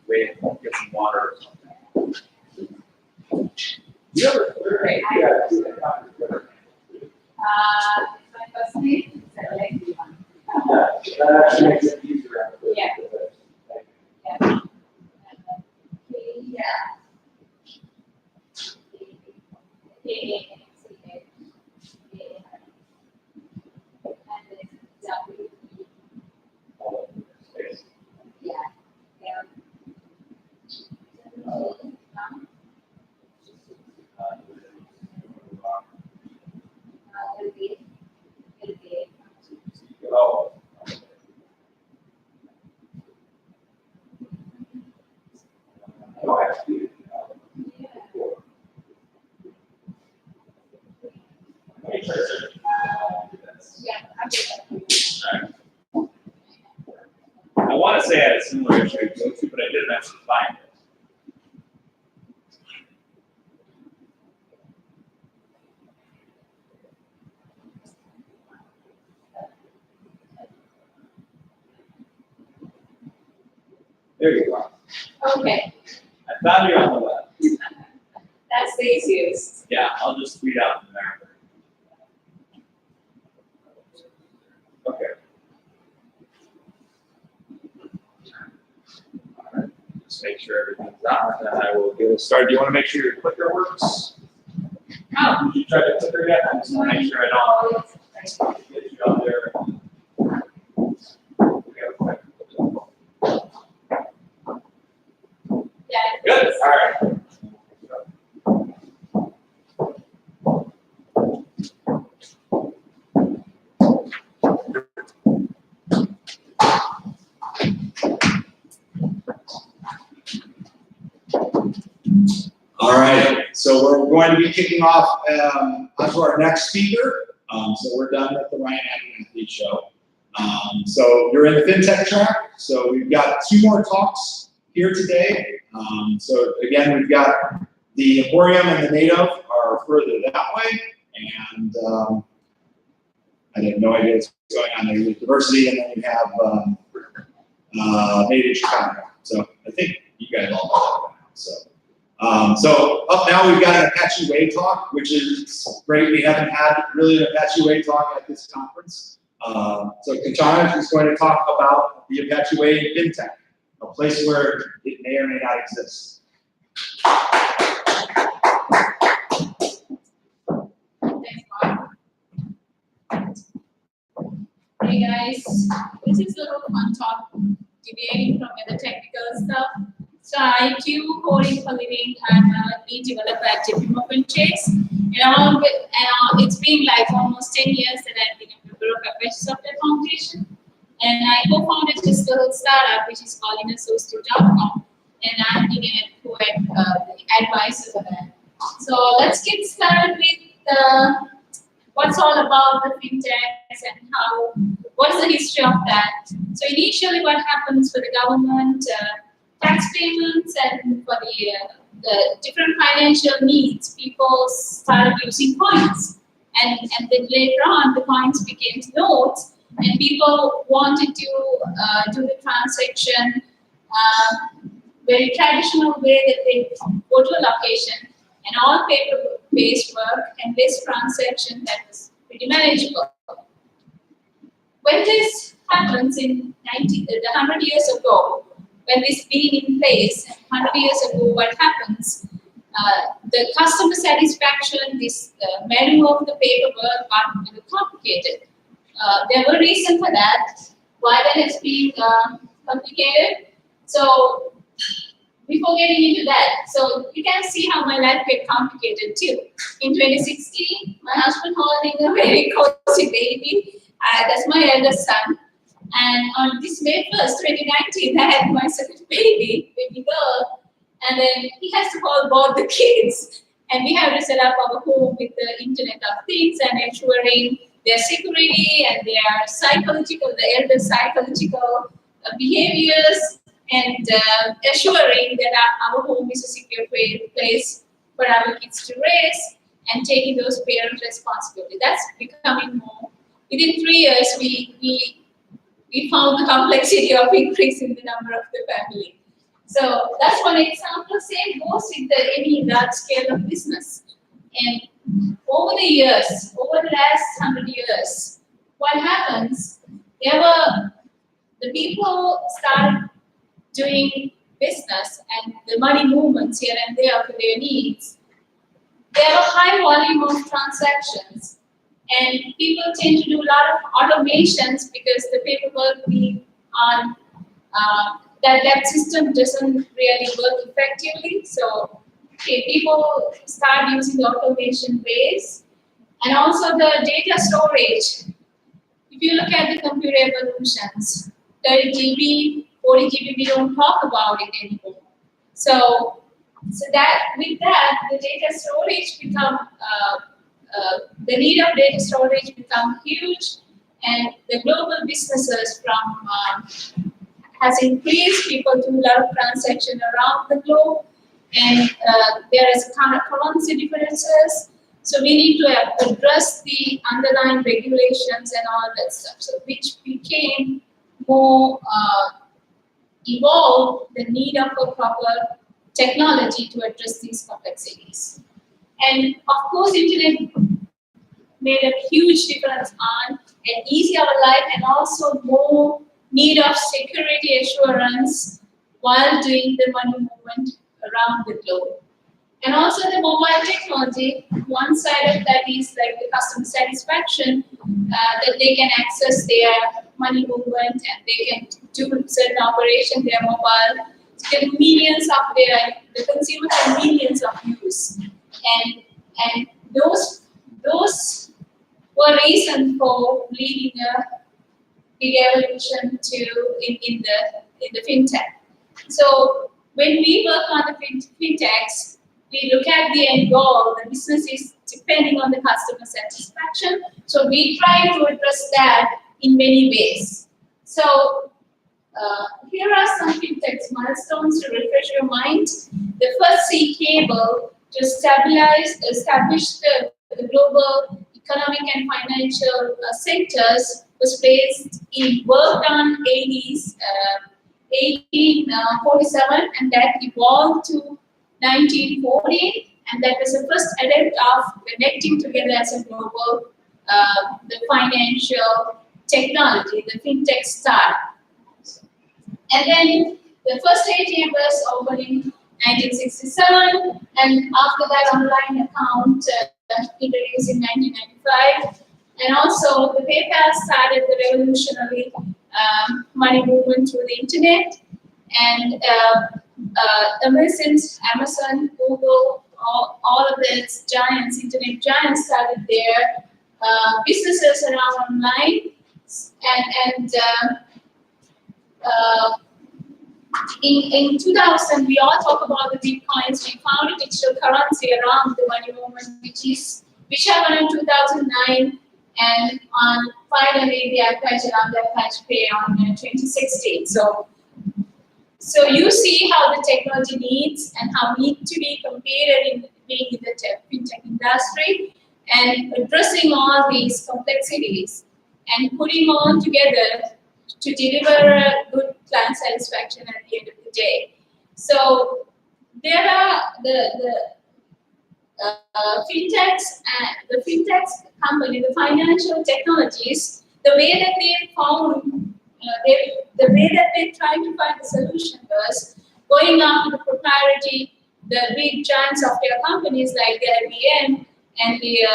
Wait, get some water or something. You ever clear? Yeah.
My first name is Alexi.
That actually makes it easier.
Yeah. Yeah.
Oh. Oh, actually. I want to say I had a similar issue to go to, but I didn't actually find it. There you are.
Okay,
I found you on the web.
that's the easiest.
Yeah, I'll just tweet out from there. Okay. All right. Just make sure everything's on, and then I will get it started. Do you want to make sure your clicker works?
Oh.
Did you try the clicker yet? I just want to make sure I don't get you out there.
Yeah.
Good. All right. All right, so we're going to be kicking off onto our next speaker. So we're done with the Ryan Athlete show. So you're in the FinTech track. So we've got 2 more talks here today. So again, we've got the Emporium and the Native are further that way. And I have no idea what's going on there. You have diversity, and then you have Native Chicago. So I think you guys all know that. So up now we've got an Apache Way talk, which is great. We haven't had really an Apache Way talk at this conference. So Kanchana is going to talk about the Apache Way in FinTech, a place where it may or may not exist.
Thanks, Bob. Hey guys, this is a little fun talk, deviating from the technical stuff. So I do coding for a living. I'm a lead developer at JP Morgan Chase. And it's been like almost 10 years that I've been a member of Apache Software Foundation. And I co-founded this little startup, which is called InnerSource2.com. And I'm being the advisor for that. So let's get started with what's all about the fintechs and what is the history of that. So initially what happens for the government, tax payments and for the different financial needs, people started using coins. And then later on, the coins became notes, and people wanted to do the transaction very traditional way that they go to a location and all paper-based work and this transaction that was pretty manageable. When this happens in 100 years ago, when this been in place, 100 years ago, what happens? The customer satisfaction, this manual of the paperwork got a little complicated. There were reasons for that, why that has been complicated. So before getting into that, so you can see how my life get complicated too. In 2016, my husband holding a very cozy baby. That's my eldest son. And on this May 1st, 2019, I had my second baby girl. And then he has to call both the kids. And we have to set up our home with the Internet of Things and ensuring their security and their psychological, the elder psychological behaviors, and assuring that our home is a secure place for our kids to raise and taking those parent responsibility. That's becoming more. Within 3 years, we found the complexity of increasing the number of the family. So that's one example. Same goes with any large scale of business. And over the last 100 years, what happens? The people start doing business and the money movements here and there for their needs. They have a high volume of transactions. And people tend to do a lot of automations because the paperwork on that system doesn't really work effectively. So people start using the automation base. And also the data storage. If you look at the computer evolutions, 30 GB, 40 GB, we don't talk about it anymore. So that with that, the data storage become the need of data storage become huge, and the global businesses has increased. People do a lot of transactions around the globe, and there is kind of currency differences. So we need to address the underlying regulations and all that stuff. So which became more evolve the need of a proper technology to address these complexities. And of course, internet made a huge difference on an easy our life and also more need of security assurance while doing the money movement around the globe. And also the mobile technology, one side of that is like the customer satisfaction, that they can access their money movement and they can do certain operation, their mobile, convenience of the consumer convenience of use. And those were reason for leading a big evolution in the fintech. So when we work on the fintechs, we look at the end goal. The business is depending on the customer satisfaction. So we try to address that in many ways. So here are some fintech milestones to refresh your mind. The first sea cable to establish the global economic and financial sectors was worked on 1847, and that evolved to 1940, and that was the first attempt of connecting together as a global the financial technology, the fintech start. And then the first ATM was opened in 1967, and after that online account introduced in 1995. And also the PayPal started the revolutionary money movement through the internet. And Amazon, Google, all of these giants, internet giants started their businesses around online. In 2000, we all talk about the bitcoins. We found a digital currency around the money movement, which happened in 2009, and finally the Apache Pay on 2016. So you see how the technology needs and how we need to be competed in being in the fintech industry and addressing all these complexities and putting all together to deliver a good client satisfaction at the end of the day. So there are the fintechs and the fintechs company, the financial technologies, the way that they found, the way that they tried to find the solution was going after the proprietary, the big giant software companies like the IBM and the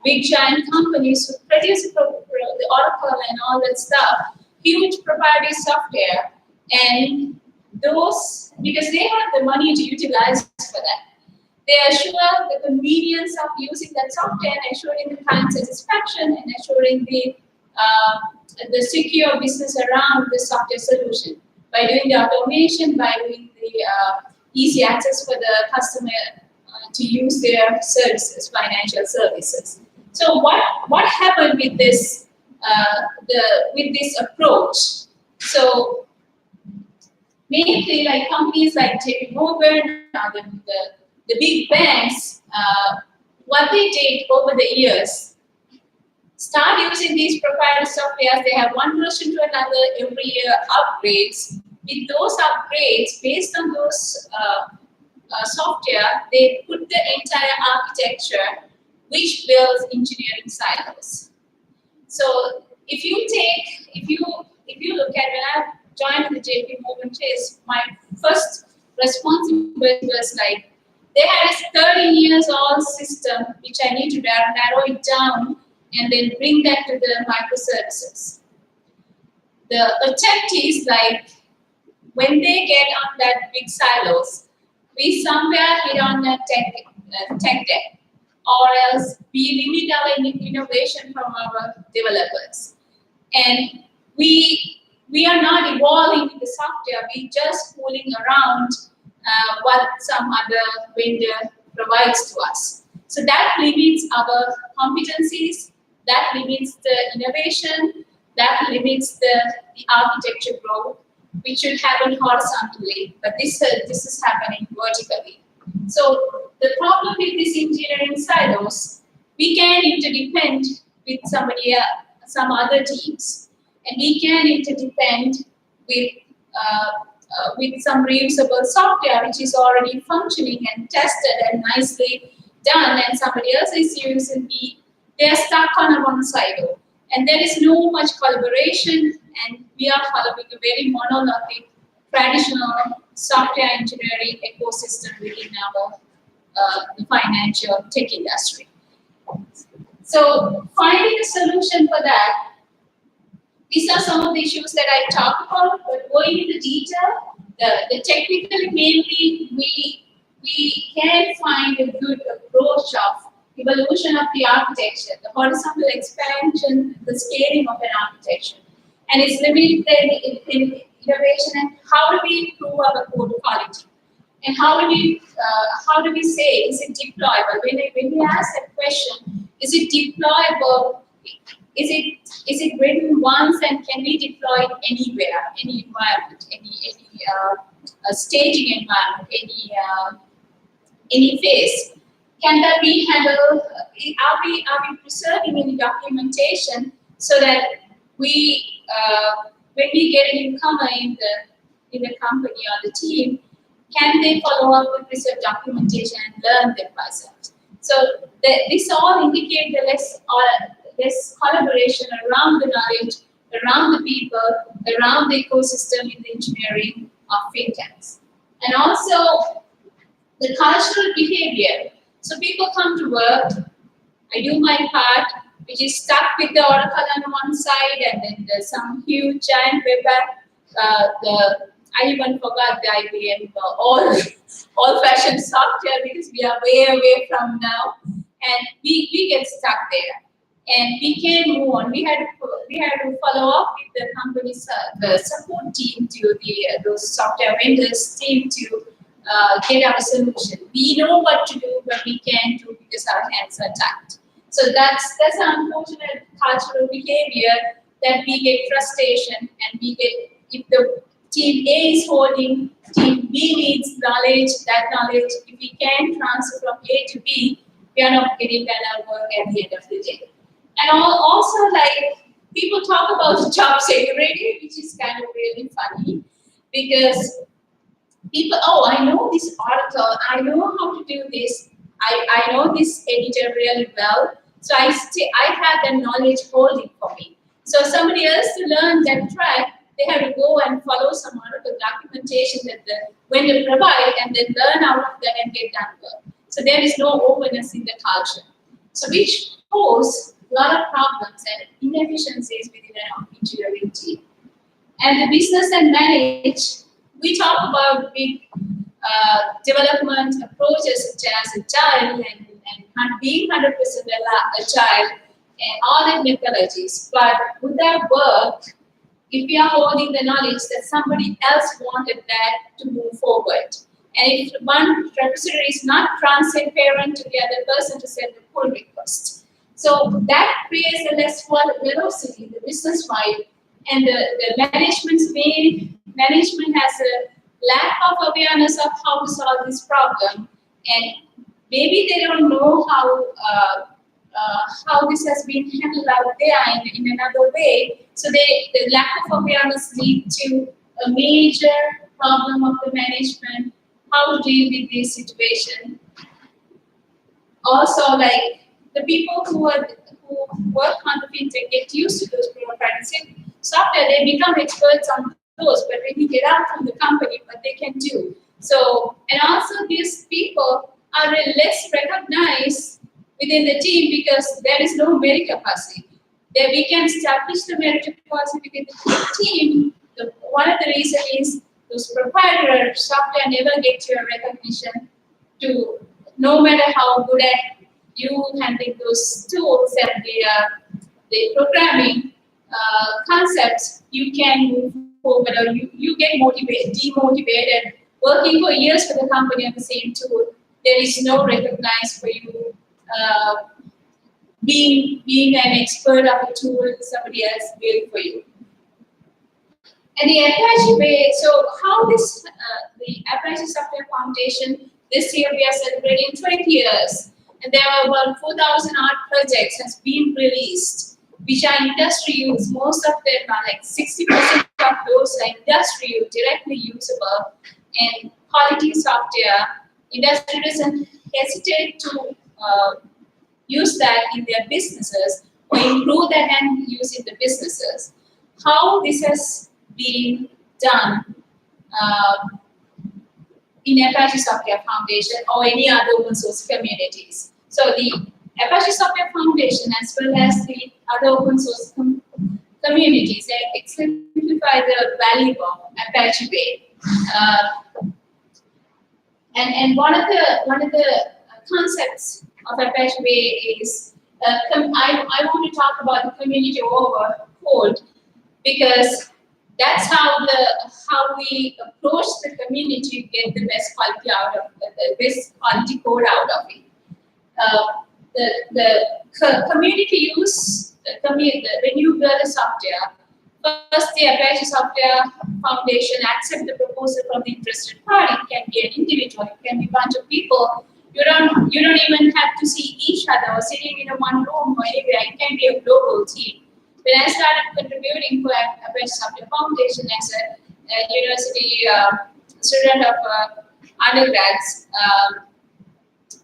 big giant companies who produce the Oracle and all that stuff, huge proprietary software, and those, because they have the money to utilize for that. They assure the convenience of using that software and assuring the client satisfaction and assuring the secure business around the software solution by doing the automation, by doing the easy access for the customer to use their services, financial services. So what happened with this approach? So mainly, like companies like JP Morgan, the big banks, what they did over the years, start using these proprietary softwares. They have one version to another every year, upgrades. With those upgrades, based on those software, they put the entire architecture, which builds engineering silos. So if you look at when I joined the JP Morgan Chase, my first responsibility was like, they had a 13 years old system, which I need to narrow it down and then bring that to the microservices. The attempt is like, when they get on that big silos, we somewhere hit on a tech debt, or else we limit our innovation from our developers. And we are not evolving with the software, we just fooling around what some other vendor provides to us. So that limits our competencies, that limits the innovation, that limits the architecture growth, which should happen horizontally, but this is happening vertically. So the problem with these engineering silos, we can interdepend with some other teams. and we can interdepend with some reusable software which is already functioning and tested and nicely done, and somebody else is using they are stuck on a one silo. And there is no much collaboration, and we are following a very monolithic, traditional software engineering ecosystem within our the financial tech industry. So finding a solution for that, these are some of the issues that I talked about, but going into detail, the technically mainly we can find a good approach of evolution of the architecture, the horizontal expansion, the scaling of an architecture, and it's limited in innovation and how do we improve our code quality, and how do we say is it deployable? When we ask that question, is it deployable? Is it written once and can we deploy it anywhere, any environment, any staging environment, any phase? Can that be handled? Are we preserving any documentation so that we, when we get a newcomer in the company or the team, can they follow up with preserved documentation and learn them themselves? So this all indicate the less collaboration around the knowledge, around the people, around the ecosystem in the engineering of fintechs. And also the cultural behavior. So people come to work, I do my part, which is stuck with the Oracle on one side, and then there's some huge giant web app. I even forgot the IBM old-fashioned software because we are way away from now, and we get stuck there. And we can move on. We had to follow up with the company's the support team to those software vendors team to get our solution. We know what to do, but we can't do because our hands are tied. So that's an unfortunate cultural behavior that we get frustration, and we get if the team A is holding, team B needs knowledge, that knowledge, if we can transfer from A to B, we are not getting better work at the end of the day. And also, like, people talk about job security, which is kind of really funny, because people, oh, I know this article, I know how to do this, I know this editor really well, so I have the knowledge holding for me. So somebody else to learn that track, they have to go and follow some article documentation that the vendor provide, and then learn out of that and get done work. So there is no openness in the culture. So which pose a lot of problems and inefficiencies within an engineering team. And the business and manage, we talk about big development approaches such as agile and being 100% agile and all the methodologies. But would that work if we are holding the knowledge that somebody else wanted that to move forward? And if one repository is not transparent to the other person to send the pull request. So that creates a less velocity in the business wide, and the management has a lack of awareness of how to solve this problem, and maybe they don't know how this has been handled out there in another way. So the lack of awareness leads to a major problem of the management, how to deal with this situation. Also, like, the people who work on the fintech get used to those proprietary software, they become experts on those, but when you get out from the company, what they can do. So, and also these people are less recognized within the team because there is no meritocracy. There we can establish the meritocracy within the team. One of the reasons is those proprietary software never get your recognition to, no matter how good at you handling those tools and the programming concepts, you can move forward, or you get demotivated working for years for the company on the same tool. There is no recognize for you being an expert of a tool somebody else built for you. And the Apache way, so how this, the Apache Software Foundation, this year we are celebrating 20 years. And there are about 4,000 art projects has been released. which are industry use. Most of them are like 60% of those are industry use, directly usable. And quality software, industry doesn't hesitate to use that in their businesses or improve that and use in the businesses. How this has been done in Apache Software Foundation or any other open source communities. So the Apache Software Foundation as well as the other open source communities, they exemplify the value of Apache Way. And one of the concepts of Apache Way is I want to talk about the community over code, because that's how we approach the community to get the best quality out of the best quality code out of it. The community use when you build a software. First, the Apache Software Foundation accept the proposal from the interested party. It can be an individual, it can be a bunch of people. You don't even have to see each other or sitting in one room or anywhere. It can be a global team. When I started contributing to Apache Software Foundation as a university student of undergrads,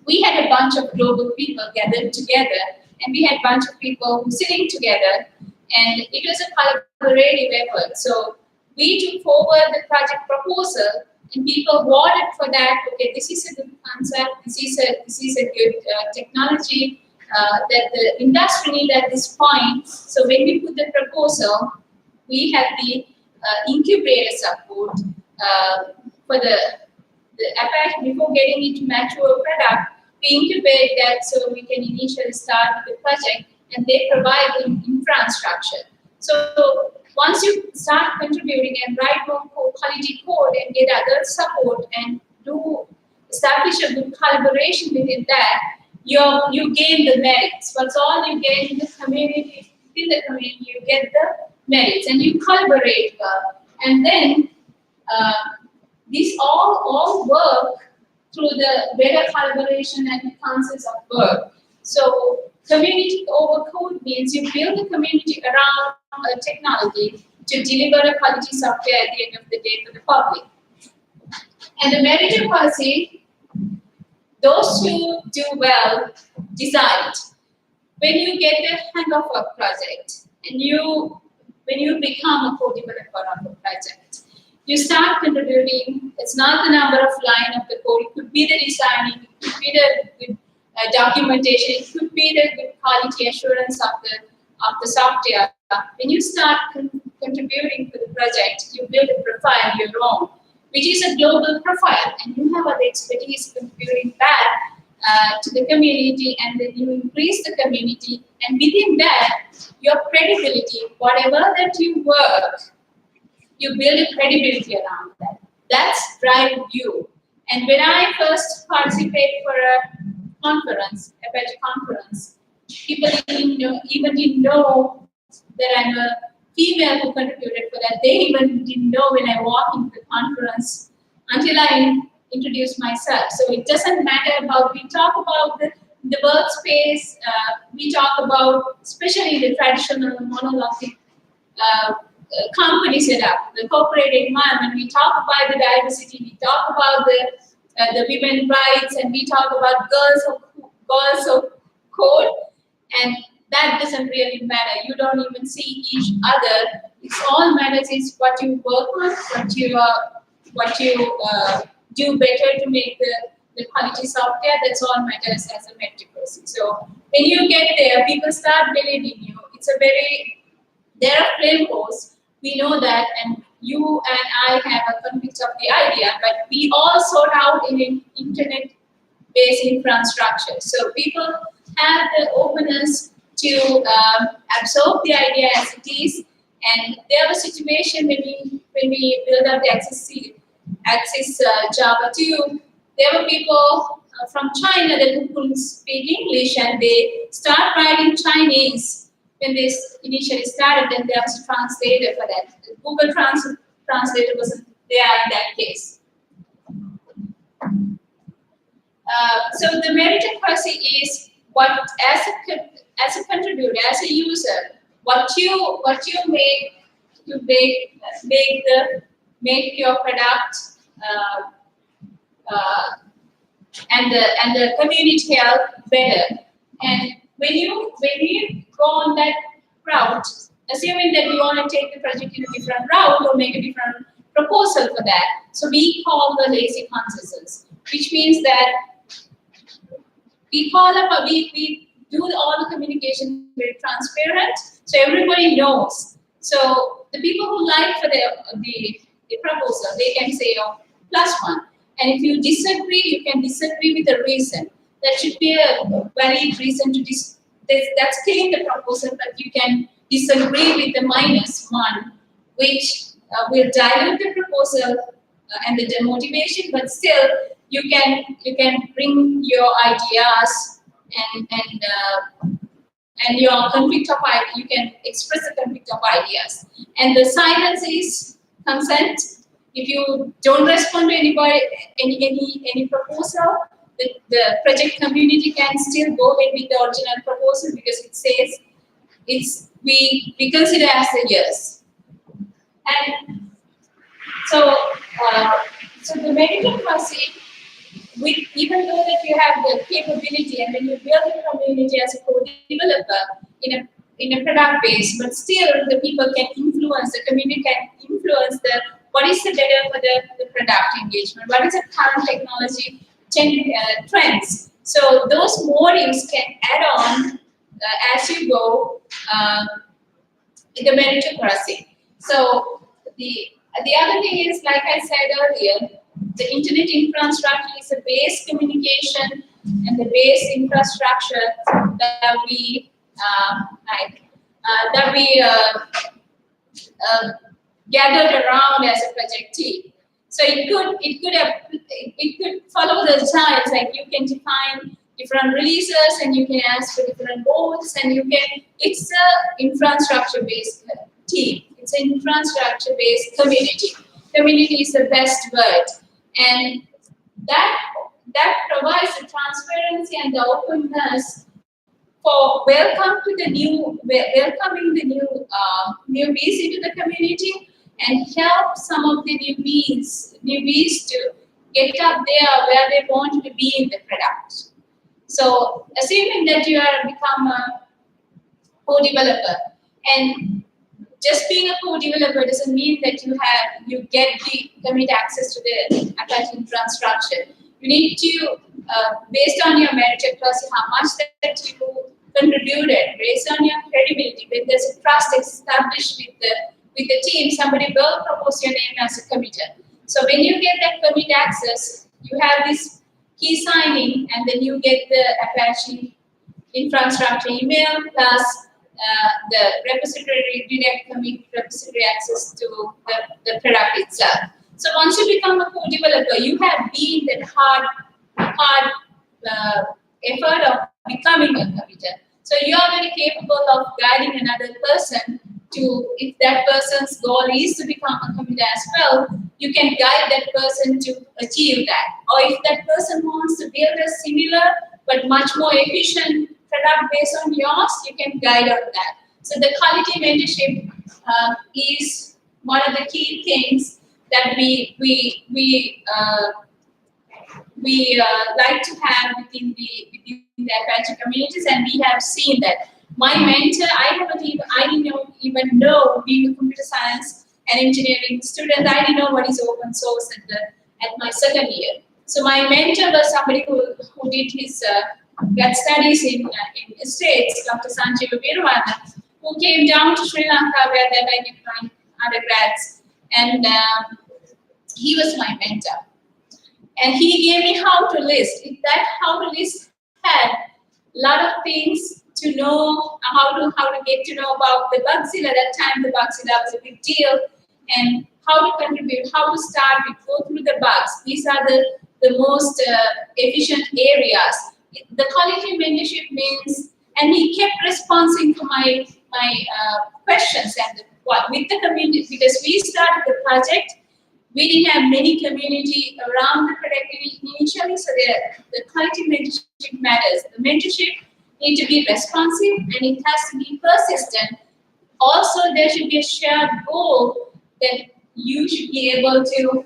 we had a bunch of global people gathered together, and we had a bunch of people who sitting together, and it was a collaborative effort. So we took forward the project proposal, and people voted for that. Okay, this is a good concept. This is a good technology that the industry need at this point. So when we put the proposal, we had the incubator support for the Apache before getting it to mature product. We incubate that so we can initially start with the project, and they provide the infrastructure. So once you start contributing and write more quality code and get other support and establish a good collaboration within that, you gain the merits. Once all you get in the community, you get the merits, and you collaborate well. And then these all work through the better collaboration and concepts of work. So community over code means you build a community around a technology to deliver a quality software at the end of the day for the public. And the meritocracy, those who do well decide. When you get the hang of a project and when you become a co-developer of a project, you start contributing. It's not the number of lines of the code. It could be the designing, it could be the good documentation, it could be the good quality assurance of the software. When you start contributing to the project, you build a profile your own, which is a global profile, and you have other expertise contributing back to the community, and then you increase the community, and within that, your credibility, whatever that you work, you build a credibility around that. That's drive you. And when I first participated for a conference, Apache conference, people even didn't know that I'm a female who contributed for that. They even didn't know when I walked into the conference until I introduced myself. So it doesn't matter about, we talk about the workspace, we talk about, especially the traditional monolithic company setup, the corporate environment, we talk about the diversity, we talk about the women's rights, and we talk about girls of code, and that doesn't really matter. You don't even see each other. It's all matters is what you work on, what you do better to make the quality software. That's all matters as a meritocracy. So when you get there, people start believing you. There are flame posts. We know that, and you and I have a convict of the idea, but we all sort out in an internet-based infrastructure. So people have the openness to absorb the idea as it is. And there was a situation when we built up the Axis Java 2, there were people from China that couldn't speak English, and they start writing Chinese. When this initially started, then there was a translator for that. Google Translator wasn't there in that case. So the meritocracy is what, as a contributor, as a user, what you make to make your product and the community health better. And when you go on that route, assuming that you want to take the project in a different route or make a different proposal for that, so we call the lazy consensus, which means that we do all the communication very transparent, so everybody knows. So the people who like for the proposal, they can say, oh, +1. And if you disagree, you can disagree with a reason. That should be a valid reason to that's killing the proposal, but you can disagree with the -1, which will dilute the proposal and the demotivation, but still you can bring your ideas and your conflict of ideas. You can express a conflict of ideas. And the silence is consent. If you don't respond to any proposal, the project community can still go ahead with the original proposal because it says we consider as a yes. And so the meritocracy, even though that you have the capability and when you build a community as a co-developer in a product base, but still the people can influence, the community can influence what is the better for the product engagement, what is the current technology trends. So those motives can add on as you go in the meritocracy. So the other thing is, like I said earlier, the internet infrastructure is a base communication and the base infrastructure that we gathered around as a project team. So it could follow the styles, like you can define different releases and you can ask for different boards, and it's a infrastructure based team. It's an infrastructure based community. Community is the best word, and that provides the transparency and the openness for welcoming the newbies into the community, and help some of the newbies to get up there where they want to be in the product. So assuming that you are become a co-developer, and just being a co-developer doesn't mean that you get the commit access to the Apache infrastructure. You need to, based on your meritocracy, how much that you contributed, based on your credibility, when there's a trust established with the team, somebody will propose your name as a committer. So when you get that commit access, you have this key signing, and then you get the Apache infrastructure email plus the repository, direct commit repository access to the product itself. So once you become a co-developer, you have been that hard effort of becoming a committer. So you are very capable of guiding another person to, if that person's goal is to become a committer as well, you can guide that person to achieve that. Or if that person wants to build a similar but much more efficient product based on yours, you can guide on that. So the quality mentorship is one of the key things that we like to have within the Apache communities, and we have seen that. My mentor, I didn't even know, being a computer science and engineering student, I didn't know what is open source at my second year. So my mentor was somebody who did his grad studies in the States, Dr. Sanjeev Virwana, who came down to Sri Lanka where then I did my undergrads, and he was my mentor. And he gave me how to list. That how to list had a lot of things to know, how to get to know about the Bugzilla. At that time, the Bugzilla was a big deal, and how to contribute, how to start, we go through the bugs. These are the most efficient areas. The quality mentorship means, and he kept responding to my questions and with the community, because we started the project. We didn't have many community around the product initially, so the quality mentorship matters. The mentorship needs to be responsive, and it has to be persistent Also, there should be a shared goal that you should be able to,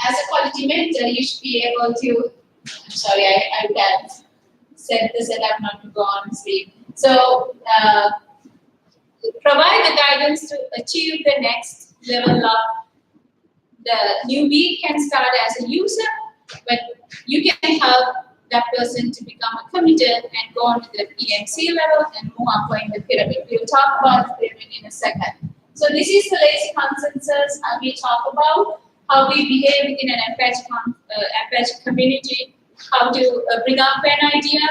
as a quality mentor, you should be able to, I'm sorry, I can't set the setup not to go on sleep. So, provide the guidance to achieve the next level of the newbie can start as a user, but you can help that person to become a committer and go on to the PMC level and move up in the pyramid. We'll talk about the pyramid in a second. So this is the lazy consensus, and we talk about how we behave within an Apache community, how to bring up an idea,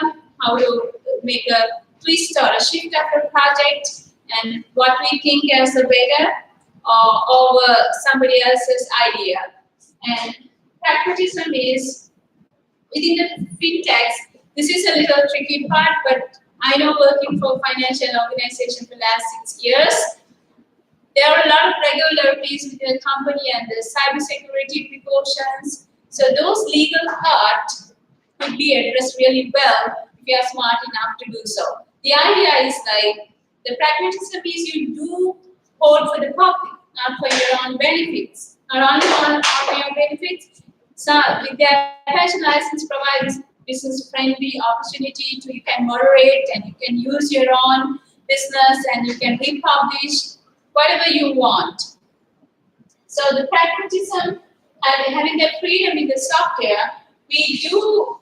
how to make a twist or a shift of a project, and what we think as a better over somebody else's idea. And pragmatism is within the fintechs. This is a little tricky part, but I know working for financial organization for the last 6 years, there are a lot of regularities within the company and the cybersecurity precautions. So those legal part could be addressed really well if you are smart enough to do so. The idea is like, the pragmatism is you do code for the public, not for your own benefits. Not only for your benefits, so with the Apache license provides business-friendly opportunity to, you can moderate and you can use your own business and you can republish whatever you want. So the pragmatism and having the freedom in the software, we do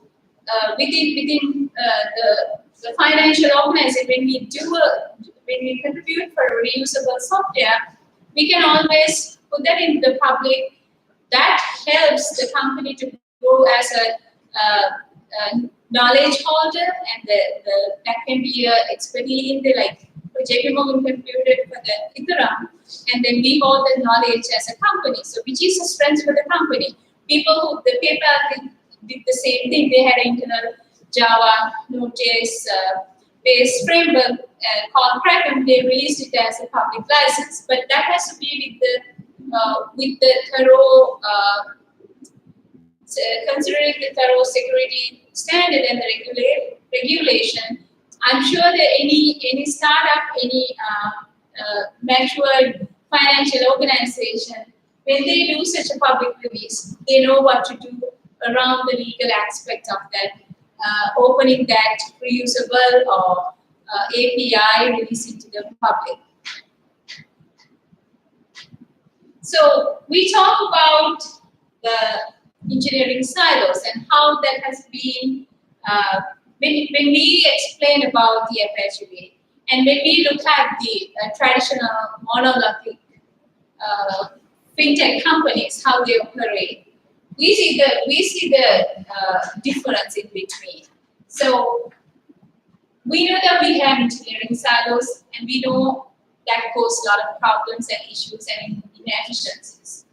within the financial organization, when we contribute for reusable software, we can always put that in the public. That helps the company to grow as a knowledge holder, and that can be expertise in the, like JP Morgan contributed for the Ethereum, and then we hold the knowledge as a company. So which is a strength for the company. People, the PayPal did the same thing. They had an internal Java, Node.js based framework called Kraken. They released it as a public license, but that has to be with the thorough, considering the thorough security standard and the regulation. I'm sure that any startup, any matured financial organization, when they do such a public release, they know what to do around the legal aspect of that, opening that reusable or API releasing to the public. So we talk about the engineering silos and how that has been, when we explain about the Apache way, and when we look at the traditional monolithic fintech companies, how they operate, we see the difference in between. So we know that we have engineering silos, and we know that causes a lot of problems and issues and inefficiencies.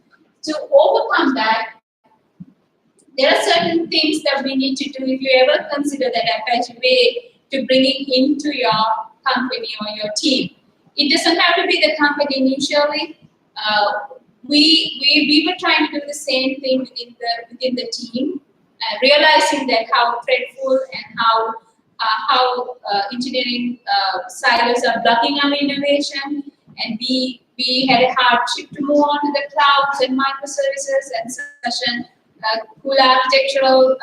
To overcome that, there are certain things that we need to do if you ever consider that Apache way to bring it into your company or your team. It doesn't have to be the company initially. We were trying to do the same thing within the team, realizing that how dreadful and how engineering silos are blocking our innovation, and we had a hardship to move on to the clouds and microservices and such cool architectural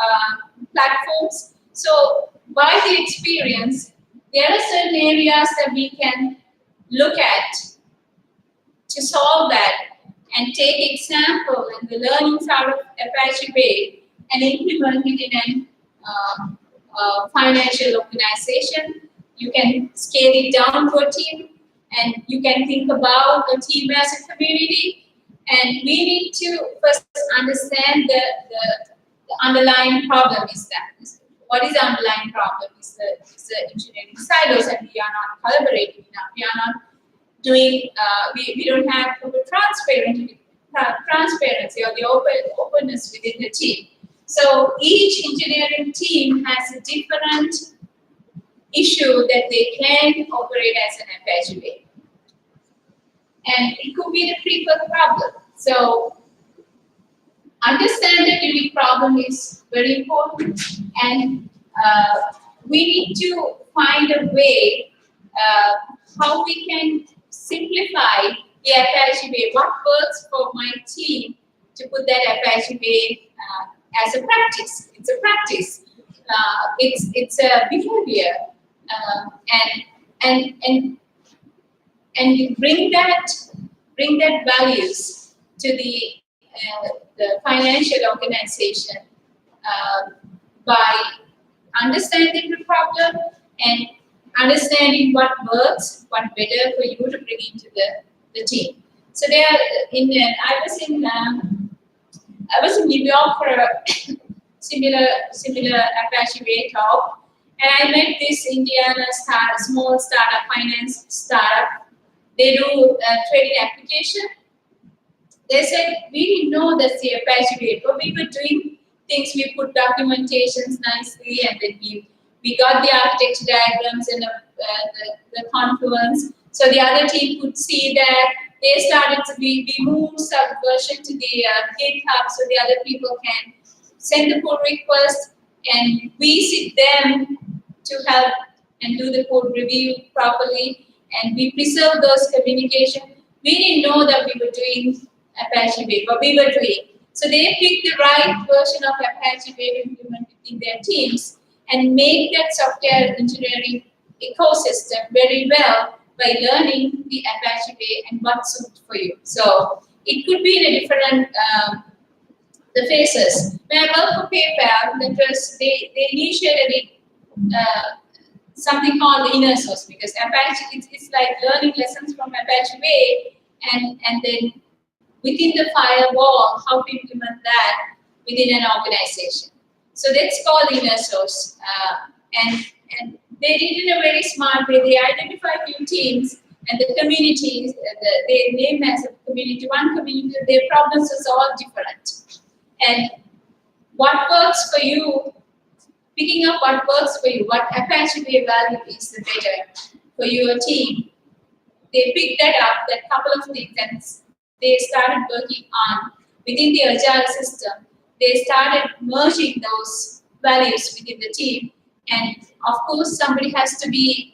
platforms. So by the experience, there are certain areas that we can look at to solve that and take example and the learnings out of Apache Bay and implement it in a financial organization. You can scale it down to a team, and you can think about a team as a community. And we need to first understand the underlying problem is that. What is the underlying problem? Is the engineering silos, and we are not collaborating enough. We are not doing, we don't have transparency or the openness within the team. So each engineering team has a different issue that they can operate as an Apache way. And it could be the people problem. So understand that unique problem is very important, and we need to find a way how we can simplify the Apache way. What works for my team to put that Apache way as a practice? It's a practice. It's a behavior, and bring that values to the financial organization by understanding the problem and understanding what works, what better for you to bring into the team. So there, I was in New York for a similar Apache Way talk, and I met this Indiana small startup, finance startup. They do trading application. They said, we didn't know that's the Apache Way, but we were doing things, we put documentations nicely, and then we got the architecture diagrams and the confluence. So the other team could see that. They started to we moved some version to the GitHub so the other people can send the pull request, and we sit them to help and do the code review properly, and we preserve those communication. We didn't know that we were doing Apache Wave, but we were doing. So they picked the right version of Apache Wave, implement it in their teams, and make that software engineering ecosystem very well by learning the Apache Way and what suits for you. So it could be in a different the phases. When I worked for PayPal, they initiated it something called the inner source, because Apache it's like learning lessons from Apache Way, and then within the firewall, how to implement that within an organization. So that's called inner source, and they did it in a very smart way. They identified few teams and the communities. They name as a community. One community, their problems is all different, and what works for you. Picking up what works for you, what Apache Way value is the better for your team. They picked that up, that couple of things, and they started working on within the agile system. They started merging those values within the team, and of course, somebody has to make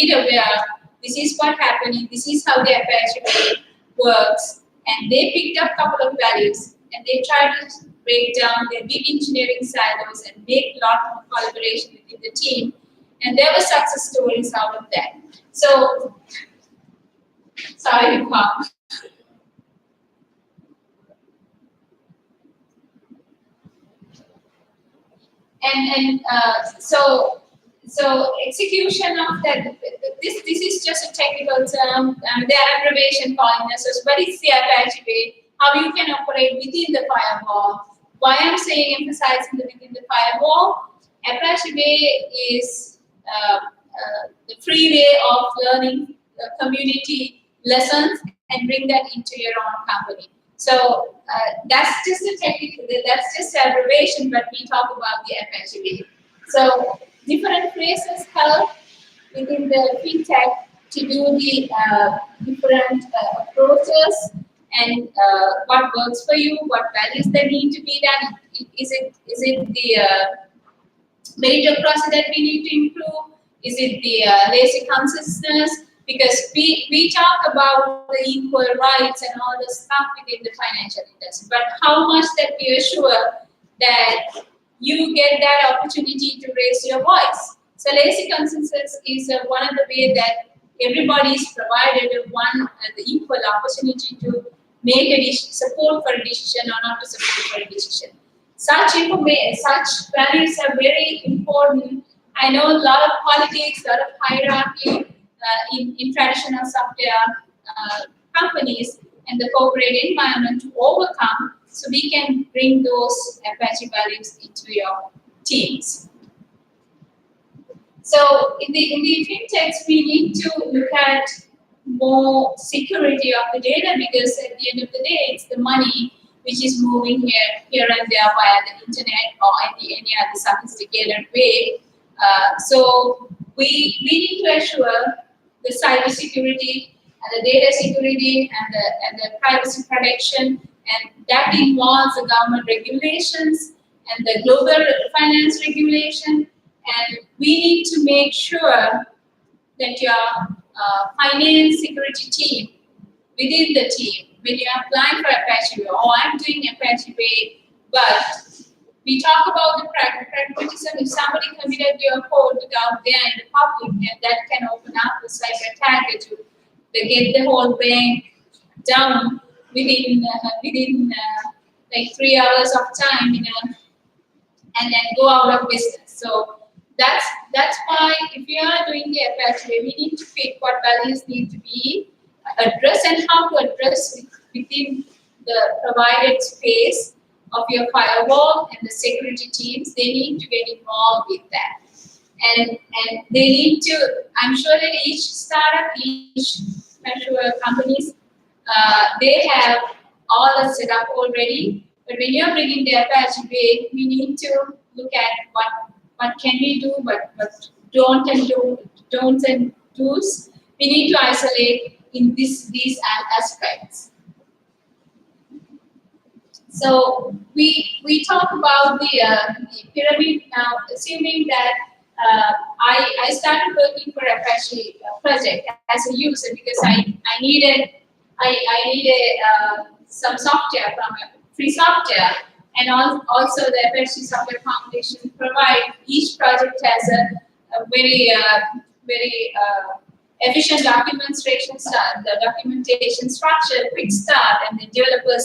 it aware. This is what's happening. This is how the Apache Way works, and they picked up a couple of values, and they tried to break down their big engineering silos and make a lot more collaboration within the team. And there were success stories out of that. So, sorry, Bob. So execution of that. This is just a technical term. There are abbreviation calling this, but it's the Apache Way. How you can operate within the firewall. Why I'm saying emphasizing the within the firewall, Apache Way is the free way of learning community lessons and bring that into your own company. So that's just a technical, that's just an abbreviation, but we talk about the Apache Way. So different phrases help within the fintech to do the different approaches. And what works for you, what values that need to be done. Is it the meritocracy that we need to improve? Is it the lazy consciousness? Because we talk about the equal rights and all the stuff within the financial industry, but how much that we assure that you get that opportunity to raise your voice. So lazy consensus is one of the ways that everybody is provided the equal opportunity to make a support for a decision or not to support for a decision. Such values are very important. I know a lot of politics, a lot of hierarchy in traditional software companies and the corporate environment to overcome, so we can bring those Apache values into your teams. So in the fintechs, we need to look at more security of the data, because at the end of the day, it's the money which is moving here and there via the internet or any other sophisticated way. So we need to assure the cyber security and the data security and the privacy protection, and that involves the government regulations and the global finance regulation. And we need to make sure that your finance security team within the team. When you're applying for Apache Way, oh, I'm doing Apache Way, but we talk about the pragmatism. If somebody committed your code out there in the public, and that can open up the cyber attacker to get the whole bank down within like 3 hours of time, and then go out of business. So that's why if you are doing the Apache Way, we need to pick what values need to be addressed and how to address within the provided space of your firewall, and the security teams, they need to get involved with that. And they need to, I'm sure that each startup, each companies, they have all the setup already. But when you're bringing the Apache Way, we need to look at what can we do, what don'ts and do's. We need to isolate in these aspects. So we talk about the pyramid now, assuming that I started working for Apache project as a user because I needed some software from free software, and also the Apache Software Foundation provide each project has a very efficient documentation structure, quick start, and the developer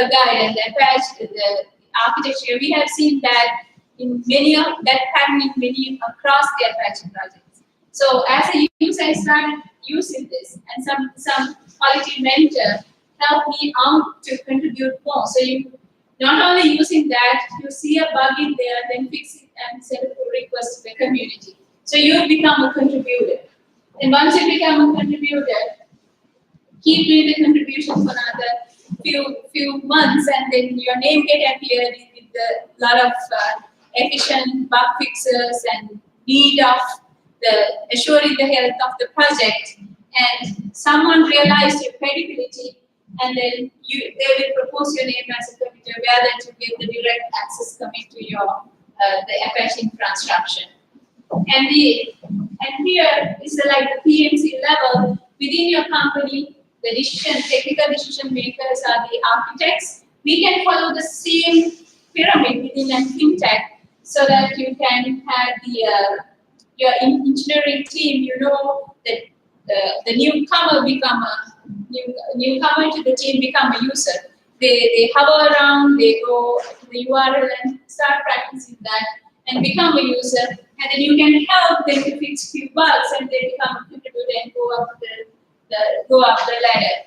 guide, and the Apache, the architecture. We have seen that in many across the Apache projects. So as a user, I started using this, and some quality mentor helped me out to contribute more. So you not only using that, you see a bug in there, then fix it and send a pull request to the community. So you become a contributor. And once you become a contributor, keep doing the contribution for another few months, and then your name get appeared with a lot of efficient bug fixes and need of assuring the health of the project. And someone realized your credibility, and then they will propose your name as a contributor, where that you get the direct access coming to your the Apache infrastructure. And here is like the PMC level within your company. The technical decision makers are the architects. We can follow the same pyramid within a fintech, so that you can have your engineering team. You know that the newcomer become a newcomer to the team become a user. They hover around, they go to the URL and start practicing that and become a user. And then you can help them to fix few bugs, and they become a contributor and go up the ladder.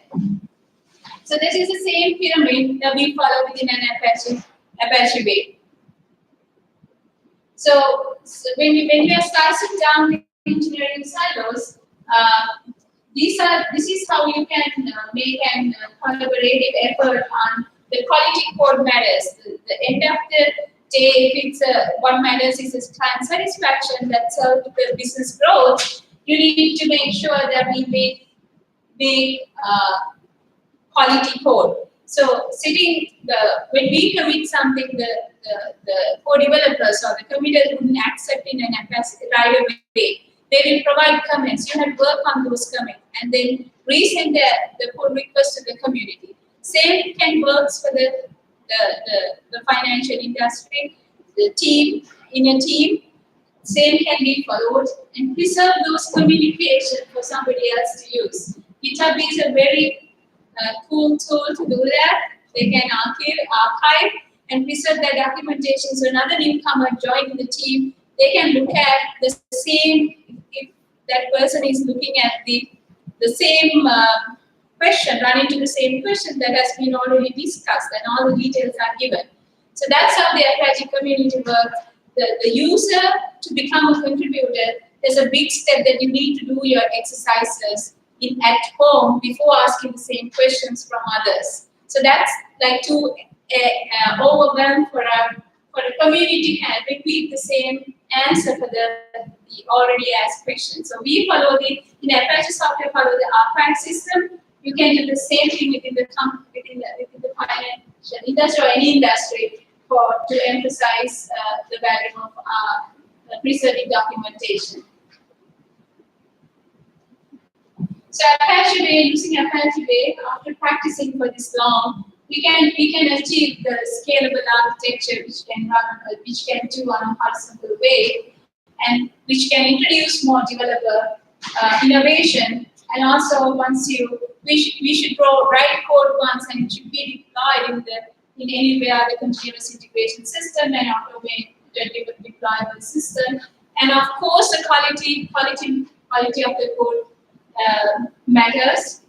So this is the same pyramid that we follow within an Apache Way. So when we are starting down the engineering silos, this is how you can make an collaborative effort on the quality code matters. The end of the day, if it's what matters is client satisfaction that serves the business growth, you need to make sure that we make quality code. So when we commit something, the co-developers or the committers wouldn't accept in an Apache right away. They will provide comments. You have to work on those comments and then resend the pull request to the community. Same can work for the financial industry, the team in a team. Same can be followed and preserve those communications for somebody else to use. GitHub is a very cool tool to do that. They can archive and preserve their documentation. So another newcomer joining the team, they can look at the same, if that person is looking at the same question, run into the same question that has been already discussed, and all the details are given. So that's how the Apache community works. The user to become a contributor, there's a big step that you need to do your exercises at home before asking the same questions from others. So that's like to overwhelm for a community and repeat the same answer for the already asked question. So we follow in Apache software, follow the archive system. You can do the same thing within the financial industry or any industry to emphasize the value of preserving documentation. So Apache Way, using Apache Way, after practicing for this long, we can achieve the scalable architecture which can do on a horizontal way, and which can introduce more developer innovation. And also, we should write code once, and it should be deployed in anywhere the continuous integration system and automate the deployment system. And of course, the quality of the code matters.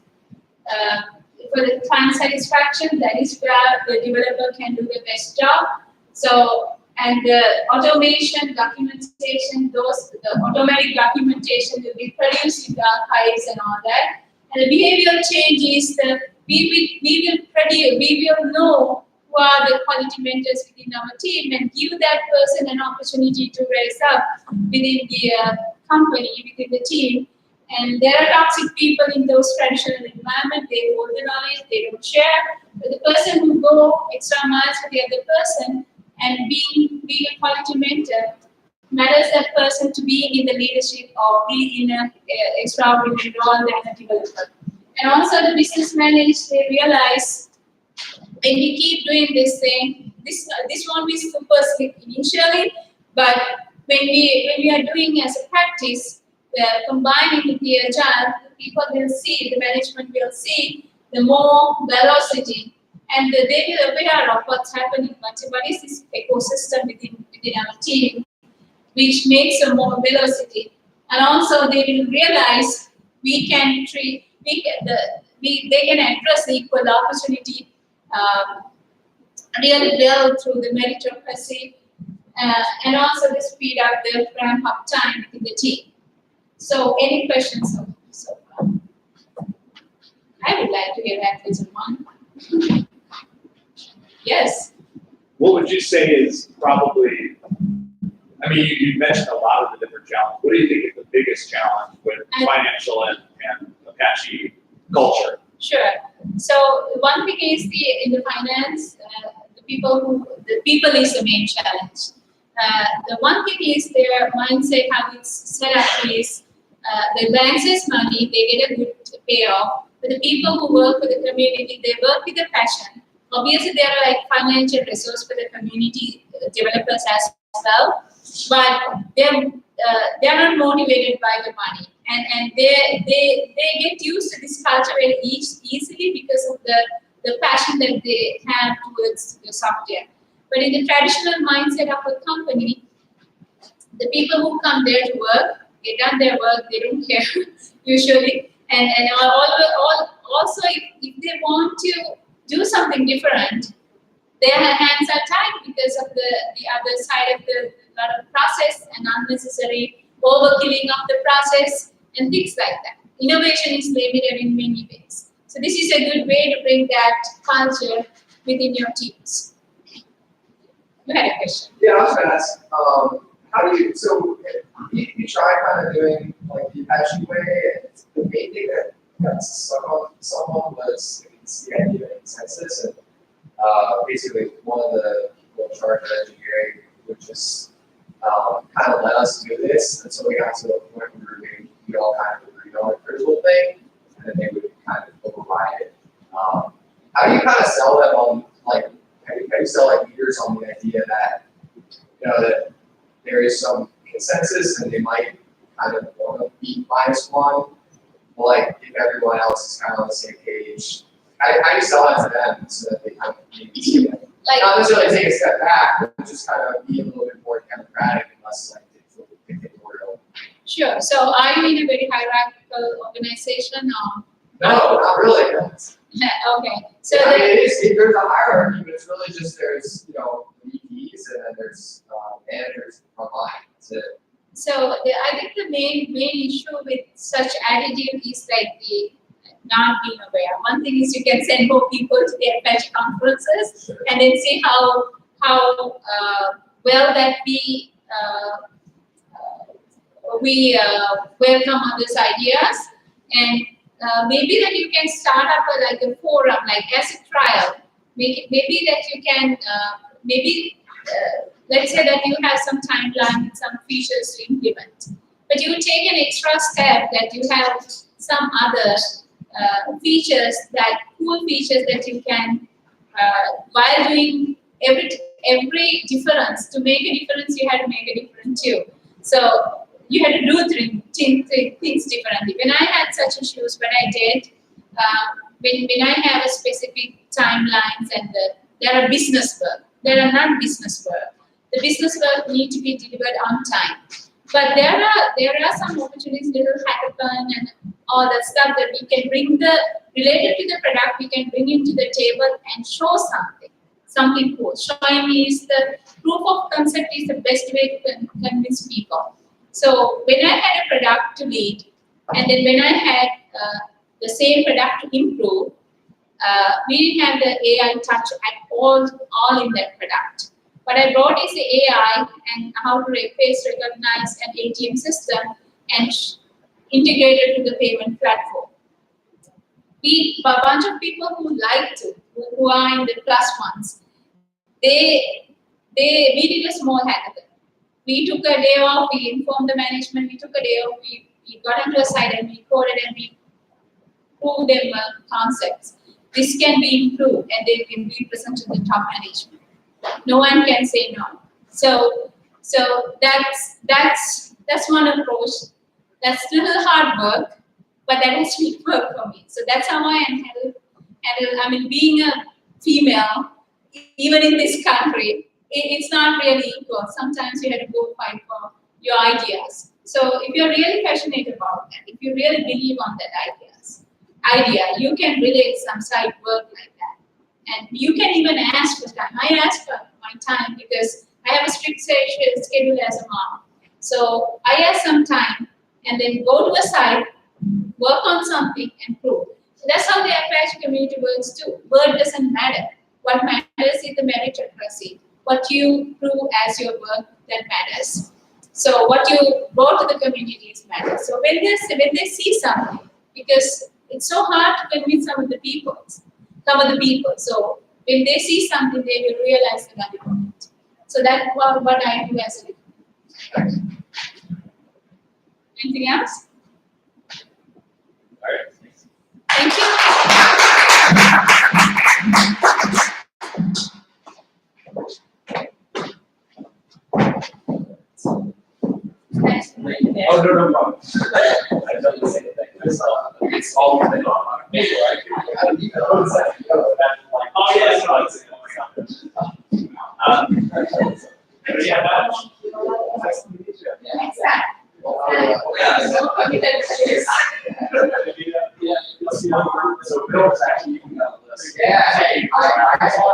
For the client satisfaction, that is where the developer can do the best job. So, and the automation, documentation, the automatic documentation will be produced in the archives and all that. And the behavioral change is we will know who are the quality mentors within our team and give that person an opportunity to raise up within the company, within the team. And there are toxic people in those traditional environments. They hold the knowledge, they don't share. But the person who go extra miles for the other person and being a quality mentor matters that person to be in the leadership or be in an extraordinary role than a developer. And also the business managers, they realize when we keep doing this thing, this won't be super slick initially, but when we are doing as a practice, combining with the agile, people will see, the management will see the more velocity, and they will aware of what's happening. What is this ecosystem within our team, which makes a more velocity, and also they will realize they can address the equal opportunity really well through the meritocracy, and also the speed up the ramp up time within the team. So, any questions so far? I would like to hear at least one. Yes.
What would you say is probably, I mean, you mentioned a lot of the different challenges. What do you think is the biggest challenge with financial and Apache culture?
Sure. So one thing is in the finance, the people is the main challenge. The one thing is their mindset, how it's set up is the banks is money, they get a good payoff. But the people who work for the community, they work with a passion. Obviously, there are like financial resource for the community developers as well, but they're not motivated by the money, and they get used to this culture very easily because of the passion that they have towards the software. But in the traditional mindset of a company, the people who come there to work, they done their work, they don't care usually, and also if they want to do something different, their hands are tied because of the other side of the lot of process and unnecessary overkilling of the process and things like that. Innovation is limited in many ways. So this is a good way to bring that culture within your teams. You had a question.
Yeah, I was going to ask, how do you, so you try kind of doing like the Apache way, and the main thing that got someone was the idea of consensus, and basically one of the people in charge of engineering would just kind of let us do this, and so we got to a point where we all kind of agreed on a critical thing, and then they would kind of override it. How do you kind of sell them on, like, how do you sell like leaders on the idea that, you know, that there is some consensus and they might kind of want to beat -1, but like if everyone else is kind of on the same page, how do you sell that to them so that they kind of maybe see it? Like, not necessarily take a step back, but just kind of be a little bit more democratic and less like dictatorial.
Sure. So are you in a very hierarchical organization or?
No, not really. No.
Okay. So
I mean, there's a hierarchy, but it's really just there's, you know, VPs and then there's managers online. That's it.
So I think the main issue with such attitude is like the not being aware. One thing is you can send more people to the Apache conferences and then see how well that we welcome others' ideas, and maybe that you can start up a forum, like as a trial. Maybe that you can let's say that you have some timeline with some features to implement, but you take an extra step that you have some other cool features that you can, while doing every difference, to make a difference, you had to make a difference too. So you had to do things differently. When I had such issues, when I did, when I have a specific timelines and there are business work, there are not business work. The business work need to be delivered on time. But there are some opportunities, little hackathon and all that stuff that we can bring related to the product, we can bring into the table and show something cool. Showing is the proof of concept is the best way to convince people. So when I had a product to lead, and then when I had the same product to improve, we didn't have the AI touch at all in that product. What I brought is the AI and how to face recognize an ATM system and integrated to the payment platform. A bunch of people who who are in the plus ones, we did a small hackathon. We took a day off, we informed the management, we took a day off, we got into a site and we coded and we proved them concepts. This can be improved and they can be presented to the top management. No one can say no. So that's one approach. That's still hard work, but that has been work for me. So that's how I handle. I mean, being a female, even in this country, it's not really equal. Sometimes you have to go fight for your ideas. So if you're really passionate about that, if you really believe on that idea, you can relate some side work like that. And you can even ask for time. I ask for my time because I have a strict schedule as a mom. So I ask some time and then go to a site, work on something and prove. So that's how the Apache community works too. Word doesn't matter. What matters is the meritocracy. What you prove as your work that matters. So what you brought to the communities matters. So when they see something, because it's so hard to convince some of the people. So when they see something, they will realize the value of it. So that's what I do as a leader. Anything else?
All right.
Thank you.
Oh, no. I've done the same thing. It's all been on me, right? Oh, yeah, no, it's yeah, that's nice to meet you. So Bill's actually on the list.
Yeah.
Hey, I saw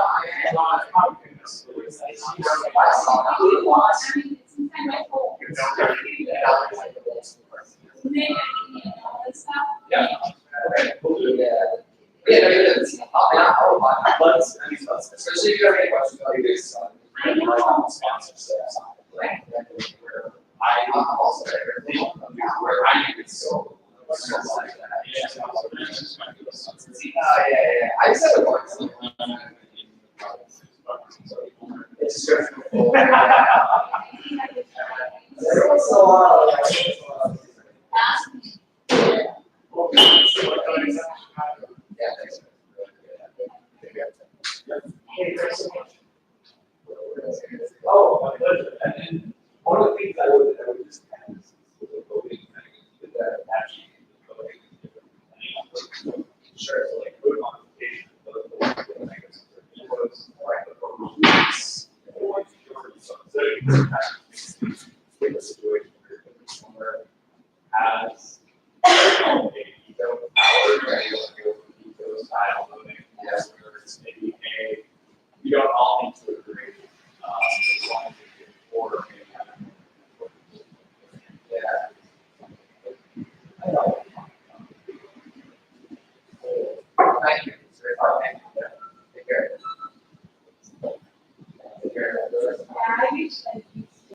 Yeah.
Especially if you have any questions about this. I'm also there. Where I am so. Yeah. I just have a question. It's stressful. Everyone's so
Hey, thanks so much. Oh, my pleasure. And then one of the things I would just add is the voting thing, that Apache voting. Sure, so like vote modification, a situation where has a veto power, right? Veto style voting. Yes, maybe we don't all need to agree. As long as we get order. Yeah. I know.
Thank you. Take care. Take care.
Yeah, I wish